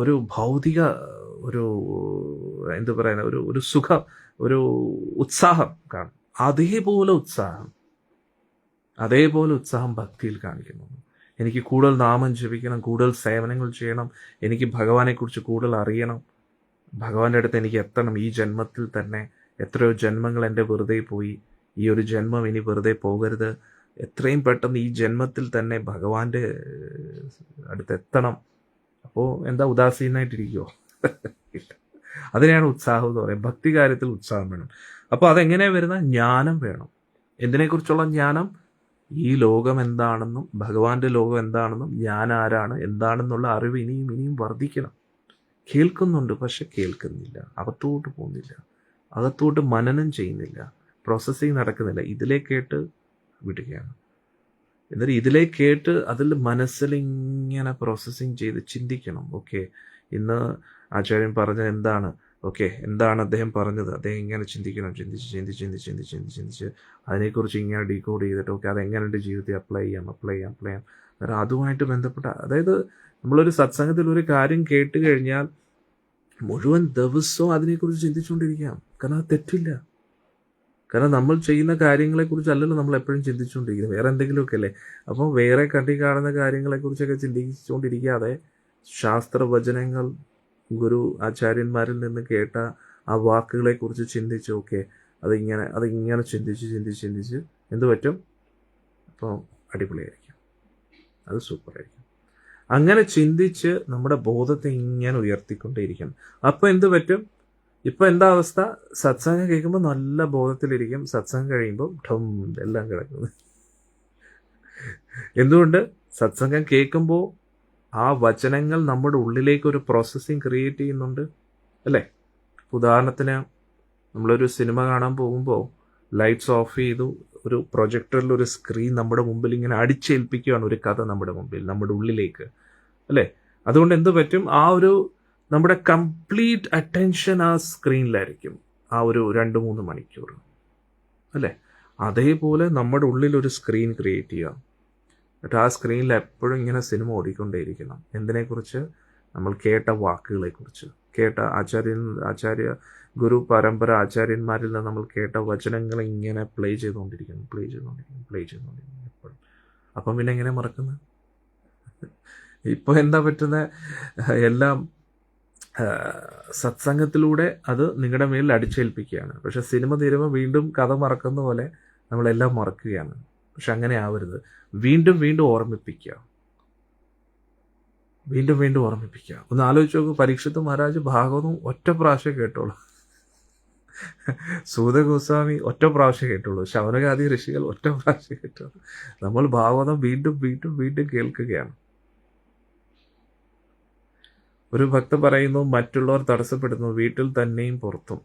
ഒരു ഭൗതിക ഒരു എന്ത് പറയുന്ന ഒരു സുഖം, ഒരു ഉത്സാഹം കാണും. അതേപോലെ ഉത്സാഹം ഭക്തിയിൽ കാണിക്കുന്നു. എനിക്ക് കൂടുതൽ നാമം ജപിക്കണം, കൂടുതൽ സേവനങ്ങൾ ചെയ്യണം, എനിക്ക് ഭഗവാനെക്കുറിച്ച് കൂടുതൽ അറിയണം, ഭഗവാന്റെ അടുത്ത് എനിക്ക് എത്തണം. ഈ ജന്മത്തിൽ തന്നെ എത്രയോ ജന്മങ്ങൾ എൻ്റെ വെറുതെ പോയി, ഈ ഒരു ജന്മം ഇനി വെറുതെ പോകരുത്, എത്രയും പെട്ടെന്ന് ഈ ജന്മത്തിൽ തന്നെ ഭഗവാന്റെ അടുത്ത് എത്തണം. അപ്പോൾ എന്താ ഉദാസീനായിട്ടിരിക്കുമോ? അതിനെയാണ് ഉത്സാഹം എന്ന് പറയുന്നത്. ഭക്തി കാര്യത്തിൽ ഉത്സാഹം വേണം. അപ്പോൾ അതെങ്ങനെയാണ് വരുന്നത്? ജ്ഞാനം വേണം. എന്തിനെക്കുറിച്ചുള്ള ജ്ഞാനം? ഈ ലോകം എന്താണെന്നും ഭഗവാന്റെ ലോകം എന്താണെന്നും ഞാൻ ആരാണ് എന്താണെന്നുള്ള അറിവ് ഇനിയും വർദ്ധിക്കണം. കേൾക്കുന്നുണ്ട്, പക്ഷെ കേൾക്കുന്നില്ല, അകത്തോട്ട് പോകുന്നില്ല, അകത്തോട്ട് മനനം ചെയ്യുന്നില്ല, പ്രോസസ്സിങ് നടക്കുന്നില്ല. ഇതിലേ കേട്ട് വിടുകയാണ്. എന്നിട്ട് ഇതിലേ കേട്ട് അതിൽ മനസ്സിലിങ്ങനെ പ്രോസസ്സിങ് ചെയ്ത് ചിന്തിക്കണം. ഓക്കെ, ഇന്ന് ആചാര്യൻ പറഞ്ഞത് എന്താണ്? ഓക്കെ, എന്താണ് അദ്ദേഹം പറഞ്ഞത്? അദ്ദേഹം ഇങ്ങനെ ചിന്തിക്കണം. ചിന്തിച്ച് അതിനെക്കുറിച്ച് ഇങ്ങനെ ഡീകോഡ് ചെയ്തിട്ട് ഓക്കെ അതെങ്ങനെ എൻ്റെ ജീവിതത്തിൽ അപ്ലൈ ചെയ്യാം. കാരണം അതുമായിട്ട് ബന്ധപ്പെട്ട, അതായത് നമ്മളൊരു സത്സംഗത്തിൽ ഒരു കാര്യം കേട്ട് കഴിഞ്ഞാൽ മുഴുവൻ ദിവസവും അതിനെക്കുറിച്ച് ചിന്തിച്ചുകൊണ്ടിരിക്കാം. കാരണം അത് തെറ്റില്ല. കാരണം നമ്മൾ ചെയ്യുന്ന കാര്യങ്ങളെക്കുറിച്ചല്ലല്ലോ നമ്മൾ എപ്പോഴും ചിന്തിച്ചുകൊണ്ടിരിക്കുന്നത്, വേറെ എന്തെങ്കിലുമൊക്കെ അല്ലേ. അപ്പോൾ വേറെ കാണുന്ന കാര്യങ്ങളെക്കുറിച്ചൊക്കെ ചിന്തിച്ചുകൊണ്ടിരിക്കാതെ ശാസ്ത്രവചനങ്ങൾ, ഗുരു ആചാര്യന്മാരിൽ നിന്ന് കേട്ട ആ വാക്കുകളെക്കുറിച്ച് ചിന്തിച്ച് ഓക്കെ അതിങ്ങനെ ചിന്തിച്ച് എന്ത് പറ്റും? അപ്പോൾ അടിപൊളിയായിരിക്കും, അത് സൂപ്പറായിരിക്കും. അങ്ങനെ ചിന്തിച്ച് നമ്മുടെ ബോധത്തെ ഇങ്ങനെ ഉയർത്തിക്കൊണ്ടേയിരിക്കണം. അപ്പോൾ എന്ത് പറ്റും? ഇപ്പം എന്താ അവസ്ഥ? സത്സംഗം കേൾക്കുമ്പോൾ നല്ല ബോധത്തിലിരിക്കും, സത്സംഗം കഴിയുമ്പോൾ എല്ലാം കിടക്കുന്നത്. എന്തുകൊണ്ട്? സത്സംഗം കേൾക്കുമ്പോൾ ആ വചനങ്ങൾ നമ്മുടെ ഉള്ളിലേക്ക് ഒരു പ്രോസസ്സിങ് ക്രിയേറ്റ് ചെയ്യുന്നുണ്ട് അല്ലേ? ഉദാഹരണത്തിന് നമ്മളൊരു സിനിമ കാണാൻ പോകുമ്പോൾ ലൈറ്റ്സ് ഓഫ് ചെയ്തു, ഒരു പ്രൊജക്ടറിൽ ഒരു സ്ക്രീൻ നമ്മുടെ മുമ്പിൽ ഇങ്ങനെ അടിച്ചേൽപ്പിക്കുകയാണ് ഒരു കഥ നമ്മുടെ മുമ്പിൽ, നമ്മുടെ ഉള്ളിലേക്ക് അല്ലേ? അതുകൊണ്ട് എന്ത് പറ്റും? നമ്മുടെ കംപ്ലീറ്റ് അറ്റൻഷൻ ആ സ്ക്രീനിലായിരിക്കും ആ ഒരു 2-3 മണിക്കൂർ അല്ലേ? അതേപോലെ നമ്മുടെ ഉള്ളിൽ ഒരു സ്ക്രീൻ ക്രിയേറ്റ് ചെയ്യുക. എന്നിട്ട് ആ സ്ക്രീനിൽ എപ്പോഴും ഇങ്ങനെ സിനിമ ഓടിക്കൊണ്ടേയിരിക്കണം. എന്തിനെക്കുറിച്ച്? നമ്മൾ കേട്ട വാക്കുകളെക്കുറിച്ച്, കേട്ട ആചാര്യ ഗുരു പരമ്പര ആചാര്യന്മാരിൽ നിന്ന് നമ്മൾ കേട്ട വചനങ്ങൾ ഇങ്ങനെ പ്ലേ ചെയ്തുകൊണ്ടിരിക്കണം എപ്പോഴും. അപ്പം പിന്നെ എങ്ങനെ മറക്കുന്നത്? ഇപ്പോൾ എന്താ പറ്റുന്നത്? എല്ലാം സത്സംഗത്തിലൂടെ അത് നിങ്ങളുടെ മേലിൽ അടിച്ചേൽപ്പിക്കുകയാണ്. പക്ഷെ സിനിമ തീരുമ്പോൾ വീണ്ടും കഥ മറക്കുന്ന പോലെ നമ്മളെല്ലാം മറക്കുകയാണ്. പക്ഷെ അങ്ങനെ ആവരുത്. വീണ്ടും ഓർമ്മിപ്പിക്കുക. ഒന്ന് ആലോചിച്ച് നോക്കൂ, പരീക്ഷിത്ത് മഹാരാജ് ഭാഗവതം ഒറ്റ പ്രാവശ്യം കേട്ടോളൂ. സൂത ഗോസ്വാമി ഒറ്റ പ്രാവശ്യം കേട്ടുള്ളൂ, ശൗനകാദി ഋഷികൾ ഒറ്റ പ്രാവശ്യം കേട്ടുള്ളൂ. നമ്മൾ ഭാഗവതം വീണ്ടും വീണ്ടും വീണ്ടും കേൾക്കുകയാണ്. ഒരു ഭക്ത പറയുന്നു, മറ്റുള്ളവർ തടസ്സപ്പെടുന്നു വീട്ടിൽ തന്നെയും പുറത്തും.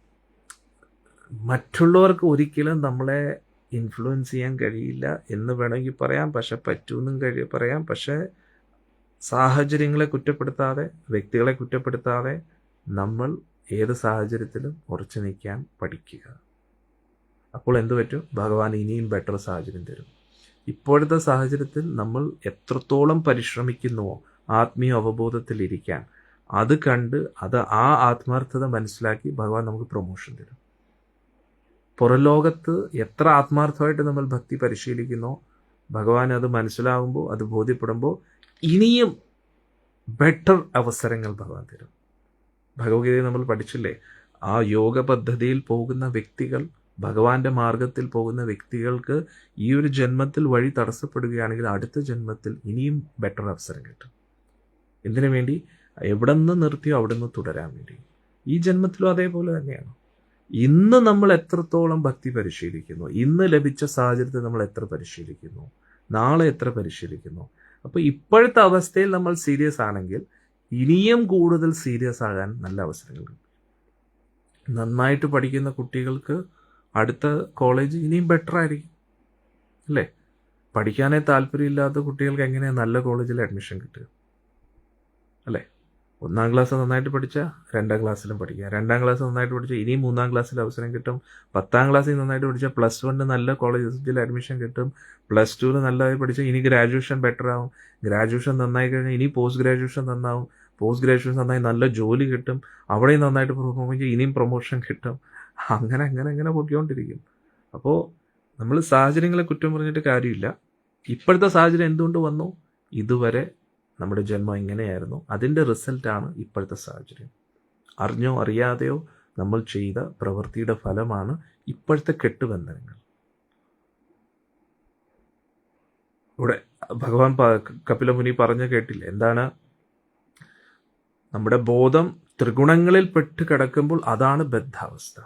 മറ്റുള്ളവർക്ക് ഒരിക്കലും നമ്മളെ ഇൻഫ്ലുവൻസ് ചെയ്യാൻ കഴിയില്ല എന്ന് വേണമെങ്കിൽ പറയാം, പക്ഷെ പറ്റൂന്നും പറയാം. പക്ഷേ സാഹചര്യങ്ങളെ കുറ്റപ്പെടുത്താതെ, വ്യക്തികളെ കുറ്റപ്പെടുത്താതെ നമ്മൾ ഏത് സാഹചര്യത്തിലും ഉറച്ചു നിൽക്കാൻ പഠിക്കുക. അപ്പോൾ എന്തു പറ്റും? ഭഗവാൻ ഇനിയും ബെറ്റർ സാഹചര്യം തരും. ഇപ്പോഴത്തെ സാഹചര്യത്തിൽ നമ്മൾ എത്രത്തോളം പരിശ്രമിക്കുന്നുവോ ആത്മീയ അവബോധത്തിലിരിക്കാൻ, അത് കണ്ട് ആ ആത്മാർത്ഥത മനസ്സിലാക്കി ഭഗവാൻ നമുക്ക് പ്രൊമോഷൻ തരും. പുറലോകത്ത് എത്ര ആത്മാർത്ഥമായിട്ട് നമ്മൾ ഭക്തി പരിശീലിക്കുന്നോ, ഭഗവാൻ അത് മനസ്സിലാവുമ്പോൾ, അത് ബോധ്യപ്പെടുമ്പോൾ ഇനിയും ബെറ്റർ അവസരങ്ങൾ ഭഗവാൻ തരും. ഭഗവത്ഗീതയിൽ നമ്മൾ പഠിച്ചില്ലേ, ആ യോഗ പദ്ധതിയിൽ പോകുന്ന വ്യക്തികൾ, ഭഗവാന്റെ മാർഗത്തിൽ പോകുന്ന വ്യക്തികൾക്ക് ഈ ഒരു ജന്മത്തിൽ വഴി തടസ്സപ്പെടുകയാണെങ്കിൽ അടുത്ത ജന്മത്തിൽ ഇനിയും ബെറ്റർ അവസരം കിട്ടും. എന്തിനു വേണ്ടി? എവിടെ നിന്ന് നിർത്തിയോ അവിടെ നിന്ന് തുടരാൻ വേണ്ടി. ഈ ജന്മത്തിലും അതേപോലെ തന്നെയാണ്. ഇന്ന് നമ്മൾ എത്രത്തോളം ഭക്തി പരിശീലിക്കുന്നു, ഇന്ന് ലഭിച്ച സാഹചര്യത്തിൽ നമ്മൾ എത്ര പരിശീലിക്കുന്നു, നാളെ എത്ര പരിശീലിക്കുന്നു. അപ്പോൾ ഇപ്പോഴത്തെ അവസ്ഥയിൽ നമ്മൾ സീരിയസ് ആണെങ്കിൽ ഇനിയും കൂടുതൽ സീരിയസ് ആകാൻ നല്ല അവസരങ്ങൾ. നന്നായിട്ട് പഠിക്കുന്ന കുട്ടികൾക്ക് അടുത്ത കോളേജ് ഇനിയും ബെറ്റർ ആയിരിക്കും, അല്ലേ? പഠിക്കാനേ താല്പര്യമില്ലാത്ത കുട്ടികൾക്ക് എങ്ങനെയാണ് നല്ല കോളേജിൽ അഡ്മിഷൻ കിട്ടുക, അല്ലേ? 1-ാം ക്ലാസ് നന്നായിട്ട് പഠിച്ചാൽ 2-ാം ക്ലാസ്സിലും പഠിക്കുക, 2-ാം ക്ലാസ് നന്നായിട്ട് പഠിച്ചാൽ ഇനിയും 3-ാം ക്ലാസ്സിൽ അവസരം കിട്ടും, 10-ാം ക്ലാസ്സിൽ നന്നായിട്ട് പഠിച്ചാൽ +1 നല്ല കോളേജിൽ അഡ്മിഷൻ കിട്ടും, +2 നല്ലതായി പഠിച്ചാൽ ഇനി ഗ്രാജുവേഷൻ ബെറ്റർ ആവും, ഗ്രാജുവേഷൻ നന്നായി കഴിഞ്ഞാൽ ഇനി പോസ്റ്റ് ഗ്രാജുവേഷൻ നന്നാവും, പോസ്റ്റ് ഗ്രാജുവേഷൻ നന്നായി നല്ല ജോലി കിട്ടും, അവിടെയും നന്നായിട്ട് പെർഫോം ചെയ്യും, ഇനിയും പ്രൊമോഷൻ കിട്ടും. അങ്ങനെ അങ്ങനെ അങ്ങനെ പൊയ്ക്കൊണ്ടിരിക്കും. അപ്പോൾ നമ്മൾ സാഹചര്യങ്ങളെ കുറ്റം പറഞ്ഞിട്ട് കാര്യമില്ല. ഇപ്പോഴത്തെ സാഹചര്യം എന്തുകൊണ്ട് വന്നു? ഇതുവരെ നമ്മുടെ ജന്മം ഇങ്ങനെയായിരുന്നു, അതിൻ്റെ റിസൾട്ടാണ് ഇപ്പോഴത്തെ സാഹചര്യം. അറിഞ്ഞോ അറിയാതെയോ നമ്മൾ ചെയ്ത പ്രവൃത്തിയുടെ ഫലമാണ് ഇപ്പോഴത്തെ കെട്ടുബന്ധനങ്ങൾ. ഇവിടെ ഭഗവാൻ കപിലമുനി പറഞ്ഞു കേട്ടില്ല, എന്താണ്? നമ്മുടെ ബോധം ത്രിഗുണങ്ങളിൽ പെട്ട് കിടക്കുമ്പോൾ അതാണ് ബദ്ധാവസ്ഥ.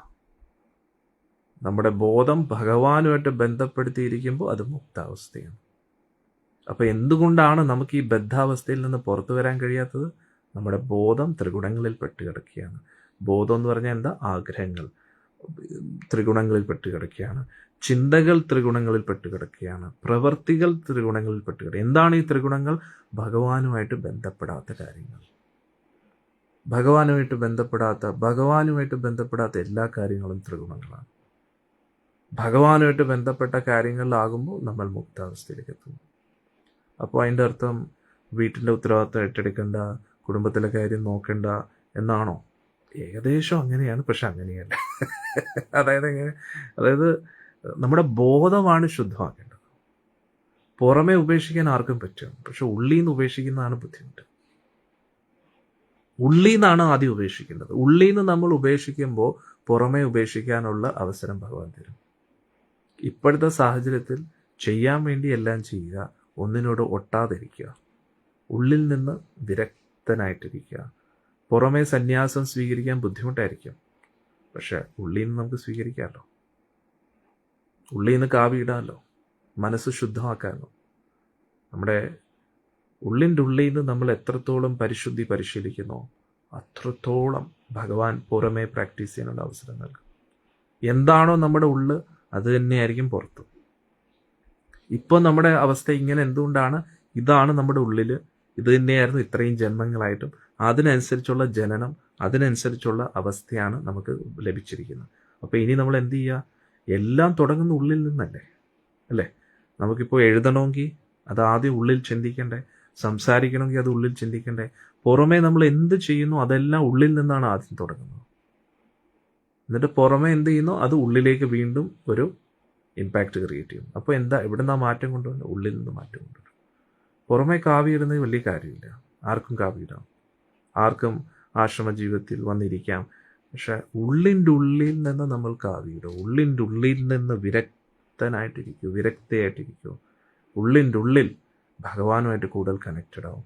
നമ്മുടെ ബോധം ഭഗവാനുമായിട്ട് ബന്ധപ്പെടുത്തിയിരിക്കുമ്പോൾ അത് മുക്താവസ്ഥയാണ്. അപ്പോൾ എന്തുകൊണ്ടാണ് നമുക്ക് ഈ ബദ്ധാവസ്ഥയിൽ നിന്ന് പുറത്തു വരാൻ കഴിയാത്തത്? നമ്മുടെ ബോധം ത്രിഗുണങ്ങളിൽ പെട്ട് കിടക്കുകയാണ്. ബോധം എന്ന് പറഞ്ഞാൽ എന്താ? ആഗ്രഹങ്ങൾ ത്രിഗുണങ്ങളിൽ പെട്ട് കിടക്കുകയാണ്, ചിന്തകൾ ത്രിഗുണങ്ങളിൽ പെട്ട് കിടക്കുകയാണ്, പ്രവൃത്തികൾ ത്രിഗുണങ്ങളിൽ പെട്ട് കിടക്കുക. എന്താണ് ഈ ത്രിഗുണങ്ങൾ? ഭഗവാനുമായിട്ട് ബന്ധപ്പെടാത്ത കാര്യങ്ങൾ. ഭഗവാനുമായിട്ട് ബന്ധപ്പെടാത്ത എല്ലാ കാര്യങ്ങളും ത്രിഗുണങ്ങളാണ്. ഭഗവാനുമായിട്ട് ബന്ധപ്പെട്ട കാര്യങ്ങളിലാകുമ്പോൾ നമ്മൾ മുക്താവസ്ഥയിലേക്ക് എത്തുന്നു. അപ്പോൾ അതിൻ്റെ അർത്ഥം വീട്ടിൻ്റെ ഉത്തരവാദിത്തം ഏറ്റെടുക്കേണ്ട, കുടുംബത്തിലെ കാര്യം നോക്കേണ്ട എന്നാണോ? ഏകദേശം അങ്ങനെയാണ്, പക്ഷെ അങ്ങനെയല്ല. അതായത് നമ്മുടെ ബോധമാണ് ശുദ്ധമാക്കേണ്ടത്. പുറമെ ഉപേക്ഷിക്കാൻ ആർക്കും പറ്റും, പക്ഷെ ഉള്ളിൽ നിന്ന് ഉപേക്ഷിക്കുന്നതാണ് ബുദ്ധിമുട്ട്. ഉള്ളിൽ നിന്നാണ് ആദ്യം ഉപേക്ഷിക്കേണ്ടത്. ഉള്ളിൽ നിന്ന് നമ്മൾ ഉപേക്ഷിക്കുമ്പോൾ പുറമെ ഉപേക്ഷിക്കാനുള്ള അവസരം ഭഗവാൻ തരും. ഇപ്പോഴത്തെ സാഹചര്യത്തിൽ ചെയ്യാൻ വേണ്ടി എല്ലാം ചെയ്യുക, ഒന്നിനോട് ഒട്ടാതിരിക്കുക, ഉള്ളിൽ നിന്ന് വിരക്തനായിട്ടിരിക്കുക. പുറമേ സന്യാസം സ്വീകരിക്കാൻ ബുദ്ധിമുട്ടായിരിക്കും, പക്ഷെ ഉള്ളിൽ നിന്ന് നമുക്ക് സ്വീകരിക്കാമല്ലോ. ഉള്ളിൽ നിന്ന് കാവിയിടാമല്ലോ, മനസ്സ് ശുദ്ധമാക്കാമല്ലോ. നമ്മുടെ ഉള്ളിൻ്റെ ഉള്ളിൽ നിന്ന് നമ്മൾ എത്രത്തോളം പരിശുദ്ധി പരിശീലിക്കുന്നോ അത്രത്തോളം ഭഗവാൻ പുറമേ പ്രാക്ടീസ് ചെയ്യാനുള്ള അവസരം നൽകും. എന്താണോ നമ്മുടെ ഉള്ള് അത് തന്നെയായിരിക്കും പുറത്തും. ഇപ്പോൾ നമ്മുടെ അവസ്ഥ ഇങ്ങനെ എന്തുകൊണ്ടാണ്? ഇതാണ് നമ്മുടെ ഉള്ളിൽ, ഇത് തന്നെയായിരുന്നു ഇത്രയും ജന്മങ്ങളായിട്ടും. അതിനനുസരിച്ചുള്ള ജനനം, അതിനനുസരിച്ചുള്ള അവസ്ഥയാണ് നമുക്ക് ലഭിച്ചിരിക്കുന്നത്. അപ്പോൾ ഇനി നമ്മൾ എന്ത് ചെയ്യുക? എല്ലാം തുടങ്ങുന്ന ഉള്ളിൽ നിന്നല്ലേ, അല്ലേ? നമുക്കിപ്പോൾ എഴുതണമെങ്കിൽ അത് ആദ്യം ഉള്ളിൽ ചിന്തിക്കണ്ടേ, സംസാരിക്കണമെങ്കിൽ അത് ഉള്ളിൽ ചിന്തിക്കണ്ടേ. പുറമേ നമ്മൾ എന്ത് ചെയ്യുന്നു അതെല്ലാം ഉള്ളിൽ നിന്നാണ് ആദ്യം തുടങ്ങുന്നത്. എന്നിട്ട് പുറമേ എന്ത് ചെയ്യുന്നു അത് ഉള്ളിലേക്ക് വീണ്ടും ഒരു ഇമ്പാക്റ്റ് ക്രിയേറ്റ് ചെയ്യും. അപ്പോൾ എവിടെ നിന്നാ മാറ്റം കൊണ്ടുവരുന്നത്? ഉള്ളിൽ നിന്ന് മാറ്റം കൊണ്ടുവരും. പുറമേ കാവിയിടുന്നത് വലിയ കാര്യമില്ല, ആർക്കും കാവിയിടാം, ആർക്കും ആശ്രമ ജീവിതത്തിൽ വന്നിരിക്കാം. പക്ഷെ ഉള്ളിൻ്റെ ഉള്ളിൽ നിന്ന് നമ്മൾ കാവിയിടും. ഉള്ളിൻ്റെ ഉള്ളിൽ നിന്ന് വിരക്തയായിട്ടിരിക്കൂ. ഉള്ളിൻ്റെ ഉള്ളിൽ ഭഗവാനുമായിട്ട് കൂടുതൽ കണക്റ്റഡ് ആവും.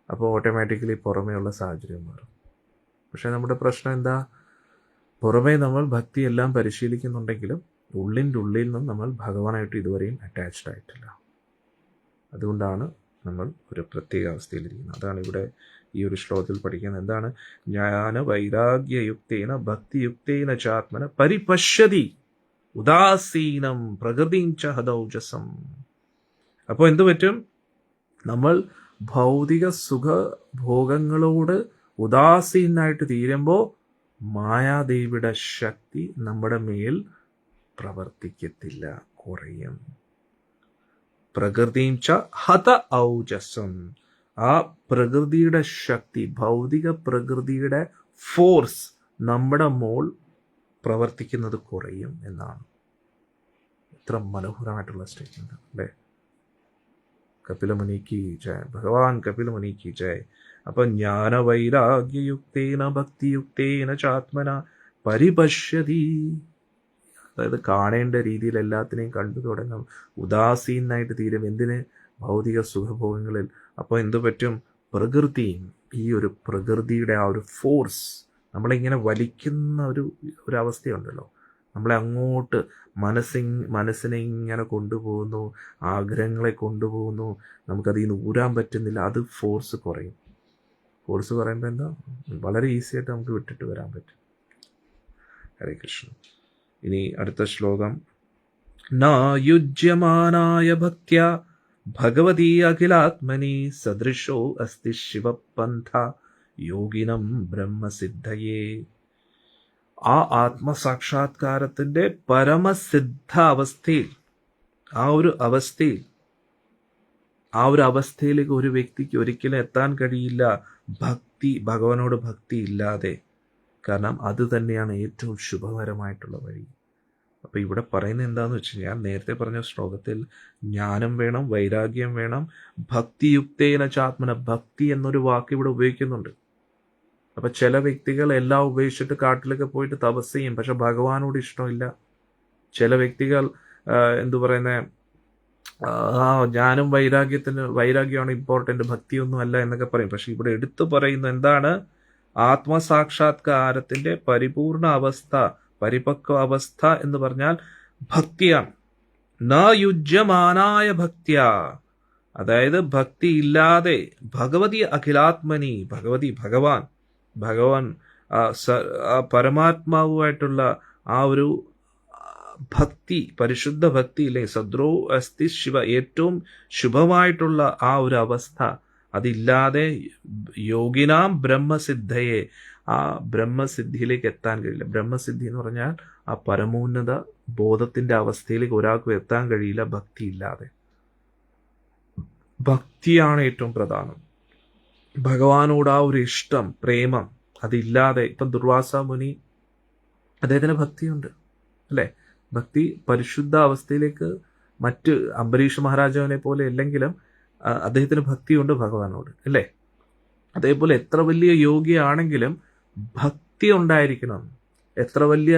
അപ്പോൾ ഓട്ടോമാറ്റിക്കലി പുറമേയുള്ള സാഹചര്യം മാറും. പക്ഷേ നമ്മുടെ പ്രശ്നം എന്താ? പുറമേ നമ്മൾ ഭക്തിയെല്ലാം പരിശീലിക്കുന്നുണ്ടെങ്കിലും ഉള്ളിൻ്റെ ഉള്ളിൽ നിന്നും നമ്മൾ ഭഗവാനായിട്ട് ഇതുവരെയും അറ്റാച്ച്ഡ് ആയിട്ടില്ല. അതുകൊണ്ടാണ് നമ്മൾ ഒരു പ്രത്യേക അവസ്ഥയിലിരിക്കുന്നത്. അതാണ് ഇവിടെ ഈ ഒരു ശ്ലോകത്തിൽ പഠിക്കുന്നത്. എന്താണ്? ജ്ഞാന വൈരാഗ്യയുക്തേന ഭക്തിയുക്തേന ചാത്മന പരിപശ്യതി ഉദാസീനം പ്രകൃതിം ച ഹദൗജസം. അപ്പോൾ എന്തു പറ്റും? നമ്മൾ ഭൗതിക സുഖഭോഗങ്ങളോട് ഉദാസീനായിട്ട് തീരുമ്പോൾ മായാദേവിയുടെ ശക്തി നമ്മുടെ മേൽ പ്രവർത്തിക്കത്തില്ല, കുറയും. പ്രകൃതിം ച ഹത ഔജസം. ആ പ്രകൃതിയുടെ ശക്തി, ഭൗതിക പ്രകൃതിയുടെ ഫോഴ്സ് നമ്മുടെ മോൾ പ്രവർത്തിക്കുന്നത് കുറയും എന്നാണ്. എത്ര മനോഹരമായിട്ടുള്ള സ്റ്റേറ്റ്മെന്റ് അല്ലേ? കപിലമുനിക്ക് ജയ, ഭഗവാൻ കപിലമുനിക്ക് ജയ. അപ്പൊ ജ്ഞാനവൈരാഗ്യയുക്തേന ഭക്തിയുക്തേന ചാത്മന പരിപശ്യതി. അതായത് കാണേണ്ട രീതിയിൽ എല്ലാത്തിനെയും കണ്ടു തുടങ്ങും. ഉദാസീനായിട്ട് തീരും. എന്തിന്? ഭൗതിക സുഖഭോഗങ്ങളിൽ. അപ്പോൾ എന്തു പറ്റും? പ്രകൃതിയും, ഈ ഒരു പ്രകൃതിയുടെ ആ ഒരു ഫോഴ്സ് നമ്മളിങ്ങനെ വലിക്കുന്ന ഒരു അവസ്ഥയുണ്ടല്ലോ, നമ്മളെ അങ്ങോട്ട് മനസ്സിനെ ഇങ്ങനെ കൊണ്ടുപോകുന്നു, ആഗ്രഹങ്ങളെ കൊണ്ടുപോകുന്നു, നമുക്കതിൽ നിന്ന് ഊരാൻ പറ്റുന്നില്ല. അത് ഫോഴ്സ് കുറയും. ഫോഴ്സ് പറയുമ്പോൾ എന്താ? വളരെ ഈസി ആയിട്ട് നമുക്ക് വിട്ടിട്ട് വരാൻ പറ്റും. ഹരേ കൃഷ്ണ. ഇനി അടുത്ത ശ്ലോകം. നായുജ്യമാനായ ഭക്ത്യ ഭഗവതി അഖിലാത്മനി സദൃശോ അസ്തി ശിവപന്ഥ യോഗിനം ബ്രഹ്മസിദ്ധയേ. ആ ആത്മസാക്ഷാത്കാരത്തിൻ്റെ പരമസിദ്ധ അവസ്ഥയിൽ, ആ ഒരു അവസ്ഥയിലേക്ക് ഒരു വ്യക്തിക്ക് ഒരിക്കലും എത്താൻ കഴിയില്ല ഭഗവാനോട് ഭക്തി ഇല്ലാതെ. കാരണം അത് തന്നെയാണ് ഏറ്റവും ശുഭകരമായിട്ടുള്ള വഴി. അപ്പോൾ ഇവിടെ പറയുന്നത് എന്താണെന്ന് വെച്ച് കഴിഞ്ഞാൽ, നേരത്തെ പറഞ്ഞ ശ്ലോകത്തിൽ ജ്ഞാനം വേണം, വൈരാഗ്യം വേണം, ഭക്തിയുക്തേന ചാത്മന. ഭക്തി എന്നൊരു വാക്ക് ഇവിടെ ഉപയോഗിക്കുന്നുണ്ട്. അപ്പം ചില വ്യക്തികൾ എല്ലാം ഉപേക്ഷിച്ചിട്ട് കാട്ടിലൊക്കെ പോയിട്ട് തപസ് ചെയ്യും, പക്ഷെ ഭഗവാനോട് ഇഷ്ടമില്ല. ചില വ്യക്തികൾ ജ്ഞാനം വൈരാഗ്യമാണ് ഇമ്പോർട്ടൻ്റ്, ഭക്തിയൊന്നും അല്ല എന്നൊക്കെ പറയും. പക്ഷെ ഇവിടെ എടുത്തു പറയുന്നത് എന്താണ്? ആത്മസാക്ഷാത്കാരത്തിൻ്റെ പരിപൂർണ അവസ്ഥ, പരിപക്വ അവസ്ഥ എന്ന് പറഞ്ഞാൽ ഭക്തിയാണ്. ന യുജ്യമാനായ ഭക്തിയ, അതായത് ഭക്തി ഇല്ലാതെ ഭഗവതി അഖിലാത്മനി, ഭഗവാൻ പരമാത്മാവുമായിട്ടുള്ള ആ ഒരു ഭക്തി, പരിശുദ്ധ ഭക്തി ഇല്ലേ, സദ്രോ അസ്തി ശിവ, ഏറ്റവും ശുഭമായിട്ടുള്ള ആ ഒരു അവസ്ഥ, അതില്ലാതെ യോഗിനാം ബ്രഹ്മസിദ്ധയെ, ആ ബ്രഹ്മസിദ്ധിയിലേക്ക് എത്താൻ കഴിയില്ല. ബ്രഹ്മസിദ്ധി എന്ന് പറഞ്ഞാൽ ആ പരമോന്നത ബോധത്തിന്റെ അവസ്ഥയിലേക്ക് ഒരാൾക്കും എത്താൻ കഴിയില്ല ഭക്തി ഇല്ലാതെ. ഭക്തിയാണ് ഏറ്റവും പ്രധാനം. ഭഗവാനോട് ആ ഒരു ഇഷ്ടം, പ്രേമം, അതില്ലാതെ, ഇപ്പം ദുർവാസ മുനി, അദ്ദേഹത്തിന് ഭക്തിയുണ്ട് അല്ലേ? ഭക്തി പരിശുദ്ധ അവസ്ഥയിലേക്ക്, മറ്റ് അംബരീഷ് മഹാരാജാവിനെ പോലെ അല്ലെങ്കിലും അദ്ദേഹത്തിന് ഭക്തിയുണ്ട് ഭഗവാനോട് അല്ലേ? അതേപോലെ എത്ര വലിയ യോഗിയാണെങ്കിലും ഭക്തി ഉണ്ടായിരിക്കണം. എത്ര വലിയ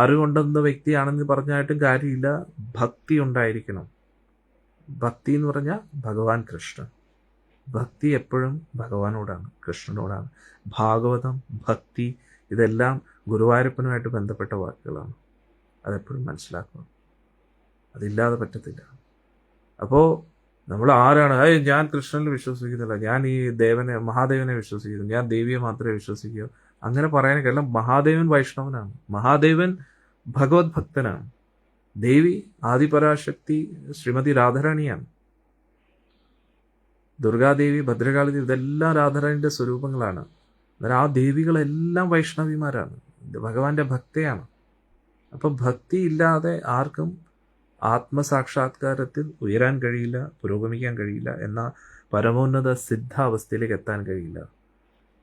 അറിവുണ്ടെന്ന വ്യക്തിയാണെന്ന് പറഞ്ഞായിട്ടും കാര്യമില്ല, ഭക്തി ഉണ്ടായിരിക്കണം. ഭക്തി എന്ന് പറഞ്ഞാൽ ഭഗവാൻ കൃഷ്ണൻ. ഭക്തി എപ്പോഴും ഭഗവാനോടാണ്, കൃഷ്ണനോടാണ്. ഭാഗവതം, ഭക്തി, ഇതെല്ലാം ഗുരുവായൂരപ്പനുമായിട്ട് ബന്ധപ്പെട്ട വാക്കുകളാണ്. അതെപ്പോഴും മനസ്സിലാക്കണം. അതില്ലാതെ പറ്റത്തില്ല. അപ്പോൾ നമ്മൾ ആരാണ്? ഞാൻ കൃഷ്ണനിൽ വിശ്വസിക്കുന്നില്ല, ഞാൻ ഈ മഹാദേവനെ വിശ്വസിക്കുന്നു, ഞാൻ ദേവിയെ മാത്രമേ വിശ്വസിക്കൂ, അങ്ങനെ പറയാനൊക്കെ. എല്ലാം മഹാദേവൻ വൈഷ്ണവനാണ്, മഹാദേവൻ ഭഗവത് ഭക്തനാണ്, ദേവി ആദിപരാശക്തി ശ്രീമതി രാധാറാണിയാണ്. ദുർഗാദേവി, ഭദ്രകാളി, ഇതെല്ലാം രാധാറാണിയുടെ സ്വരൂപങ്ങളാണ്. എന്നാൽ ആ ദേവികളെല്ലാം വൈഷ്ണവിമാരാണ്, ഭഗവാന്റെ ഭക്തയാണ്. അപ്പം ഭക്തി ഇല്ലാതെ ആർക്കും ആത്മസാക്ഷാത്കാരത്തിൽ ഉയരാൻ കഴിയില്ല, പുരോഗമിക്കാൻ കഴിയില്ല, എന്ന പരമോന്നത സിദ്ധാവസ്ഥയിലേക്ക് എത്താൻ കഴിയില്ല.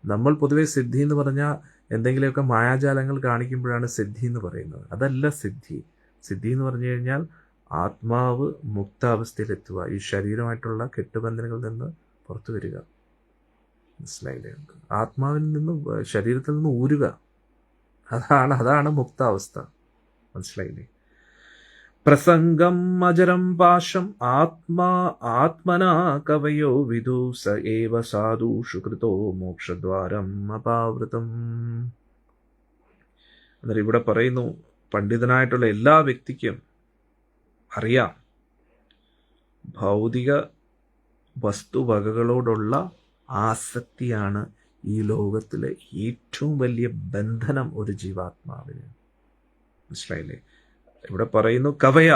നമ്മൾ പൊതുവെ സിദ്ധി എന്ന് പറഞ്ഞാൽ എന്തെങ്കിലുമൊക്കെ മായാജാലങ്ങൾ കാണിക്കുമ്പോഴാണ് സിദ്ധി എന്ന് പറയുന്നത്. അതല്ല സിദ്ധി. സിദ്ധി എന്ന് പറഞ്ഞു കഴിഞ്ഞാൽ ആത്മാവ് മുക്താവസ്ഥയിലെത്തുക, ഈ ശരീരമായിട്ടുള്ള കെട്ടുബന്ധനങ്ങളിൽ നിന്ന് പുറത്തു വരിക. മനസ്സിലായില്ലേ? ആത്മാവിൽ നിന്നും ശരീരത്തിൽ നിന്ന് ഊരുക, അതാണ് മുക്താവസ്ഥ. മനസ്സിലായില്ലേ? പ്രസംഗം അജരം പാശം ആത്മനാ കവയോ വിദു സ ഏവ സാധുഷു കൃതോ മോക്ഷദ്വാരം അപാവൃതം. എന്നാൽ ഇവിടെ പറയുന്നു, പണ്ഡിതനായിട്ടുള്ള എല്ലാ വ്യക്തിക്കും അറിയാം ഭൗതിക വസ്തുവകകളോടുള്ള ആസക്തിയാണ് ഈ ലോകത്തിലെ ഏറ്റവും വലിയ ബന്ധനം ഒരു ജീവാത്മാവിന്. മനസ്സിലായില്ലേ? ഇവിടെ പറയുന്നു കവയ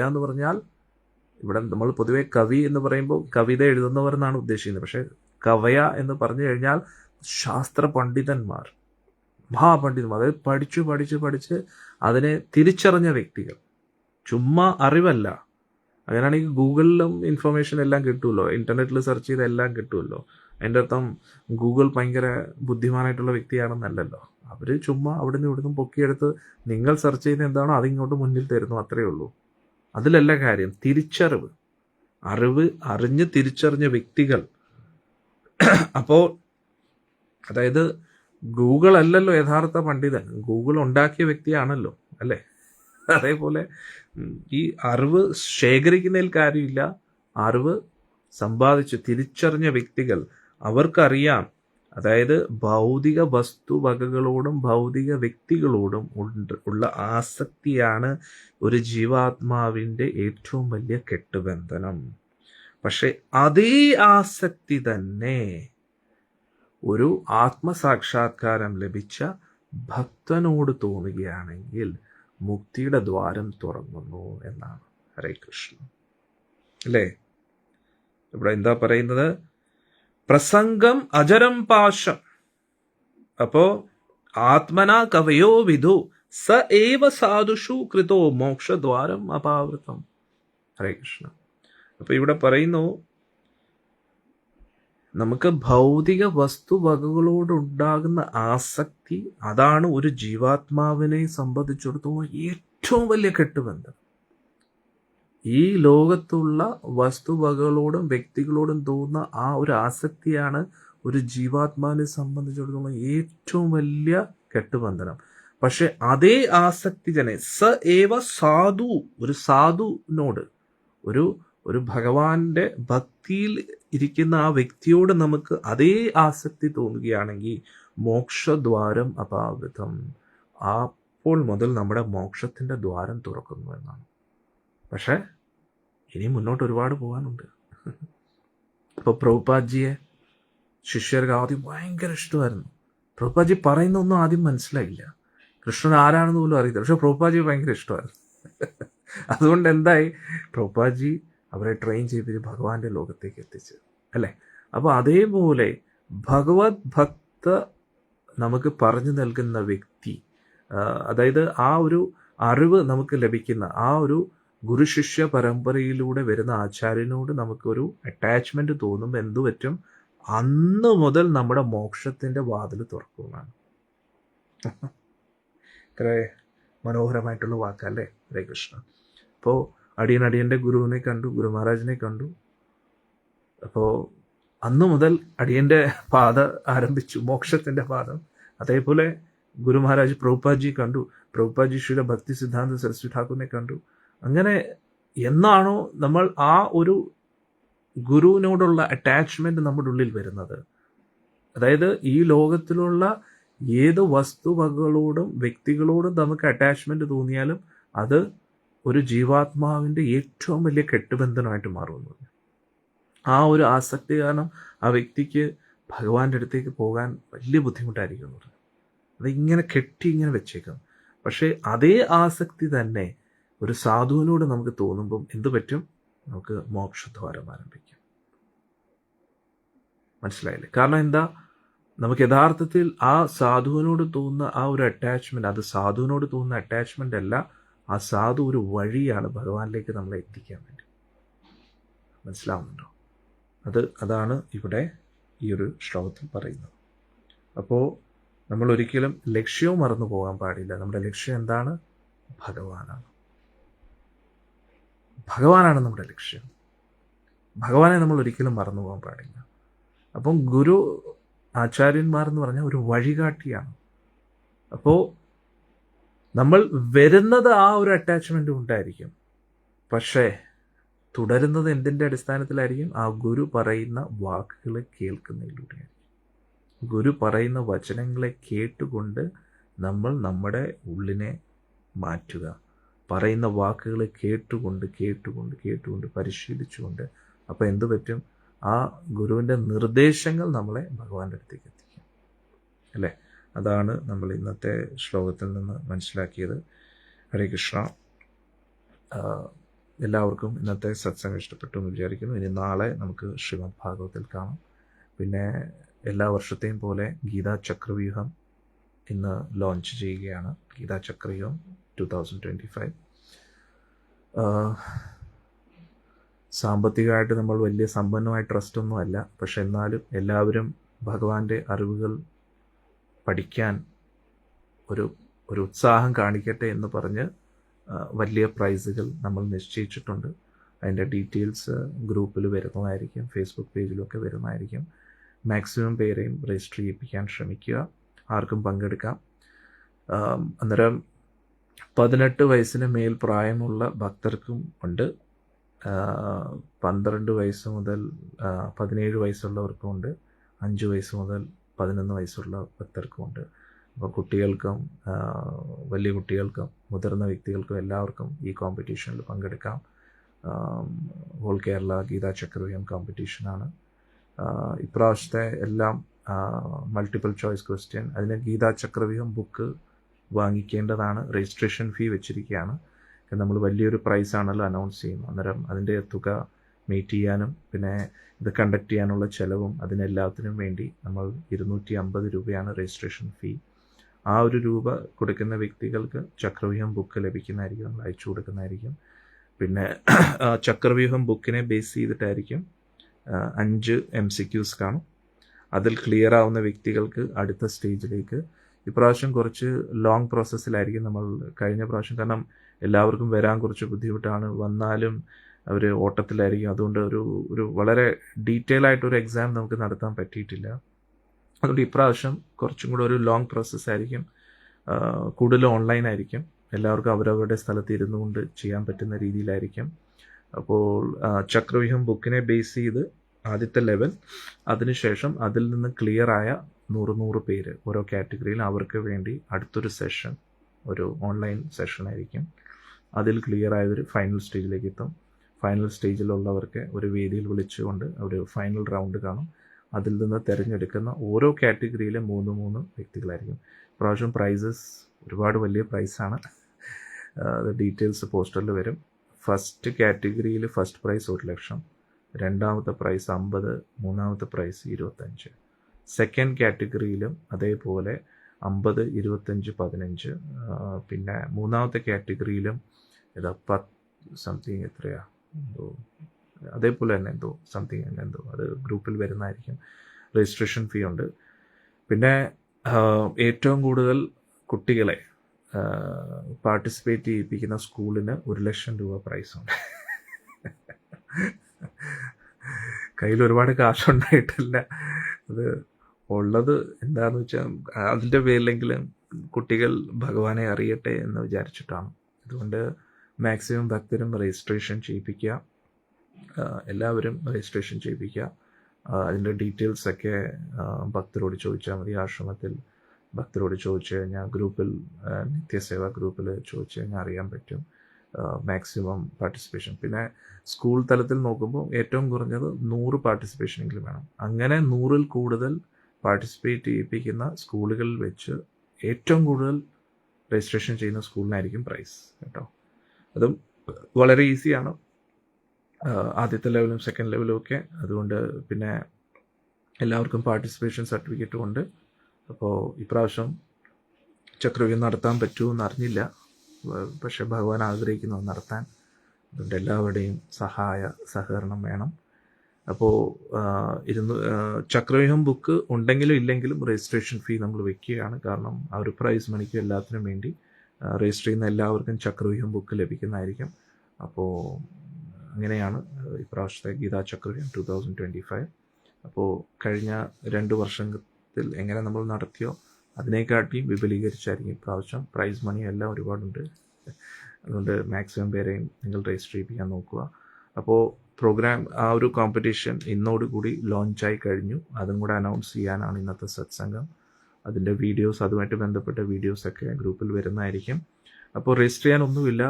എന്ന് പറഞ്ഞാൽ, ഇവിടെ നമ്മൾ പൊതുവെ കവി എന്ന് പറയുമ്പോൾ കവിത എഴുതുന്നവർ എന്നാണ് ഉദ്ദേശിക്കുന്നത്. പക്ഷെ കവയ എന്ന് പറഞ്ഞു കഴിഞ്ഞാൽ ശാസ്ത്ര പണ്ഡിതന്മാർ, മഹാപണ്ഡിതന്മാർ, അതായത് പഠിച്ച് അതിനെ തിരിച്ചറിഞ്ഞ വ്യക്തികൾ. ചുമ്മാ അറിവല്ല. അങ്ങനെയാണെങ്കിൽ ഗൂഗിളിലും ഇൻഫർമേഷൻ എല്ലാം കിട്ടുമല്ലോ, ഇൻ്റർനെറ്റിൽ സെർച്ച് ചെയ്ത് എല്ലാം കിട്ടുമല്ലോ. അതിൻ്റെ അർത്ഥം ഗൂഗിൾ ഭയങ്കര ബുദ്ധിമാനായിട്ടുള്ള വ്യക്തിയാണെന്നല്ലല്ലോ. അവർ ചുമ്മാ അവിടെ നിന്ന് ഇവിടുന്ന് പൊക്കിയെടുത്ത് നിങ്ങൾ സെർച്ച് ചെയ്ത് എന്താണോ അതിങ്ങോട്ട് മുന്നിൽ തരുന്നു, അത്രയേ ഉള്ളൂ. അതിലല്ല കാര്യം. തിരിച്ചറിവ്, അറിഞ്ഞ് തിരിച്ചറിഞ്ഞ വ്യക്തികൾ. അപ്പോൾ അതായത് ഗൂഗിൾ അല്ലല്ലോ യഥാർത്ഥ പണ്ഡിതൻ, ഗൂഗിൾ ഉണ്ടാക്കിയ വ്യക്തിയാണല്ലോ, അല്ലേ? അതേപോലെ ഈ അറിവ് ശേഖരിക്കുന്നതിൽ കാര്യമില്ല, അറിവ് സമ്പാദിച്ച് തിരിച്ചറിഞ്ഞ വ്യക്തികൾ, അവർക്കറിയാം, അതായത് ഭൗതിക വസ്തുവകകളോടും ഭൗതിക വ്യക്തികളോടും ഉള്ള ആസക്തിയാണ് ഒരു ജീവാത്മാവിൻ്റെ ഏറ്റവും വലിയ കെട്ടുബന്ധനം. പക്ഷെ അതേ ആസക്തി തന്നെ ഒരു ആത്മസാക്ഷാത്കാരം ലഭിച്ച ഭക്തനോട് തോന്നുകയാണെങ്കിൽ മുക്തിയുടെ ദ്വാരം തുറങ്ങുന്നു എന്നാണ്. ഹരേ കൃഷ്ണ. അല്ലേ? ഇവിടെ എന്താ പറയുന്നത്? പ്രസംഗം അജരം പാശം. അപ്പോ ആത്മനാ കവയോ വിധു സ ഏവ സാധുഷു കൃതോ മോക്ഷദ്വാരം അപാവൃതം. ഹരേ കൃഷ്ണ. അപ്പൊ ഇവിടെ പറയുന്നു, നമുക്ക് ഭൗതിക വസ്തുവകകളോടുണ്ടാകുന്ന ആസക്തി, അതാണ് ഒരു ജീവാത്മാവിനെ സംബന്ധിച്ചിടത്തോളം ഏറ്റവും വലിയ കെട്ടുബന്ധം. ഈ ലോകത്തുള്ള വസ്തുവകകളോടും വ്യക്തികളോടും തോന്നുന്ന ആ ഒരു ആസക്തിയാണ് ഒരു ജീവാത്മാവിനെ സംബന്ധിച്ചിടത്തോളം ഏറ്റവും വലിയ കെട്ടുബന്ധനം. പക്ഷെ അതേ ആസക്തി തന്നെ സ ഏവ സാധു, ഒരു സാധുവിനോട്, ഒരു ഭഗവാന്റെ ഭക്തിയിൽ ഇരിക്കുന്ന ആ വ്യക്തിയോട് നമുക്ക് അതേ ആസക്തി തോന്നുകയാണെങ്കിൽ മോക്ഷദ്വാരം അപാവൃതം, അപ്പോൾ മുതൽ നമ്മുടെ മോക്ഷത്തിന്റെ ദ്വാരം തുറക്കുന്നു എന്നാണ്. പക്ഷെ ഇനി മുന്നോട്ട് ഒരുപാട് പോകാനുണ്ട്. ഇപ്പോൾ പ്രഭുപാദ്ജിയെ ശിഷ്യർക്ക് ആദ്യം ഭയങ്കര ഇഷ്ടമായിരുന്നു. പ്രഭുപാദ്ജി പറയുന്നൊന്നും ആദ്യം മനസ്സിലായില്ല, കൃഷ്ണൻ ആരാണെന്ന് പോലും അറിയില്ല. പക്ഷെ പ്രഭുപാദ്ജി ഭയങ്കര ഇഷ്ടമായിരുന്നു. അതുകൊണ്ട് എന്തായി, പ്രഭുപാദ്ജി അവരെ ട്രെയിൻ ചെയ്ത് ഭഗവാന്റെ ലോകത്തേക്ക് എത്തിച്ച്, അല്ലേ? അപ്പോൾ അതേപോലെ ഭഗവത് ഭക്ത നമുക്ക് പറഞ്ഞു നൽകുന്ന വ്യക്തി, അതായത് ആ ഒരു അറിവ് നമുക്ക് ലഭിക്കുന്ന ആ ഒരു ഗുരുശിഷ്യ പരമ്പരയിലൂടെ വരുന്ന ആചാര്യനോട് നമുക്കൊരു അറ്റാച്ച്മെന്റ് തോന്നുമ്പോൾ എന്തു പറ്റും? അന്ന് മുതൽ നമ്മുടെ മോക്ഷത്തിന്റെ വാതിൽ തുറക്കുന്നതാണ്. ഇത്ര മനോഹരമായിട്ടുള്ള വാക്കല്ലേ? ഹരേ കൃഷ്ണ. അപ്പോൾ അടിയൻ്റെ ഗുരുവിനെ കണ്ടു, ഗുരു മഹാരാജിനെ കണ്ടു. അപ്പോൾ അന്നു മുതൽ അടിയൻ്റെ പാത ആരംഭിച്ചു, മോക്ഷത്തിൻ്റെ പാദം. അതേപോലെ ഗുരു മഹാരാജ് പ്രഭുപാദ്ജി കണ്ടു, പ്രഭുപാദ്ജി ശ്രീല ഭക്തി സിദ്ധാന്ത സരസ്വതി ഠാക്കൂറിനെ കണ്ടു. അങ്ങനെ എന്നാണോ നമ്മൾ ആ ഒരു ഗുരുവിനോടുള്ള അറ്റാച്ച്മെന്റ് നമ്മുടെ ഉള്ളിൽ വരുന്നത്, അതായത് ഈ ലോകത്തിലുള്ള ഏത് വസ്തുവകകളോടും വ്യക്തികളോടും നമുക്ക് അറ്റാച്ച്മെന്റ് തോന്നിയാലും അത് ഒരു ജീവാത്മാവിൻ്റെ ഏറ്റവും വലിയ കെട്ടുബന്ധനമായിട്ട് മാറുന്നു. ആ ഒരു ആസക്തി കാരണം ആ വ്യക്തിക്ക് ഭഗവാന്റെ അടുത്തേക്ക് പോകാൻ വലിയ ബുദ്ധിമുട്ടായിരിക്കും. അതിങ്ങനെ ഇങ്ങനെ വെച്ചേക്കും. പക്ഷേ അതേ ആസക്തി തന്നെ ഒരു സാധുവിനോട് നമുക്ക് തോന്നുമ്പം എന്തു പറ്റും? നമുക്ക് മോക്ഷദ്വാരം ആരംഭിക്കും. മനസ്സിലായില്ലേ? കാരണം എന്താ, നമുക്ക് യഥാർത്ഥത്തിൽ ആ സാധുവിനോട് തോന്നുന്ന ആ ഒരു അറ്റാച്ച്മെന്റ്, അത് സാധുവിനോട് തോന്നുന്ന അറ്റാച്ച്മെന്റ് അല്ല, ആ സാധു ഒരു വഴിയാണ് ഭഗവാനിലേക്ക് നമ്മളെ എത്തിക്കാൻ വേണ്ടി. മനസ്സിലാവുന്നുണ്ടോ? അതാണ് ഇവിടെ ഈ ഒരു ശ്ലോകത്തിൽ പറയുന്നത്. അപ്പോൾ നമ്മൾ ഒരിക്കലും ലക്ഷ്യവും മറന്നു പോകാൻ പാടില്ല. നമ്മുടെ ലക്ഷ്യം എന്താണ്? ഭഗവാനാണ്. ഭഗവാനാണ് നമ്മുടെ ലക്ഷ്യം. ഭഗവാനെ നമ്മൾ ഒരിക്കലും മറന്നു പോകാൻ പാടില്ല. അപ്പം ഗുരു ആചാര്യന്മാർ എന്ന് പറഞ്ഞാൽ ഒരു വഴികാട്ടിയാണ്. അപ്പോൾ നമ്മൾ വരുന്നത് ആ ഒരു അറ്റാച്ച്മെന്റ് ഉണ്ടായിരിക്കും, പക്ഷേ തുടരുന്നത് എന്തിൻ്റെ അടിസ്ഥാനത്തിലായിരിക്കും? ആ ഗുരു പറയുന്ന വാക്കുകളെ കേൾക്കുന്നതിലൂടെയായിരിക്കും. ഗുരു പറയുന്ന വചനങ്ങളെ കേട്ടുകൊണ്ട് നമ്മൾ നമ്മുടെ ഉള്ളിനെ മാറ്റുക. പറയുന്ന വാക്കുകൾ കേട്ടുകൊണ്ട് പരിശീലിച്ചുകൊണ്ട്. അപ്പോൾ എന്ത് പറ്റും? ആ ഗുരുവിൻ്റെ നിർദ്ദേശങ്ങൾ നമ്മളെ ഭഗവാന്റെ അടുത്തേക്ക് എത്തിക്കും. അല്ലേ? അതാണ് നമ്മൾ ഇന്നത്തെ ശ്ലോകത്തിൽ നിന്ന് മനസ്സിലാക്കിയത്. ഹരേ കൃഷ്ണ. എല്ലാവർക്കും ഇന്നത്തെ സത്സംഗം ഇഷ്ടപ്പെട്ടു എന്ന് വിചാരിക്കുന്നു. ഇനി നാളെ നമുക്ക് ശ്രീമദ് ഭാഗവത്തിൽ കാണാം. പിന്നെ എല്ലാ വർഷത്തെയും പോലെ ഗീതാ ചക്രവ്യൂഹം ഇന്ന് ലോഞ്ച് ചെയ്യുകയാണ്. ഗീതാ ചക്രവ്യൂഹം 2025. സാമ്പത്തികമായിട്ട് നമ്മൾ വലിയ സമ്പന്നമായ ട്രസ്റ്റൊന്നും അല്ല. പക്ഷെ എന്നാലും എല്ലാവരും ഭഗവാന്റെ അറിവുകൾ പഠിക്കാൻ ഒരു ഉത്സാഹം കാണിക്കട്ടെ എന്ന് പറഞ്ഞ് വലിയ പ്രൈസുകൾ നമ്മൾ നിശ്ചയിച്ചിട്ടുണ്ട്. അതിൻ്റെ ഡീറ്റെയിൽസ് ഗ്രൂപ്പിൽ വരുന്നതായിരിക്കും, ഫേസ്ബുക്ക് പേജിലൊക്കെ വരുന്നതായിരിക്കും. മാക്സിമം പേരെയും രജിസ്റ്റർ ചെയ്യിപ്പിക്കാൻ ശ്രമിക്കുക. ആർക്കും പങ്കെടുക്കാം. അന്നേരം 18 വയസ്സിന് മേൽ പ്രായമുള്ള ഭക്തർക്കും ഉണ്ട്. 12 വയസ്സ് മുതൽ 17 വയസ്സുള്ളവർക്കും ഉണ്ട്. 5 വയസ്സ് മുതൽ 11 വയസ്സുള്ള ഭക്തർക്കും ഉണ്ട്. അപ്പോൾ കുട്ടികൾക്കും വലിയ കുട്ടികൾക്കും മുതിർന്ന വ്യക്തികൾക്കും എല്ലാവർക്കും ഈ കോമ്പറ്റീഷനിൽ പങ്കെടുക്കാം. ഹോൾ കേരള ഗീതാ ചക്രവ്യൂഹം കോമ്പറ്റീഷനാണ്. ഇപ്രാവശ്യത്തെ എല്ലാം മൾട്ടിപ്പിൾ ചോയ്സ് ക്വസ്റ്റ്യൻ. അതിന് ഗീതാ ചക്രവ്യൂഹം ബുക്ക് വാങ്ങിക്കേണ്ടതാണ്. രജിസ്ട്രേഷൻ ഫീ വെച്ചിരിക്കുകയാണ്. നമ്മൾ വലിയൊരു പ്രൈസാണല്ലോ അനൗൺസ് ചെയ്യുന്നത്. അന്നേരം അതിൻ്റെ തുക മീറ്റ് ചെയ്യാനും പിന്നെ ഇത് കണ്ടക്ട് ചെയ്യാനുള്ള ചിലവും അതിനെല്ലാത്തിനും വേണ്ടി നമ്മൾ 250 രൂപയാണ് രജിസ്ട്രേഷൻ ഫീ. ആ ഒരു രൂപ കൊടുക്കുന്ന വ്യക്തികൾക്ക് ചക്രവ്യൂഹം ബുക്ക് ലഭിക്കുന്നതായിരിക്കും, നമ്മൾ അയച്ചു കൊടുക്കുന്നതായിരിക്കും. പിന്നെ ചക്രവ്യൂഹം ബുക്കിനെ ബേസ് ചെയ്തിട്ടായിരിക്കും 5 MCQs കാണും. അതിൽ ക്ലിയർ ആവുന്ന വ്യക്തികൾക്ക് അടുത്ത സ്റ്റേജിലേക്ക്. ഇപ്രാവശ്യം കുറച്ച് ലോങ് പ്രോസസ്സിലായിരിക്കും നമ്മൾ കഴിഞ്ഞ പ്രാവശ്യം. കാരണം എല്ലാവർക്കും വരാൻ കുറച്ച് ബുദ്ധിമുട്ടാണ്. വന്നാലും അവർ ഓട്ടത്തിലായിരിക്കും. അതുകൊണ്ട് ഒരു വളരെ ഡീറ്റെയിൽ ആയിട്ടൊരു എക്സാം നമുക്ക് നടത്താൻ പറ്റിയിട്ടില്ല. അതുകൊണ്ട് ഇപ്രാവശ്യം കുറച്ചും കൂടെ ഒരു ലോങ് പ്രോസസ്സായിരിക്കും. കൂടുതൽ ഓൺലൈൻ ആയിരിക്കും. എല്ലാവർക്കും അവരവരുടെ സ്ഥലത്ത് ഇരുന്നു കൊണ്ട് ചെയ്യാൻ പറ്റുന്ന രീതിയിലായിരിക്കും. അപ്പോൾ ചക്രവ്യൂഹം ബുക്കിനെ ബേസ് ചെയ്ത് ആദ്യത്തെ ലെവൽ, അതിനുശേഷം അതിൽ നിന്ന് ക്ലിയറായ 100 പേര് ഓരോ കാറ്റഗറിയിൽ അവർക്ക് വേണ്ടി അടുത്തൊരു സെഷൻ, ഒരു ഓൺലൈൻ സെഷൻ ആയിരിക്കും. അതിൽ ക്ലിയർ ആയവർ ഫൈനൽ സ്റ്റേജിലേക്ക് എത്തും. ഫൈനൽ സ്റ്റേജിലുള്ളവർക്ക് ഒരു വേദിയിൽ വിളിച്ചുകൊണ്ട് ഒരു ഫൈനൽ റൗണ്ട് കാണും. അതിൽ നിന്ന് തിരഞ്ഞെടുക്കുന്ന ഓരോ കാറ്റഗറിയിലെ 3 വ്യക്തികളായിരിക്കും. പ്രാവശ്യം പ്രൈസസ് ഒരുപാട് വലിയ പ്രൈസാണ്. ഡീറ്റെയിൽസ് പോസ്റ്ററിൽ വരും. ഫസ്റ്റ് കാറ്റഗറിയിൽ ഫസ്റ്റ് പ്രൈസ് 1 ലക്ഷം, രണ്ടാമത്തെ പ്രൈസ് 50, മൂന്നാമത്തെ പ്രൈസ് 25. സെക്കൻഡ് കാറ്റഗറിയിലും അതേപോലെ 50, 25, 15. പിന്നെ മൂന്നാമത്തെ കാറ്റഗറിയിലും ഏതാ 10 സംതിങ്, എത്രയാ എന്തോ, അതേപോലെ തന്നെ എന്തോ സംതിങ് എന്തോ, അത് ഗ്രൂപ്പിൽ വരുന്നതായിരിക്കും. രജിസ്ട്രേഷൻ ഫീ ഉണ്ട്. പിന്നെ ഏറ്റവും കൂടുതൽ കുട്ടികളെ പാർട്ടിസിപ്പേറ്റ് ചെയ്യിപ്പിക്കുന്ന സ്കൂളിന് 1 ലക്ഷം രൂപ പ്രൈസുണ്ട്. കയ്യിൽ ഒരുപാട് കാശുണ്ടായിട്ടില്ല. അത് ഉള്ളത് എന്താണെന്ന് വെച്ചാൽ അതിൻ്റെ പേരിലെങ്കിലും കുട്ടികൾ ഭഗവാനെ അറിയട്ടെ എന്ന് വിചാരിച്ചിട്ടാണ്. അതുകൊണ്ട് മാക്സിമം ഭക്തരും രജിസ്ട്രേഷൻ ചെയ്യിപ്പിക്കുക. എല്ലാവരും രജിസ്ട്രേഷൻ ചെയ്യിപ്പിക്കുക. അതിൻ്റെ ഡീറ്റെയിൽസൊക്കെ ഭക്തരോട് ചോദിച്ചാൽ മതി. ആശ്രമത്തിൽ ഭക്തരോട് ചോദിച്ചു കഴിഞ്ഞാൽ, ഗ്രൂപ്പിൽ നിത്യസേവ ഗ്രൂപ്പിൽ ചോദിച്ചു കഴിഞ്ഞാൽ അറിയാൻ പറ്റും. Maximum participation. പിന്നെ സ്കൂൾ തലത്തിൽ നോക്കുമ്പോൾ ഏറ്റവും കുറഞ്ഞത് 100 പാർട്ടിസിപ്പേഷനെങ്കിലും വേണം. അങ്ങനെ 100-ൽ കൂടുതൽ പാർട്ടിസിപ്പേറ്റ് ചെയ്യിപ്പിക്കുന്ന സ്കൂളുകളിൽ വെച്ച് ഏറ്റവും കൂടുതൽ രജിസ്ട്രേഷൻ ചെയ്യുന്ന സ്കൂളിനായിരിക്കും പ്രൈസ് കേട്ടോ. അതും വളരെ ഈസിയാണ്, ആദ്യത്തെ ലെവലും സെക്കൻഡ് ലെവലും ഒക്കെ. അതുകൊണ്ട് പിന്നെ എല്ലാവർക്കും പാർട്ടിസിപ്പേഷൻ സർട്ടിഫിക്കറ്റും ഉണ്ട്. അപ്പോൾ ഇപ്രാവശ്യം ചക്രവ്യൂഹം നടത്താൻ പറ്റുമെന്ന് അറിഞ്ഞില്ല, പക്ഷെ ഭഗവാൻ ആഗ്രഹിക്കുന്നു നടത്താൻ. അതുകൊണ്ട് എല്ലാവരുടെയും സഹകരണം വേണം. അപ്പോൾ ചക്രവ്യൂഹം ബുക്ക് ഉണ്ടെങ്കിലും ഇല്ലെങ്കിലും രജിസ്ട്രേഷൻ ഫീ നമ്മൾ വെക്കുകയാണ്. കാരണം ആ ഒരു പ്രൈസ് മണിക്കും എല്ലാത്തിനും വേണ്ടി രജിസ്റ്റർ ചെയ്യുന്ന എല്ലാവർക്കും ചക്രവ്യൂഹം ബുക്ക് ലഭിക്കുന്നതായിരിക്കും. അപ്പോൾ അങ്ങനെയാണ് ഇപ്രാവശ്യത്തെ ഗീതാ ചക്രവ്യൂഹം 2025. അപ്പോൾ കഴിഞ്ഞ 2 വർഷത്തിൽ എങ്ങനെ നമ്മൾ നടത്തിയോ അതിനെക്കാട്ടിയും വിപുലീകരിച്ചായിരിക്കും ഇപ്രാവശ്യം. പ്രൈസ് മണി എല്ലാം ഒരുപാടുണ്ട്. അതുകൊണ്ട് മാക്സിമം പേരെയും നിങ്ങൾ രജിസ്റ്റർ ചെയ്യിപ്പിക്കാൻ നോക്കുക. അപ്പോൾ പ്രോഗ്രാം, ആ ഒരു കോമ്പറ്റീഷൻ ഇന്നോടുകൂടി ലോഞ്ചായി കഴിഞ്ഞു. അതും കൂടെ അനൗൺസ് ചെയ്യാനാണ് ഇന്നത്തെ സത്സംഗം. അതിൻ്റെ വീഡിയോസ്, അതുമായിട്ട് ബന്ധപ്പെട്ട വീഡിയോസൊക്കെ ഗ്രൂപ്പിൽ വരുന്നതായിരിക്കും. അപ്പോൾ രജിസ്റ്റർ ചെയ്യാനൊന്നുമില്ല,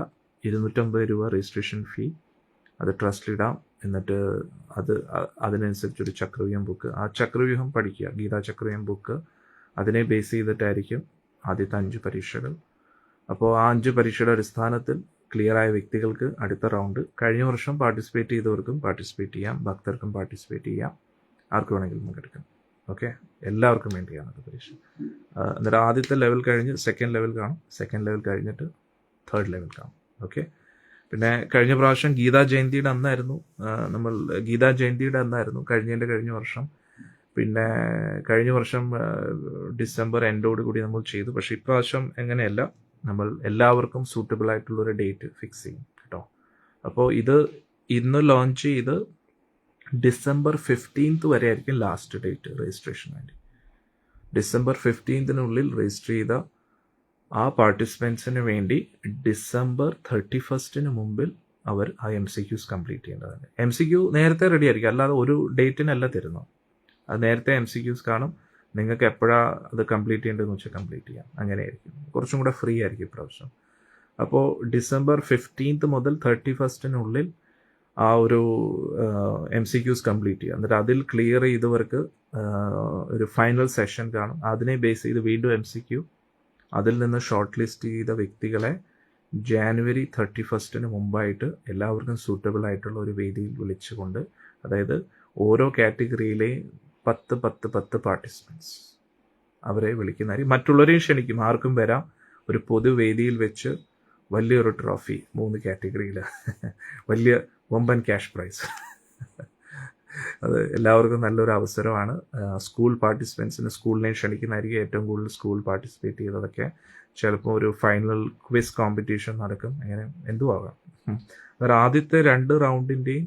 250 രൂപ രജിസ്ട്രേഷൻ ഫീ. അത് ട്രസ്റ്റിലിടാം. എന്നിട്ട് അതിനനുസരിച്ചൊരു ചക്രവ്യൂഹം ബുക്ക്, ആ ചക്രവ്യൂഹം പഠിക്കുക, ഗീതാ ചക്രവ്യൂഹം ബുക്ക്. അതിനെ ബേസ് ചെയ്തിട്ടായിരിക്കും ആദ്യത്തെ 5 പരീക്ഷകൾ. അപ്പോൾ ആ 5 പരീക്ഷയുടെ അടിസ്ഥാനത്തിൽ ക്ലിയറായ വ്യക്തികൾക്ക് അടുത്ത റൗണ്ട്. കഴിഞ്ഞ വർഷം പാർട്ടിസിപ്പേറ്റ് ചെയ്തവർക്കും പാർട്ടിസിപ്പേറ്റ് ചെയ്യാം, ഭക്തർക്കും പാർട്ടിസിപ്പേറ്റ് ചെയ്യാം, ആർക്ക് വേണമെങ്കിലും പങ്കെടുക്കാം. ഓക്കെ, എല്ലാവർക്കും വേണ്ടിയാണ് അത് പരീക്ഷ. എന്നിട്ട് ആദ്യത്തെ ലെവൽ കഴിഞ്ഞ് സെക്കൻഡ് ലെവൽ കാണും, സെക്കൻഡ് ലെവൽ കഴിഞ്ഞിട്ട് തേർഡ് ലെവൽ കാണും. ഓക്കെ. പിന്നെ കഴിഞ്ഞ പ്രാവശ്യം ഗീതാ ജയന്തിയുടെ അന്നായിരുന്നു, കഴിഞ്ഞ വർഷം. പിന്നെ കഴിഞ്ഞ വർഷം ഡിസംബർ എൻഡോട് കൂടി നമ്മൾ ചെയ്തു. പക്ഷേ ഇപ്രാവശ്യം എങ്ങനെയല്ല, നമ്മൾ എല്ലാവർക്കും സൂട്ടബിൾ ആയിട്ടുള്ളൊരു ഡേറ്റ് ഫിക്സ് ചെയ്യും കേട്ടോ. അപ്പോൾ ഇത് ഇന്ന് ലോഞ്ച് ചെയ്ത് ഡിസംബർ 15 വരെ ആയിരിക്കും ലാസ്റ്റ് ഡേറ്റ് രജിസ്ട്രേഷന് വേണ്ടി. ഡിസംബർ 15 രജിസ്റ്റർ ചെയ്ത ആ പാർട്ടിസിപ്പൻസിന് വേണ്ടി ഡിസംബർ 31 മുമ്പിൽ അവർ ആ MCQs കംപ്ലീറ്റ് ചെയ്യേണ്ടതാണ്. MCQ നേരത്തെ റെഡി ആയിരിക്കും, അല്ലാതെ ഒരു ഡേറ്റിനല്ല തരുന്നത്. അത് നേരത്തെ MCQs കാണും, നിങ്ങൾക്ക് എപ്പോഴാണ് അത് കംപ്ലീറ്റ് ചെയ്യേണ്ടതെന്ന് വെച്ചാൽ കംപ്ലീറ്റ് ചെയ്യാം. അങ്ങനെയായിരിക്കും, കുറച്ചും കൂടെ ഫ്രീ ആയിരിക്കും ഇപ്രാവശ്യം. അപ്പോൾ ഡിസംബർ 15 മുതൽ 31 ആ ഒരു MCQs കംപ്ലീറ്റ് ചെയ്യുക. എന്നിട്ട് അതിൽ ക്ലിയർ ചെയ്തവർക്ക് ഒരു ഫൈനൽ സെഷൻ കാണും. അതിനെ ബേസ് ചെയ്ത് വീണ്ടും MCQ, അതിൽ നിന്ന് ഷോർട്ട് ലിസ്റ്റ് ചെയ്ത വ്യക്തികളെ ജാനുവരി 31 മുമ്പായിട്ട് എല്ലാവർക്കും സൂട്ടബിൾ ആയിട്ടുള്ള ഒരു വേദിയിൽ വിളിച്ചുകൊണ്ട്, അതായത് ഓരോ കാറ്റഗറിയിലെയും 10 പാർട്ടിസിപ്പൻസ് അവരെ വിളിക്കുന്നതായിരിക്കും. മറ്റുള്ളവരെയും ക്ഷണിക്കും, ആർക്കും വരാം. ഒരു പൊതുവേദിയിൽ വെച്ച് വലിയൊരു ട്രോഫി, 3 കാറ്റഗറിയിൽ വലിയ വമ്പൻ ക്യാഷ് പ്രൈസ്. അത് എല്ലാവർക്കും നല്ലൊരു അവസരമാണ്. സ്കൂൾ പാർട്ടിസിപ്പൻസിന് സ്കൂളിനെ ക്ഷണിക്കുന്നതായിരിക്കും. ഏറ്റവും കൂടുതൽ സ്കൂൾ പാർട്ടിസിപ്പേറ്റ് ചെയ്തതൊക്കെ ചിലപ്പോൾ ഒരു ഫൈനൽ ക്വിസ് കോമ്പറ്റീഷൻ നടക്കും, അങ്ങനെ എന്തും ആകാം. അതായത് ആദ്യത്തെ 2 റൗണ്ടിൻ്റെയും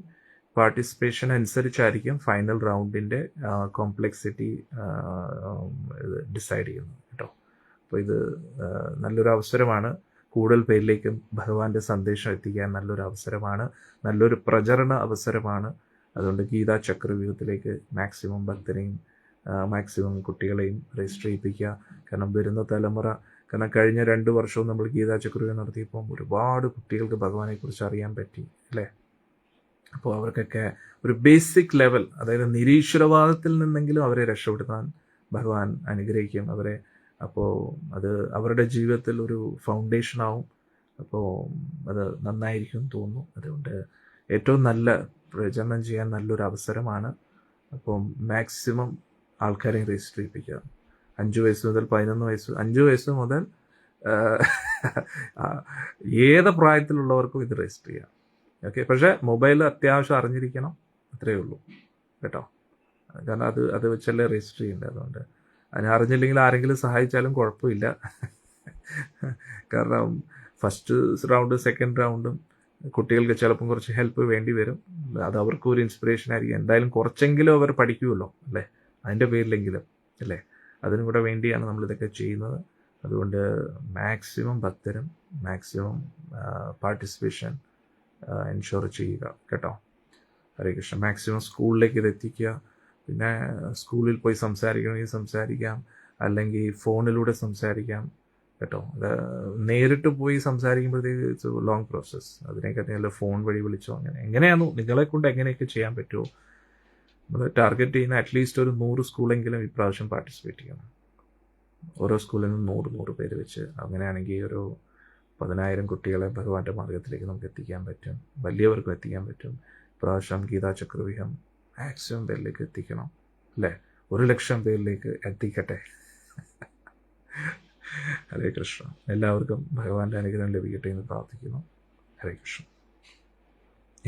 പാർട്ടിസിപ്പേഷൻ അനുസരിച്ചായിരിക്കും ഫൈനൽ റൗണ്ടിൻ്റെ കോംപ്ലക്സിറ്റി ഡിസൈഡ് ചെയ്യുന്നത് കേട്ടോ. അപ്പോൾ ഇത് നല്ലൊരു അവസരമാണ്. കൂടുതൽ പേരിലേക്കും ഭഗവാന്റെ സന്ദേശം എത്തിക്കാൻ നല്ലൊരു അവസരമാണ്, നല്ലൊരു പ്രചരണ അവസരമാണ്. അതുകൊണ്ട് ഗീതാ ചക്രവ്യൂഹത്തിലേക്ക് മാക്സിമം ഭക്തരെയും മാക്സിമം കുട്ടികളെയും രജിസ്റ്റർ ചെയ്യിപ്പിക്കുക. കാരണം വരുന്ന തലമുറ, കാരണം കഴിഞ്ഞ 2 വർഷവും നമ്മൾ ഗീതാ ചക്രവ്യൂഹം നടത്തിയപ്പോൾ ഒരുപാട് കുട്ടികൾക്ക് ഭഗവാനെക്കുറിച്ച് അറിയാൻ പറ്റി അല്ലേ. അപ്പോൾ അവർക്കൊക്കെ ഒരു ബേസിക് ലെവൽ, അതായത് നിരീശ്വരവാദത്തിൽ നിന്നെങ്കിലും അവരെ രക്ഷപ്പെടുത്താൻ ഭഗവാൻ അനുഗ്രഹിക്കും അവരെ. അപ്പോൾ അത് അവരുടെ ജീവിതത്തിൽ ഒരു ഫൗണ്ടേഷനാവും. അപ്പോൾ അത് നന്നായിരിക്കും തോന്നുന്നു. അതുകൊണ്ട് ഏറ്റവും നല്ല പ്രചരണം ചെയ്യാൻ നല്ലൊരു അവസരമാണ്. അപ്പോൾ മാക്സിമം ആൾക്കാരെ രജിസ്റ്റർ ചെയ്യിപ്പിക്കുക. 5 വയസ്സ് മുതൽ 11 വയസ്സ്, 5 വയസ്സ് മുതൽ ഏത് പ്രായത്തിലുള്ളവർക്കും ഇത് രജിസ്റ്റർ ചെയ്യാം. ഓക്കെ, പക്ഷേ മൊബൈൽ അത്യാവശ്യം അറിഞ്ഞിരിക്കണം, അത്രയേ ഉള്ളൂ കേട്ടോ. കാരണം അത് വെച്ചല്ലേ രജിസ്റ്റർ ചെയ്യേണ്ടത്. അതുകൊണ്ട് അതിനെ അറിഞ്ഞില്ലെങ്കിൽ ആരെങ്കിലും സഹായിച്ചാലും കുഴപ്പമില്ല. കാരണം ഫസ്റ്റ് റൗണ്ട് സെക്കൻഡ് റൗണ്ടും കുട്ടികൾക്ക് ചിലപ്പം കുറച്ച് ഹെൽപ്പ് വേണ്ടി വരും. അത് അവർക്കും ഒരു ഇൻസ്പിറേഷൻ ആയിരിക്കും. എന്തായാലും കുറച്ചെങ്കിലും അവർ പഠിക്കുമല്ലോ അല്ലേ, അതിൻ്റെ പേരിലെങ്കിലും അല്ലേ. അതിനും കൂടെ വേണ്ടിയാണ് നമ്മളിതൊക്കെ ചെയ്യുന്നത്. അതുകൊണ്ട് മാക്സിമം ഭക്തരും മാക്സിമം പാർട്ടിസിപ്പേഷൻ എൻഷുർ ചെയ്യുക കേട്ടോ. ഹരേ കൃഷ്ണ. മാക്സിമം സ്കൂളിലേക്ക് ഇത് എത്തിക്കുക. പിന്നെ സ്കൂളിൽ പോയി സംസാരിക്കണമെങ്കിൽ സംസാരിക്കാം, അല്ലെങ്കിൽ ഫോണിലൂടെ സംസാരിക്കാം കേട്ടോ. നേരിട്ട് പോയി സംസാരിക്കുമ്പോഴത്തേക്ക് ഇറ്റ്സ് എ ലോങ് പ്രോസസ്സ്. അതിനെക്കാട്ടി നല്ല ഫോൺ വഴി വിളിച്ചോ, എങ്ങനെയാണോ നിങ്ങളെ കൊണ്ട് എങ്ങനെയൊക്കെ ചെയ്യാൻ പറ്റുമോ. നമ്മൾ ടാർഗറ്റ് ചെയ്യുന്ന അറ്റ്ലീസ്റ്റ് ഒരു 100 സ്കൂളെങ്കിലും ഇപ്രാവശ്യം പാർട്ടിസിപ്പേറ്റ് ചെയ്യണം. ഓരോ സ്കൂളിൽ നിന്നും 100 പേര് വെച്ച്. അങ്ങനെയാണെങ്കിൽ ഒരു 10,000 കുട്ടികളെ ഭഗവാന്റെ മാർഗത്തിലേക്ക് നമുക്ക് എത്തിക്കാൻ പറ്റും, വലിയവർക്കും എത്തിക്കാൻ പറ്റും. ഇപ്രാവശ്യം ഗീതാ ചക്രവ്യൂഹം മാക്സിമം പേരിലേക്ക് എത്തിക്കണം അല്ലേ. 100,000 പേരിലേക്ക് എത്തിക്കട്ടെ. ഹരേ കൃഷ്ണ. എല്ലാവർക്കും ഭഗവാന്റെ അനുഗ്രഹം ലഭിക്കട്ടെ എന്ന് പ്രാർത്ഥിക്കുന്നു. ഹരേ കൃഷ്ണ.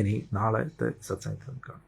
ഇനി നാളത്തെ സത്സംഗത്തിൽ നമുക്ക് കാണാം.